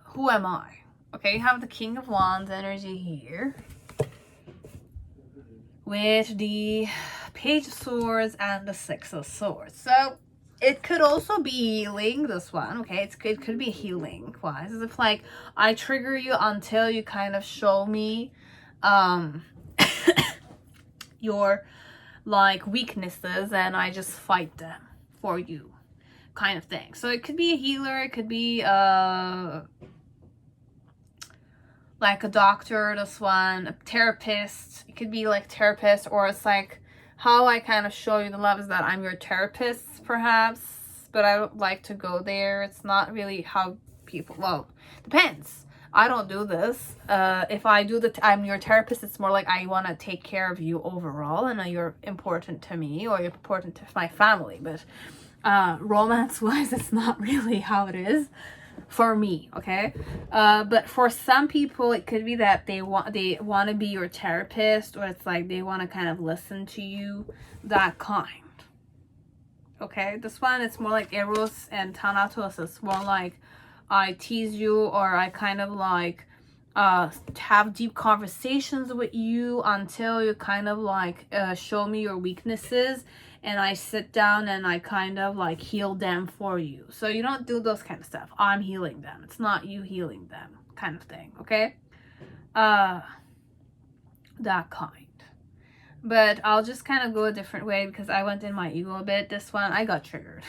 who am I? Okay, you have the King of Wands energy here with the Page of Swords and the Six of Swords. So it could also be healing, this one, okay? It could be healing wise, as if like I trigger you until you kind of show me your like weaknesses and I just fight them for you, kind of thing. So it could be a healer, it could be like a doctor, this one, a therapist. It could be like therapist, or it's like how I kind of show you the love is that I'm your therapist, perhaps, but I don't like to go there. It's not really how people, well, depends. I don't do this. If I do I'm your therapist, it's more like I want to take care of you overall, and you're important to me, or you're important to my family. But romance wise, it's not really how it is for me, okay? But for some people, it could be that they want to be your therapist, or it's like they want to kind of listen to you, that kind. Okay, this one, it's more like Eros and Thanatos. It's more like I tease you, or I kind of like have deep conversations with you until you kind of like show me your weaknesses, and I sit down and I kind of like heal them for you. So you don't do those kind of stuff. I'm healing them. It's not you healing them, kind of thing. Okay, that kind. But I'll just kind of go a different way because I went in my ego a bit. This one, I got triggered.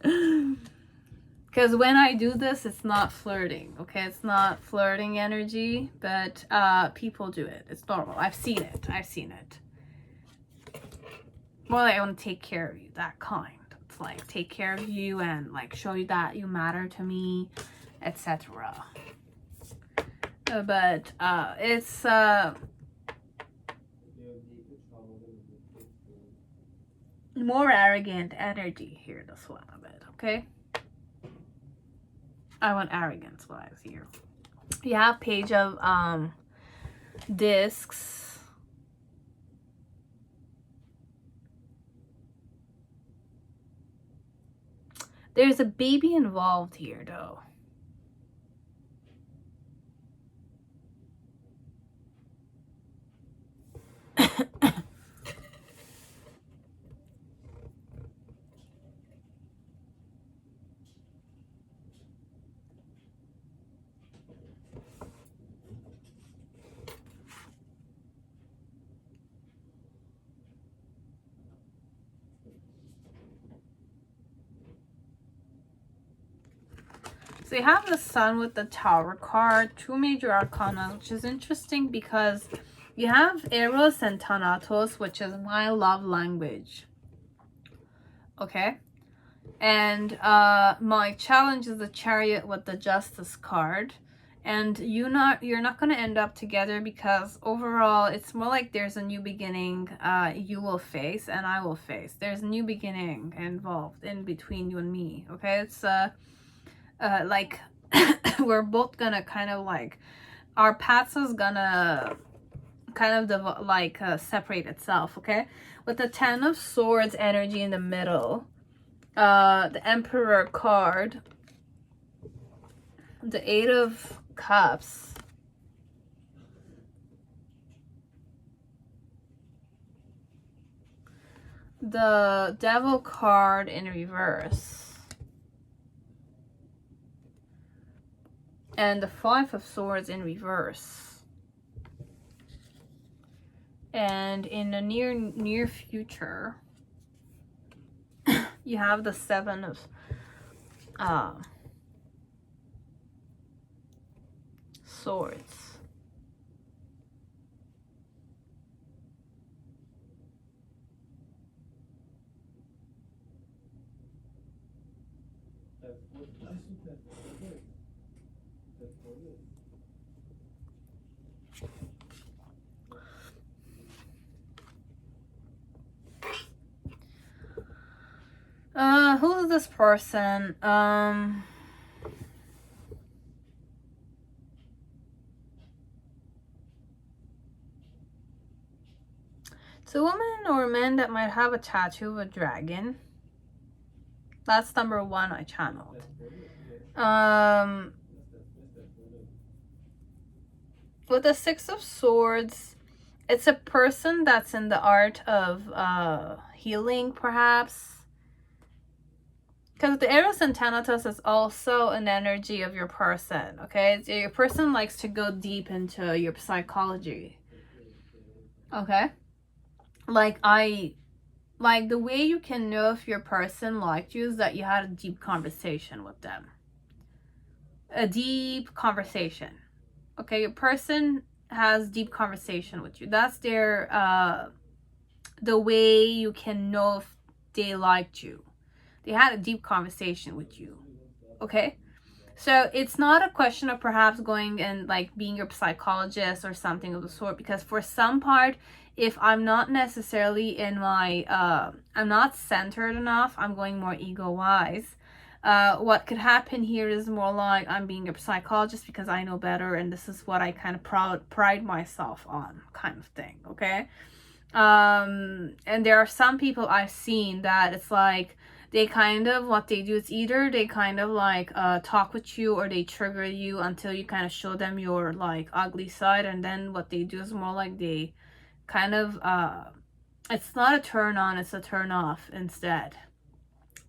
Because when I do this, it's not flirting, okay? It's not flirting energy, but people do it. It's normal. I've seen it. More like I want to take care of you, that kind. It's like take care of you and like show you that you matter to me, etc. But it's more arrogant energy here, this one a bit, okay? I want arrogance wise here. You have page of discs. There's a baby involved here though. So you have the Sun with the Tower card, 2 major arcana, which is interesting because you have Eros and Thanatos, which is my love language. Okay? And my challenge is the Chariot with the Justice card. And you're not going to end up together because overall it's more like there's a new beginning you will face and I will face. There's a new beginning involved in between you and me. Okay? It's like we're both gonna kind of like our paths is gonna kind of like separate itself. Okay, with the 10 of Swords energy in the middle, the Emperor card, the 8 of Cups, the Devil card in reverse, and the 5 of Swords in reverse. And in the near future, you have the 7 of Swords. Who is this person? It's a woman or a man that might have a tattoo of a dragon. That's number 1 I channeled. With the 6 of Swords, it's a person that's in the art of healing, perhaps. Because the Eros and Thanatos is also an energy of your person, okay? Your person likes to go deep into your psychology, okay? Like the way you can know if your person liked you is that you had a deep conversation with them. A deep conversation, okay? Your person has deep conversation with you. That's their, the way you can know if they liked you. They had a deep conversation with you, okay? So it's not a question of perhaps going and like being your psychologist or something of the sort, because for some part, if I'm not necessarily in my I'm not centered enough, I'm going more ego wise. What could happen here is more like I'm being a psychologist because I know better and this is what I kind of pride myself on, kind of thing. Okay. And there are some people I've seen that it's like they kind of, what they do is either they kind of like talk with you, or they trigger you until you kind of show them your like ugly side, and then what they do is more like they kind of it's not a turn on, it's a turn off instead,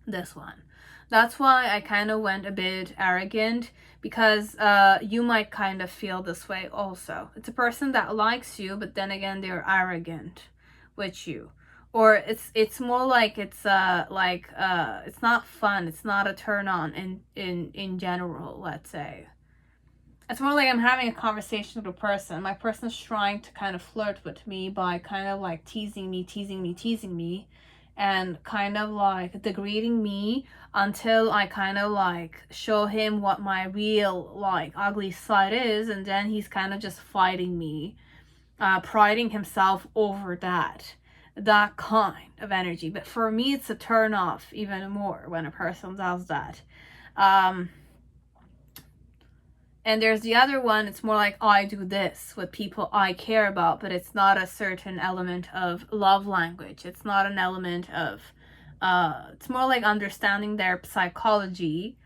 this one. That's why I kind of went a bit arrogant, because you might kind of feel this way also. It's a person that likes you, but then again they're arrogant with you, or it's more like it's it's not fun, it's not a turn on in general. Let's say it's more like I'm having a conversation with a person, my person's trying to kind of flirt with me by kind of like teasing me and kind of like degrading me until I kind of like show him what my real like ugly side is, and then he's kind of just fighting me, priding himself over that kind of energy. But for me, it's a turn off even more when a person does that. And there's the other one, it's more like I do this with people I care about, but it's not a certain element of love language. It's not an element of, it's more like understanding their psychology,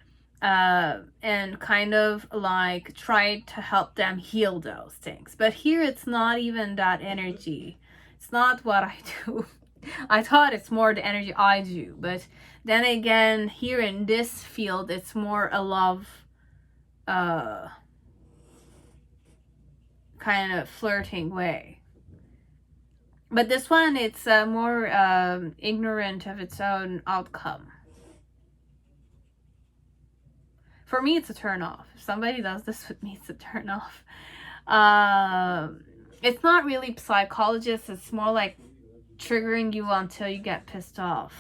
and kind of like try to help them heal those things. But here it's not even that energy. It's not what I do. I thought it's more the energy I do, but then again, here in this field, it's more a love kind of flirting way. But this one, it's more ignorant of its own outcome. For me, it's a turn off. If somebody does this with me, it's a turn off. It's not really psychologist, it's more like triggering you until you get pissed off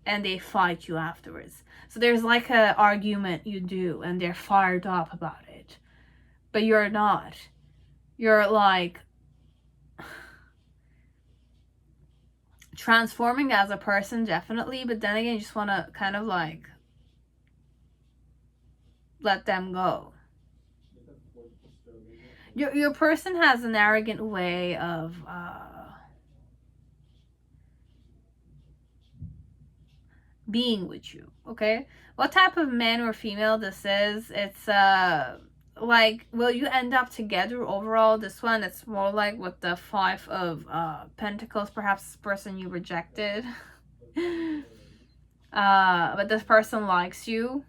and they fight you afterwards. So there's like an argument you do and they're fired up about it, but you're not. You're like transforming as a person, definitely, but then again, you just want to kind of like let them go. Your person has an arrogant way of being with you. Okay, what type of man or female this is, it's like, will you end up together overall? This one, it's more like with the 5 of Pentacles, perhaps this person you rejected. But this person likes you.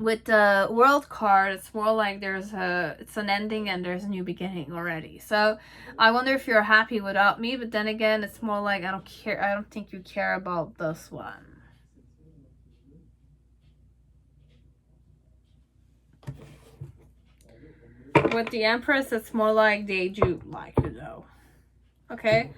With the World card, it's more like it's an ending and there's a new beginning already. So I wonder if you're happy without me, but then again, it's more like I don't care. I don't think you care about this one. With the Empress, it's more like they do like you though. Okay.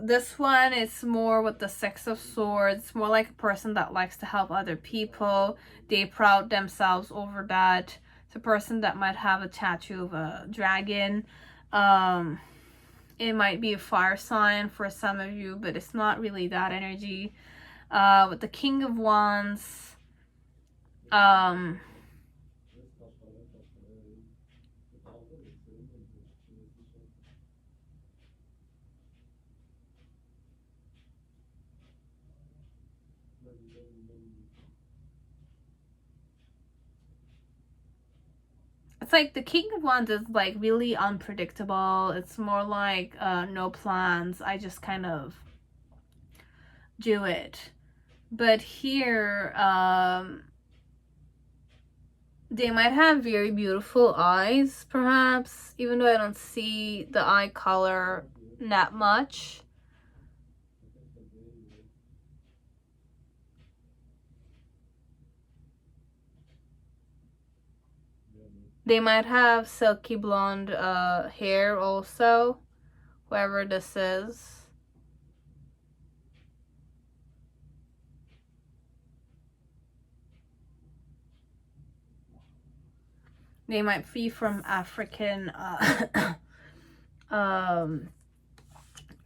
This one is more with the 6 of Swords, more like a person that likes to help other people. They proud themselves over that. It's a person that might have a tattoo of a dragon. It might be a fire sign for some of you, but it's not really that energy. With the King of Wands, it's like the King of Wands is like really unpredictable. It's more like no plans. I just kind of do it. But here, they might have very beautiful eyes, perhaps, even though I don't see the eye color that much. They might have silky blonde hair also, whoever this is. They might be from African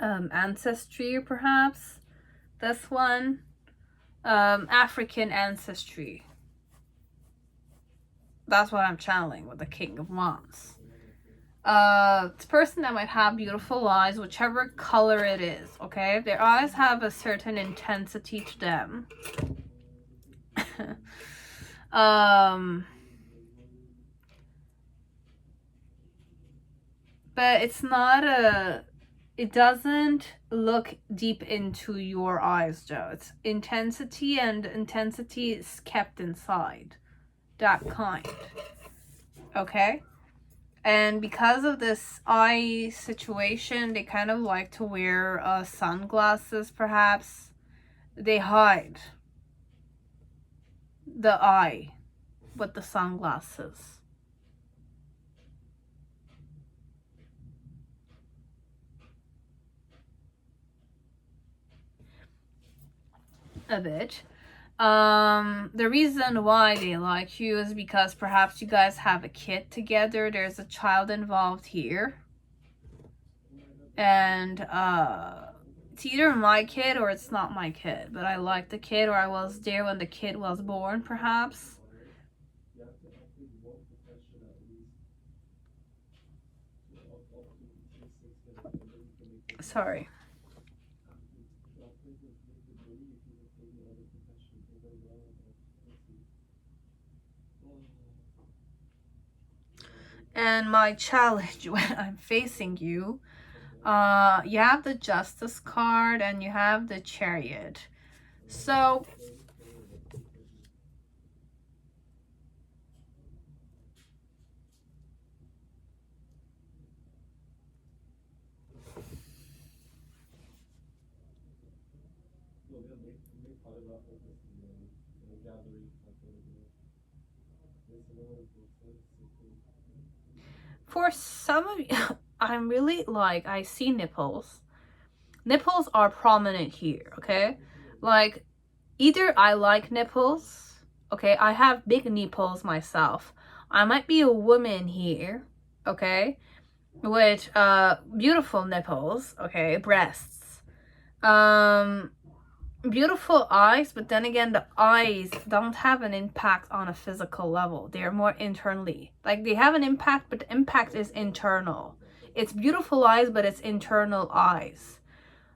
ancestry, perhaps. This one, African ancestry. That's what I'm channeling with the King of Wands. It's a person that might have beautiful eyes, whichever color it is, okay? Their eyes have a certain intensity to them. But it's not it doesn't look deep into your eyes, Joe. It's intensity, and intensity is kept inside. That kind. Okay? And because of this eye situation, they kind of like to wear sunglasses, perhaps. They hide the eye with the sunglasses. A bit. The reason why they like you is because perhaps you guys have a kid together. There's a child involved here. And it's either my kid or it's not my kid. But I like the kid, or I was there when the kid was born, perhaps. Sorry. And my challenge when I'm facing you, you have the Justice card and you have the Chariot. So for some of you, I'm really like, I see nipples. Nipples are prominent here, okay? Like, either I like nipples, okay? I have big nipples myself. I might be a woman here, okay? With beautiful nipples, okay? Breasts. Beautiful eyes, but then again, the eyes don't have an impact on a physical level. They're more internally. Like, they have an impact, but the impact is internal. It's beautiful eyes, but it's internal eyes.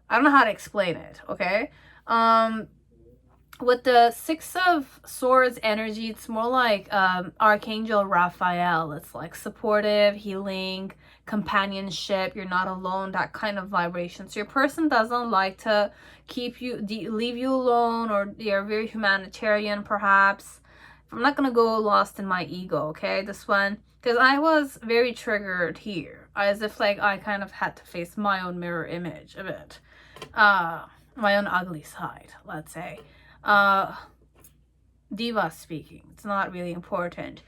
I don't know how to explain it, okay? With the Six of Swords energy, it's more like Archangel Raphael. It's like supportive, healing, companionship. You're not alone, that kind of vibration. So your person doesn't like to leave you alone, or they're very humanitarian, perhaps. I'm not gonna go lost in my ego, okay? This one, because I was very triggered here, as if like I kind of had to face my own mirror image a bit. My own ugly side, let's say. Diva speaking. It's not really important.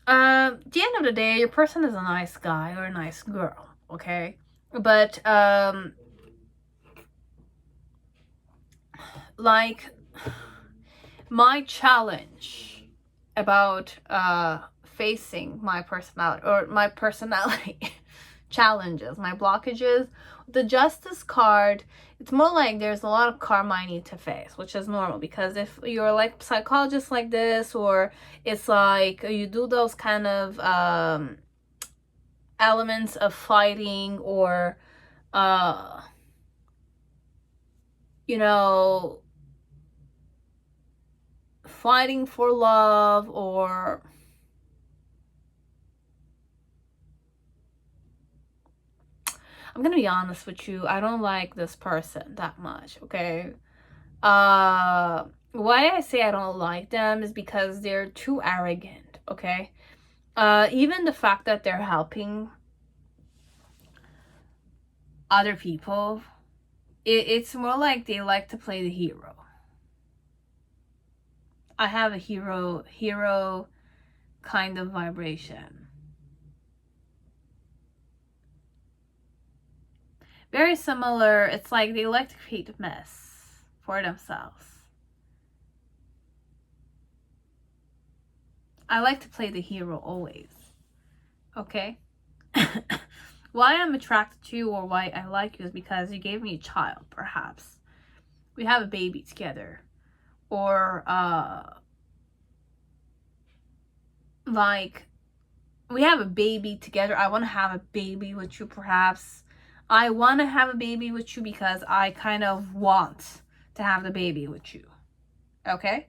At the end of the day, your person is a nice guy or a nice girl, okay? But, like, my challenge about, facing my personality, or my personality challenges, my blockages, the Justice card, it's more like there's a lot of karma I need to face, which is normal, because if you're like psychologist like this, or it's like you do those kind of elements of fighting, or you know, fighting for love, or I'm gonna be honest with you, I don't like this person that much, okay? Why I say I don't like them is because they're too arrogant, okay? Even the fact that they're helping other people, it's more like they like to play the hero. I have a hero kind of vibration. Very similar. It's like they like to create a mess for themselves. I like to play the hero always. Okay? Why I'm attracted to you or why I like you is because you gave me a child, perhaps. We have a baby together. Or, like, we have a baby together. I want to have a baby with you, perhaps. I want to have a baby with you because I kind of want to have the baby with you. Okay?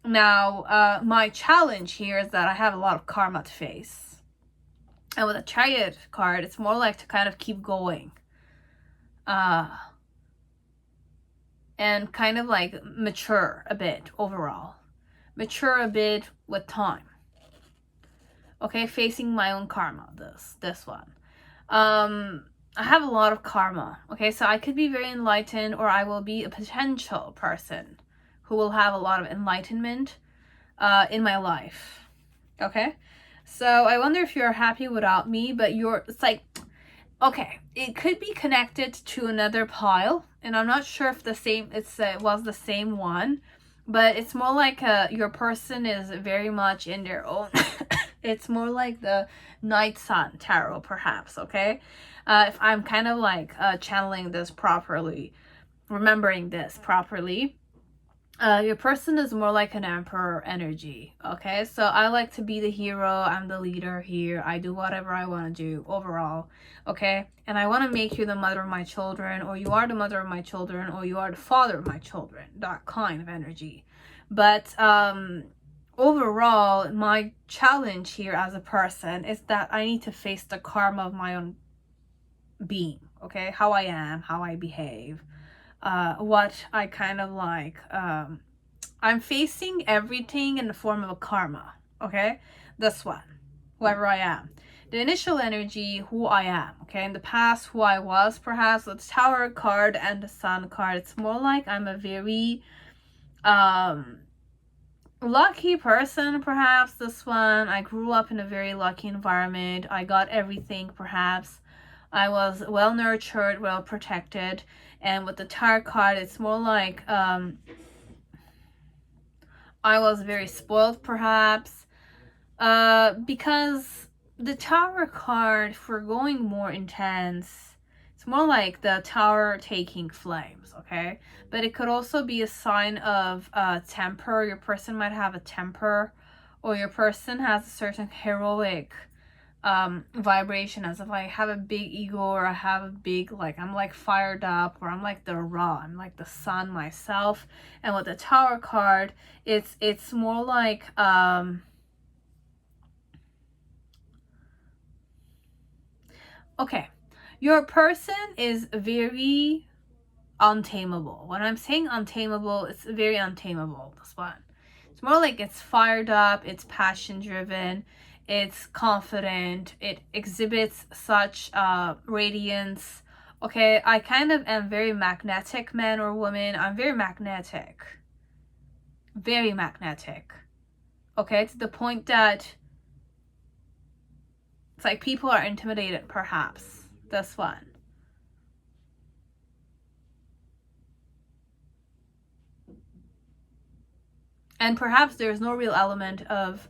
Now, my challenge here is that I have a lot of karma to face. And with a Chariot card, it's more like to kind of keep going. And kind of like mature a bit overall. Mature a bit with time. Okay, facing my own karma, this one. I have a lot of karma. Okay, so I could be very enlightened, or I will be a potential person who will have a lot of enlightenment in my life. Okay, so I wonder if you're happy without me, but it's like, okay, it could be connected to another pile, and I'm not sure if it was the same one, but it's more like your person is very much in their own. It's more like the Night Sun Tarot, perhaps, okay? If I'm kind of like channeling this properly, remembering this properly, your person is more like an emperor energy, okay? So I like to be the hero. I'm the leader here. I do whatever I want to do overall, okay? And I want to make you the mother of my children, or you are the mother of my children, or you are the father of my children, that kind of energy. But overall, my challenge here as a person is that I need to face the karma of my own being, okay? How I am, how I behave, what I kind of like. I'm facing everything in the form of a karma, okay? This one, whoever I am. The initial energy, who I am, okay? In the past, who I was, perhaps, with the Tower card and the Sun card. It's more like I'm a very lucky person, perhaps, this one. I grew up in a very lucky environment. I got everything, perhaps. I was well nurtured, well protected. And with the Tower card, it's more like I was very spoiled, perhaps. Because the Tower card, for going more intense, it's more like the tower taking flames, okay? But it could also be a sign of temper. Your person might have a temper, or your person has a certain heroic vibration, as if I have a big ego, or I have a big, like, I'm like fired up, or I'm like the Ra, I'm like the sun myself. And with the Tower card, it's more like okay, your person is very untamable. When I'm saying untamable, it's very untamable, this one. It's more like it's fired up, it's passion driven, it's confident, it exhibits such radiance. Okay, I kind of am very magnetic, man or woman. I'm very magnetic. Very magnetic. Okay, to the point that it's like people are intimidated, perhaps. This one. And perhaps there's no real element of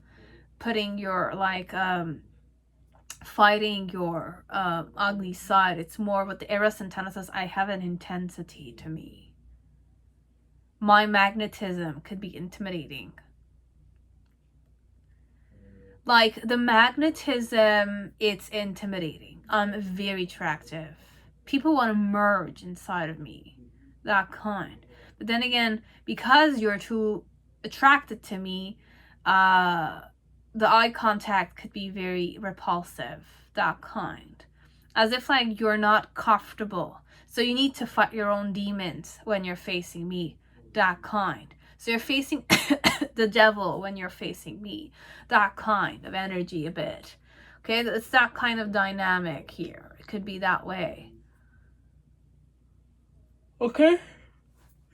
putting your, like, fighting your ugly side. It's more with the Eros and Thanatos, I have an intensity to me. My magnetism could be intimidating. Like, the magnetism, it's intimidating. I'm very attractive. People want to merge inside of me. That kind. But then again, because you're too attracted to me, the eye contact could be very repulsive. That kind. As if, like, you're not comfortable. So you need to fight your own demons when you're facing me. That kind. So you're facing the devil when you're facing me. That kind of energy a bit. Okay, it's that kind of dynamic here. It could be that way. Okay?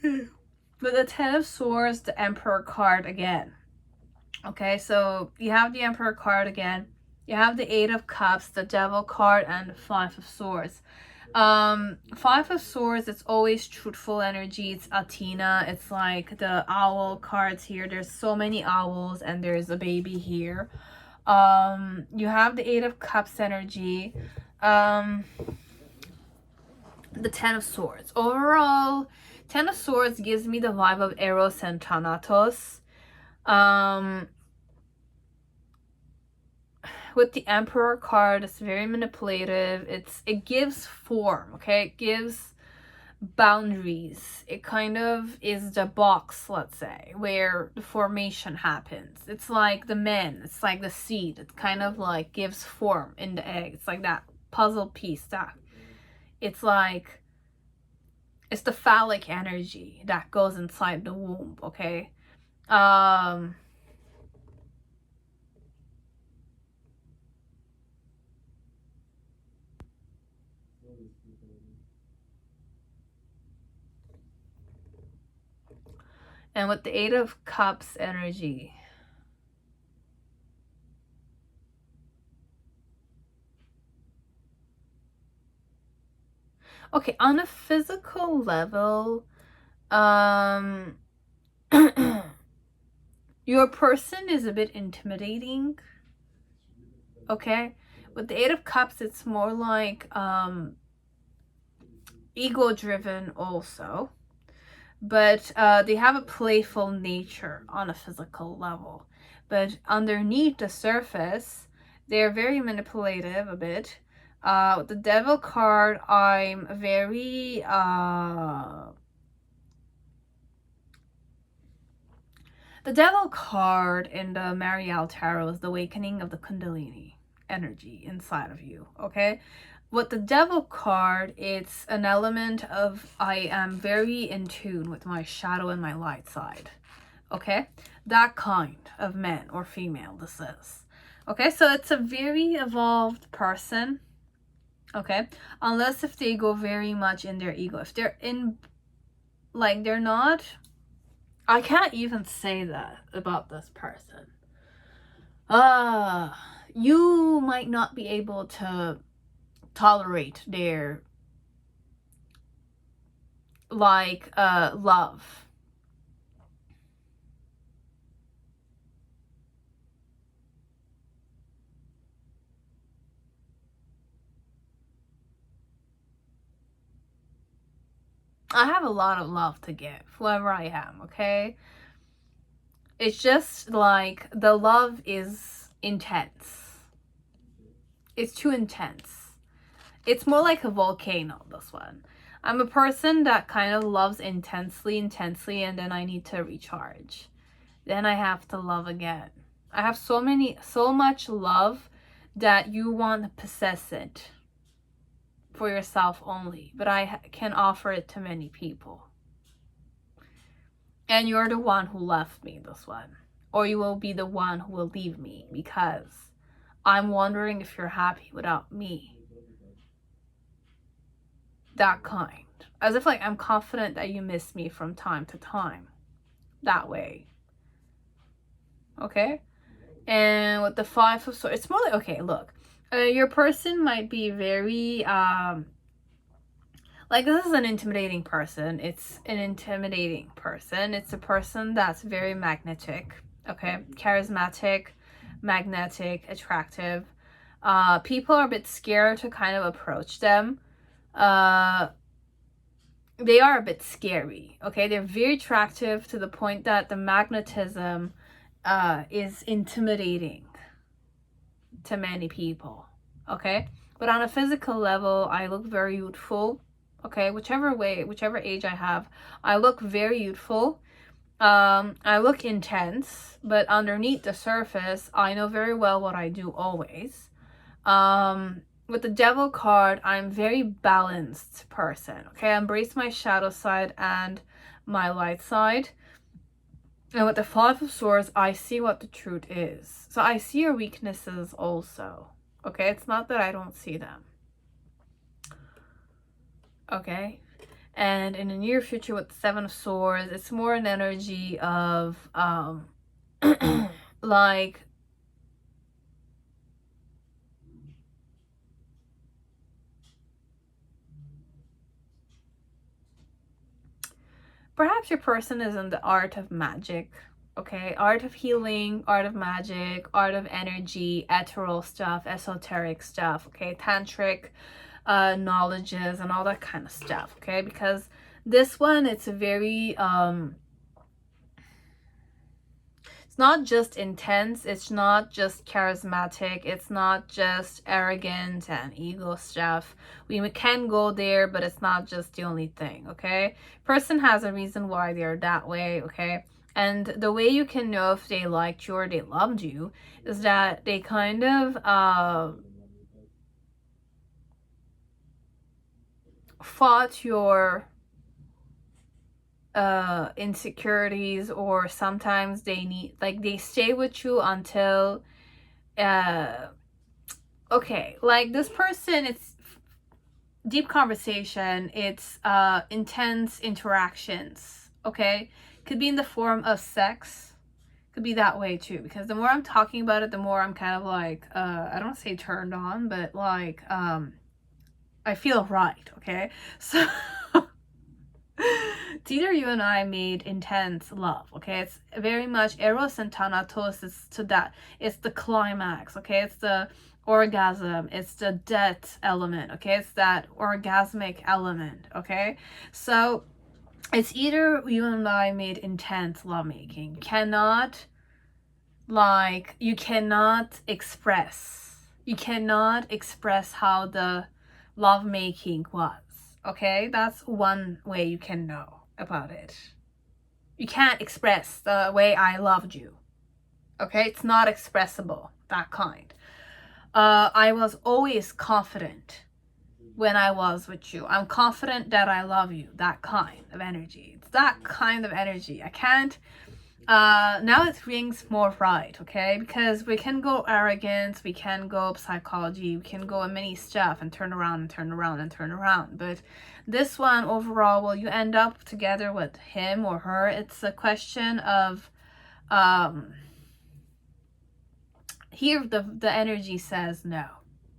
But the Ten of Swords, the Emperor card again. Okay, so you have the Emperor card again. You have the Eight of Cups, the Devil card, and the Five of Swords. Five of Swords, it's always truthful energy. It's Athena. It's like the owl cards here. There's so many owls and there's a baby here. You have the Eight of Cups energy. The Ten of Swords. Overall, Ten of Swords gives me the vibe of Eros and Thanatos. With the Emperor card, it's very manipulative. It gives form, okay? It gives boundaries. It kind of is the box, let's say, where the formation happens. It's like the men. It's like the seed. It kind of like gives form in the egg. It's like that puzzle piece that it's like it's the phallic energy that goes inside the womb, okay? And with the Eight of Cups energy, okay, on a physical level, your person is a bit intimidating, okay? With the Eight of Cups, it's more like ego-driven also. But they have a playful nature on a physical level. But underneath the surface, they're very manipulative a bit. With the Devil card, I'm very... the Devil card in the Marial Tarot is the awakening of the Kundalini energy inside of you, okay? With the Devil card, it's an element of I am very in tune with my shadow and my light side, okay? That kind of man or female this is, okay? So it's a very evolved person, okay? Unless if they go very much in their ego. If they're in, like, they're not, I can't even say that about this person. You might not be able to tolerate their love. I have a lot of love to give whoever I am, okay? It's just like the love is intense. It's too intense. It's more like a volcano, this one. I'm a person that kind of loves intensely, and then I need to recharge. Then I have to love again. I have so much love that you want to possess it for yourself only, but I can offer it to many people. And you're the one who left me, this one. Or you will be the one who will leave me because I'm wondering if you're happy without me. That kind. As if like I'm confident that you miss me from time to time. That way. Okay? And with the Five of Swords, it's more like, okay, look. Your person might be very, like, this is an intimidating person. It's an intimidating person. It's a person that's very magnetic, okay? Charismatic, magnetic, attractive. People are a bit scared to kind of approach them. They are a bit scary, okay? They're very attractive to the point that the magnetism is intimidating to many people, okay? But on a physical level, I look very youthful, okay? Whichever age I have, I look very youthful. I look intense, but underneath the surface, I know very well what I do always. With the Devil card, I'm very balanced person, okay? I embrace my shadow side and my light side. And with the Five of Swords, I see what the truth is. So I see your weaknesses also. Okay? It's not that I don't see them. Okay? And in the near future with the Seven of Swords, it's more an energy of, like, perhaps your person is in the art of magic, okay? Art of healing, art of magic, art of energy, ethereal stuff, esoteric stuff, okay? Tantric knowledges and all that kind of stuff, okay? Because this one, it's a very it's not just intense, it's not just charismatic, it's not just arrogant and ego stuff. We can go there, but it's not just the only thing, okay? Person has a reason why they're that way, okay? And the way you can know if they liked you or they loved you is that they kind of fought your insecurities, or sometimes they need, like, they stay with you until okay, like this person, it's deep conversation, it's intense interactions, okay? Could be in the form of sex, could be that way too, because the more I'm talking about it, the more I'm kind of like I don't say turned on, but like I feel right, okay? So it's either you and I made intense love, okay? It's very much Eros and Thanatos, it's to that. It's the climax, okay? It's the orgasm, it's the death element, okay? It's that orgasmic element, okay? So it's either you and I made intense lovemaking. You cannot express how the lovemaking was. Okay, that's one way you can know about it. You can't express the way I loved you. Okay, it's not expressible, that kind. I was always confident when I was with you. I'm confident that I love you, that kind of energy. It's that kind of energy. I can't, now it rings more right, okay? Because we can go arrogance, we can go psychology, we can go in many stuff and turn around and turn around and turn around. But this one, overall, will you end up together with him or her? It's a question of, here the energy says no,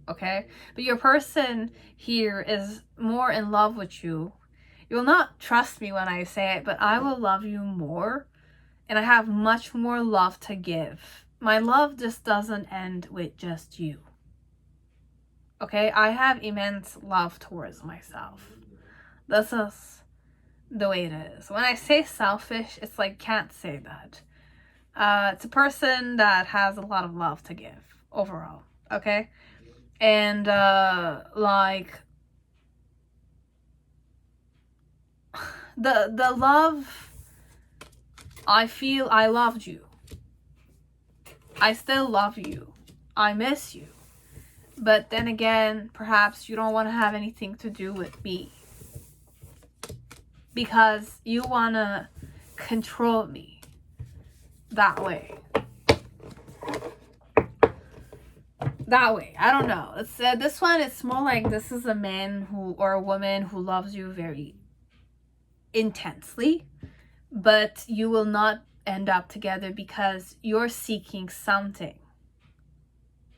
okay? But your person here is more in love with you. You'll not trust me when I say it, but I will love you more. And I have much more love to give. My love just doesn't end with just you. Okay? I have immense love towards myself. This is the way it is. When I say selfish, it's like, can't say that. It's a person that has a lot of love to give overall. Okay? And like the love, I feel I loved you. I still love you. I miss you. But then again, perhaps you don't want to have anything to do with me. Because you want to control me that way. That way. I don't know. It's this one, it's more like this is a man who, or a woman who loves you very intensely. But you will not end up together because you're seeking something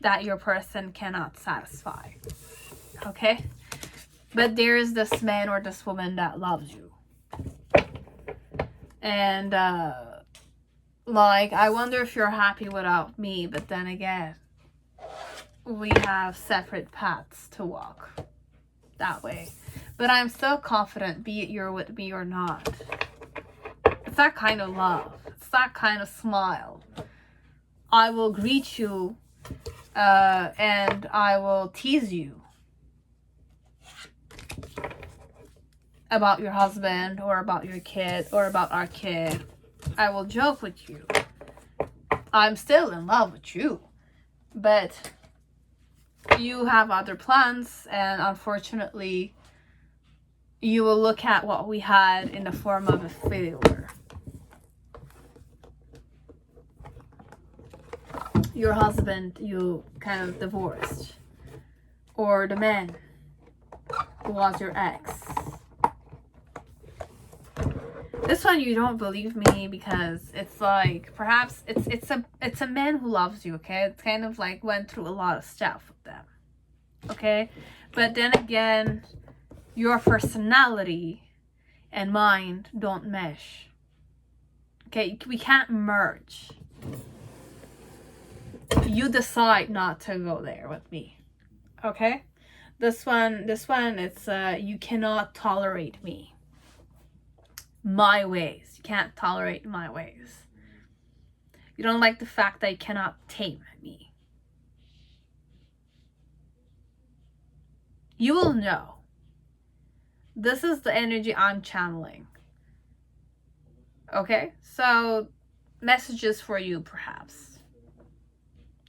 that your person cannot satisfy. Okay? But there is this man or this woman that loves you. And, like, I wonder if you're happy without me, but then again, we have separate paths to walk that way. But I'm still confident, be it you're with me or not. It's that kind of love. It's that kind of smile. I will greet you and I will tease you about your husband or about your kid or about our kid. I will joke with you. I'm still in love with you. But you have other plans, and unfortunately you will look at what we had in the form of a failure. Your husband, you kind of divorced, or the man who was your ex. This one you don't believe me because it's like, perhaps it's a man who loves you, okay? It's kind of like went through a lot of stuff with them, okay? But then again, your personality and mind don't mesh. Okay, we can't merge. You decide not to go there with me. Okay? This one, it's you cannot tolerate me. My ways. You can't tolerate my ways. You don't like the fact that you cannot tame me. You will know. This is the energy I'm channeling. Okay? So, messages for you perhaps.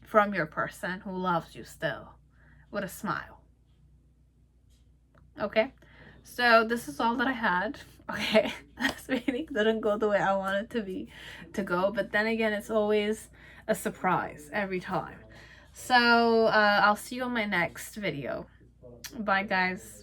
From your person who loves you still. With a smile. Okay? So, this is all that I had. Okay? This reading didn't go the way I wanted to go. But then again, it's always a surprise every time. So, I'll see you on my next video. Bye, guys.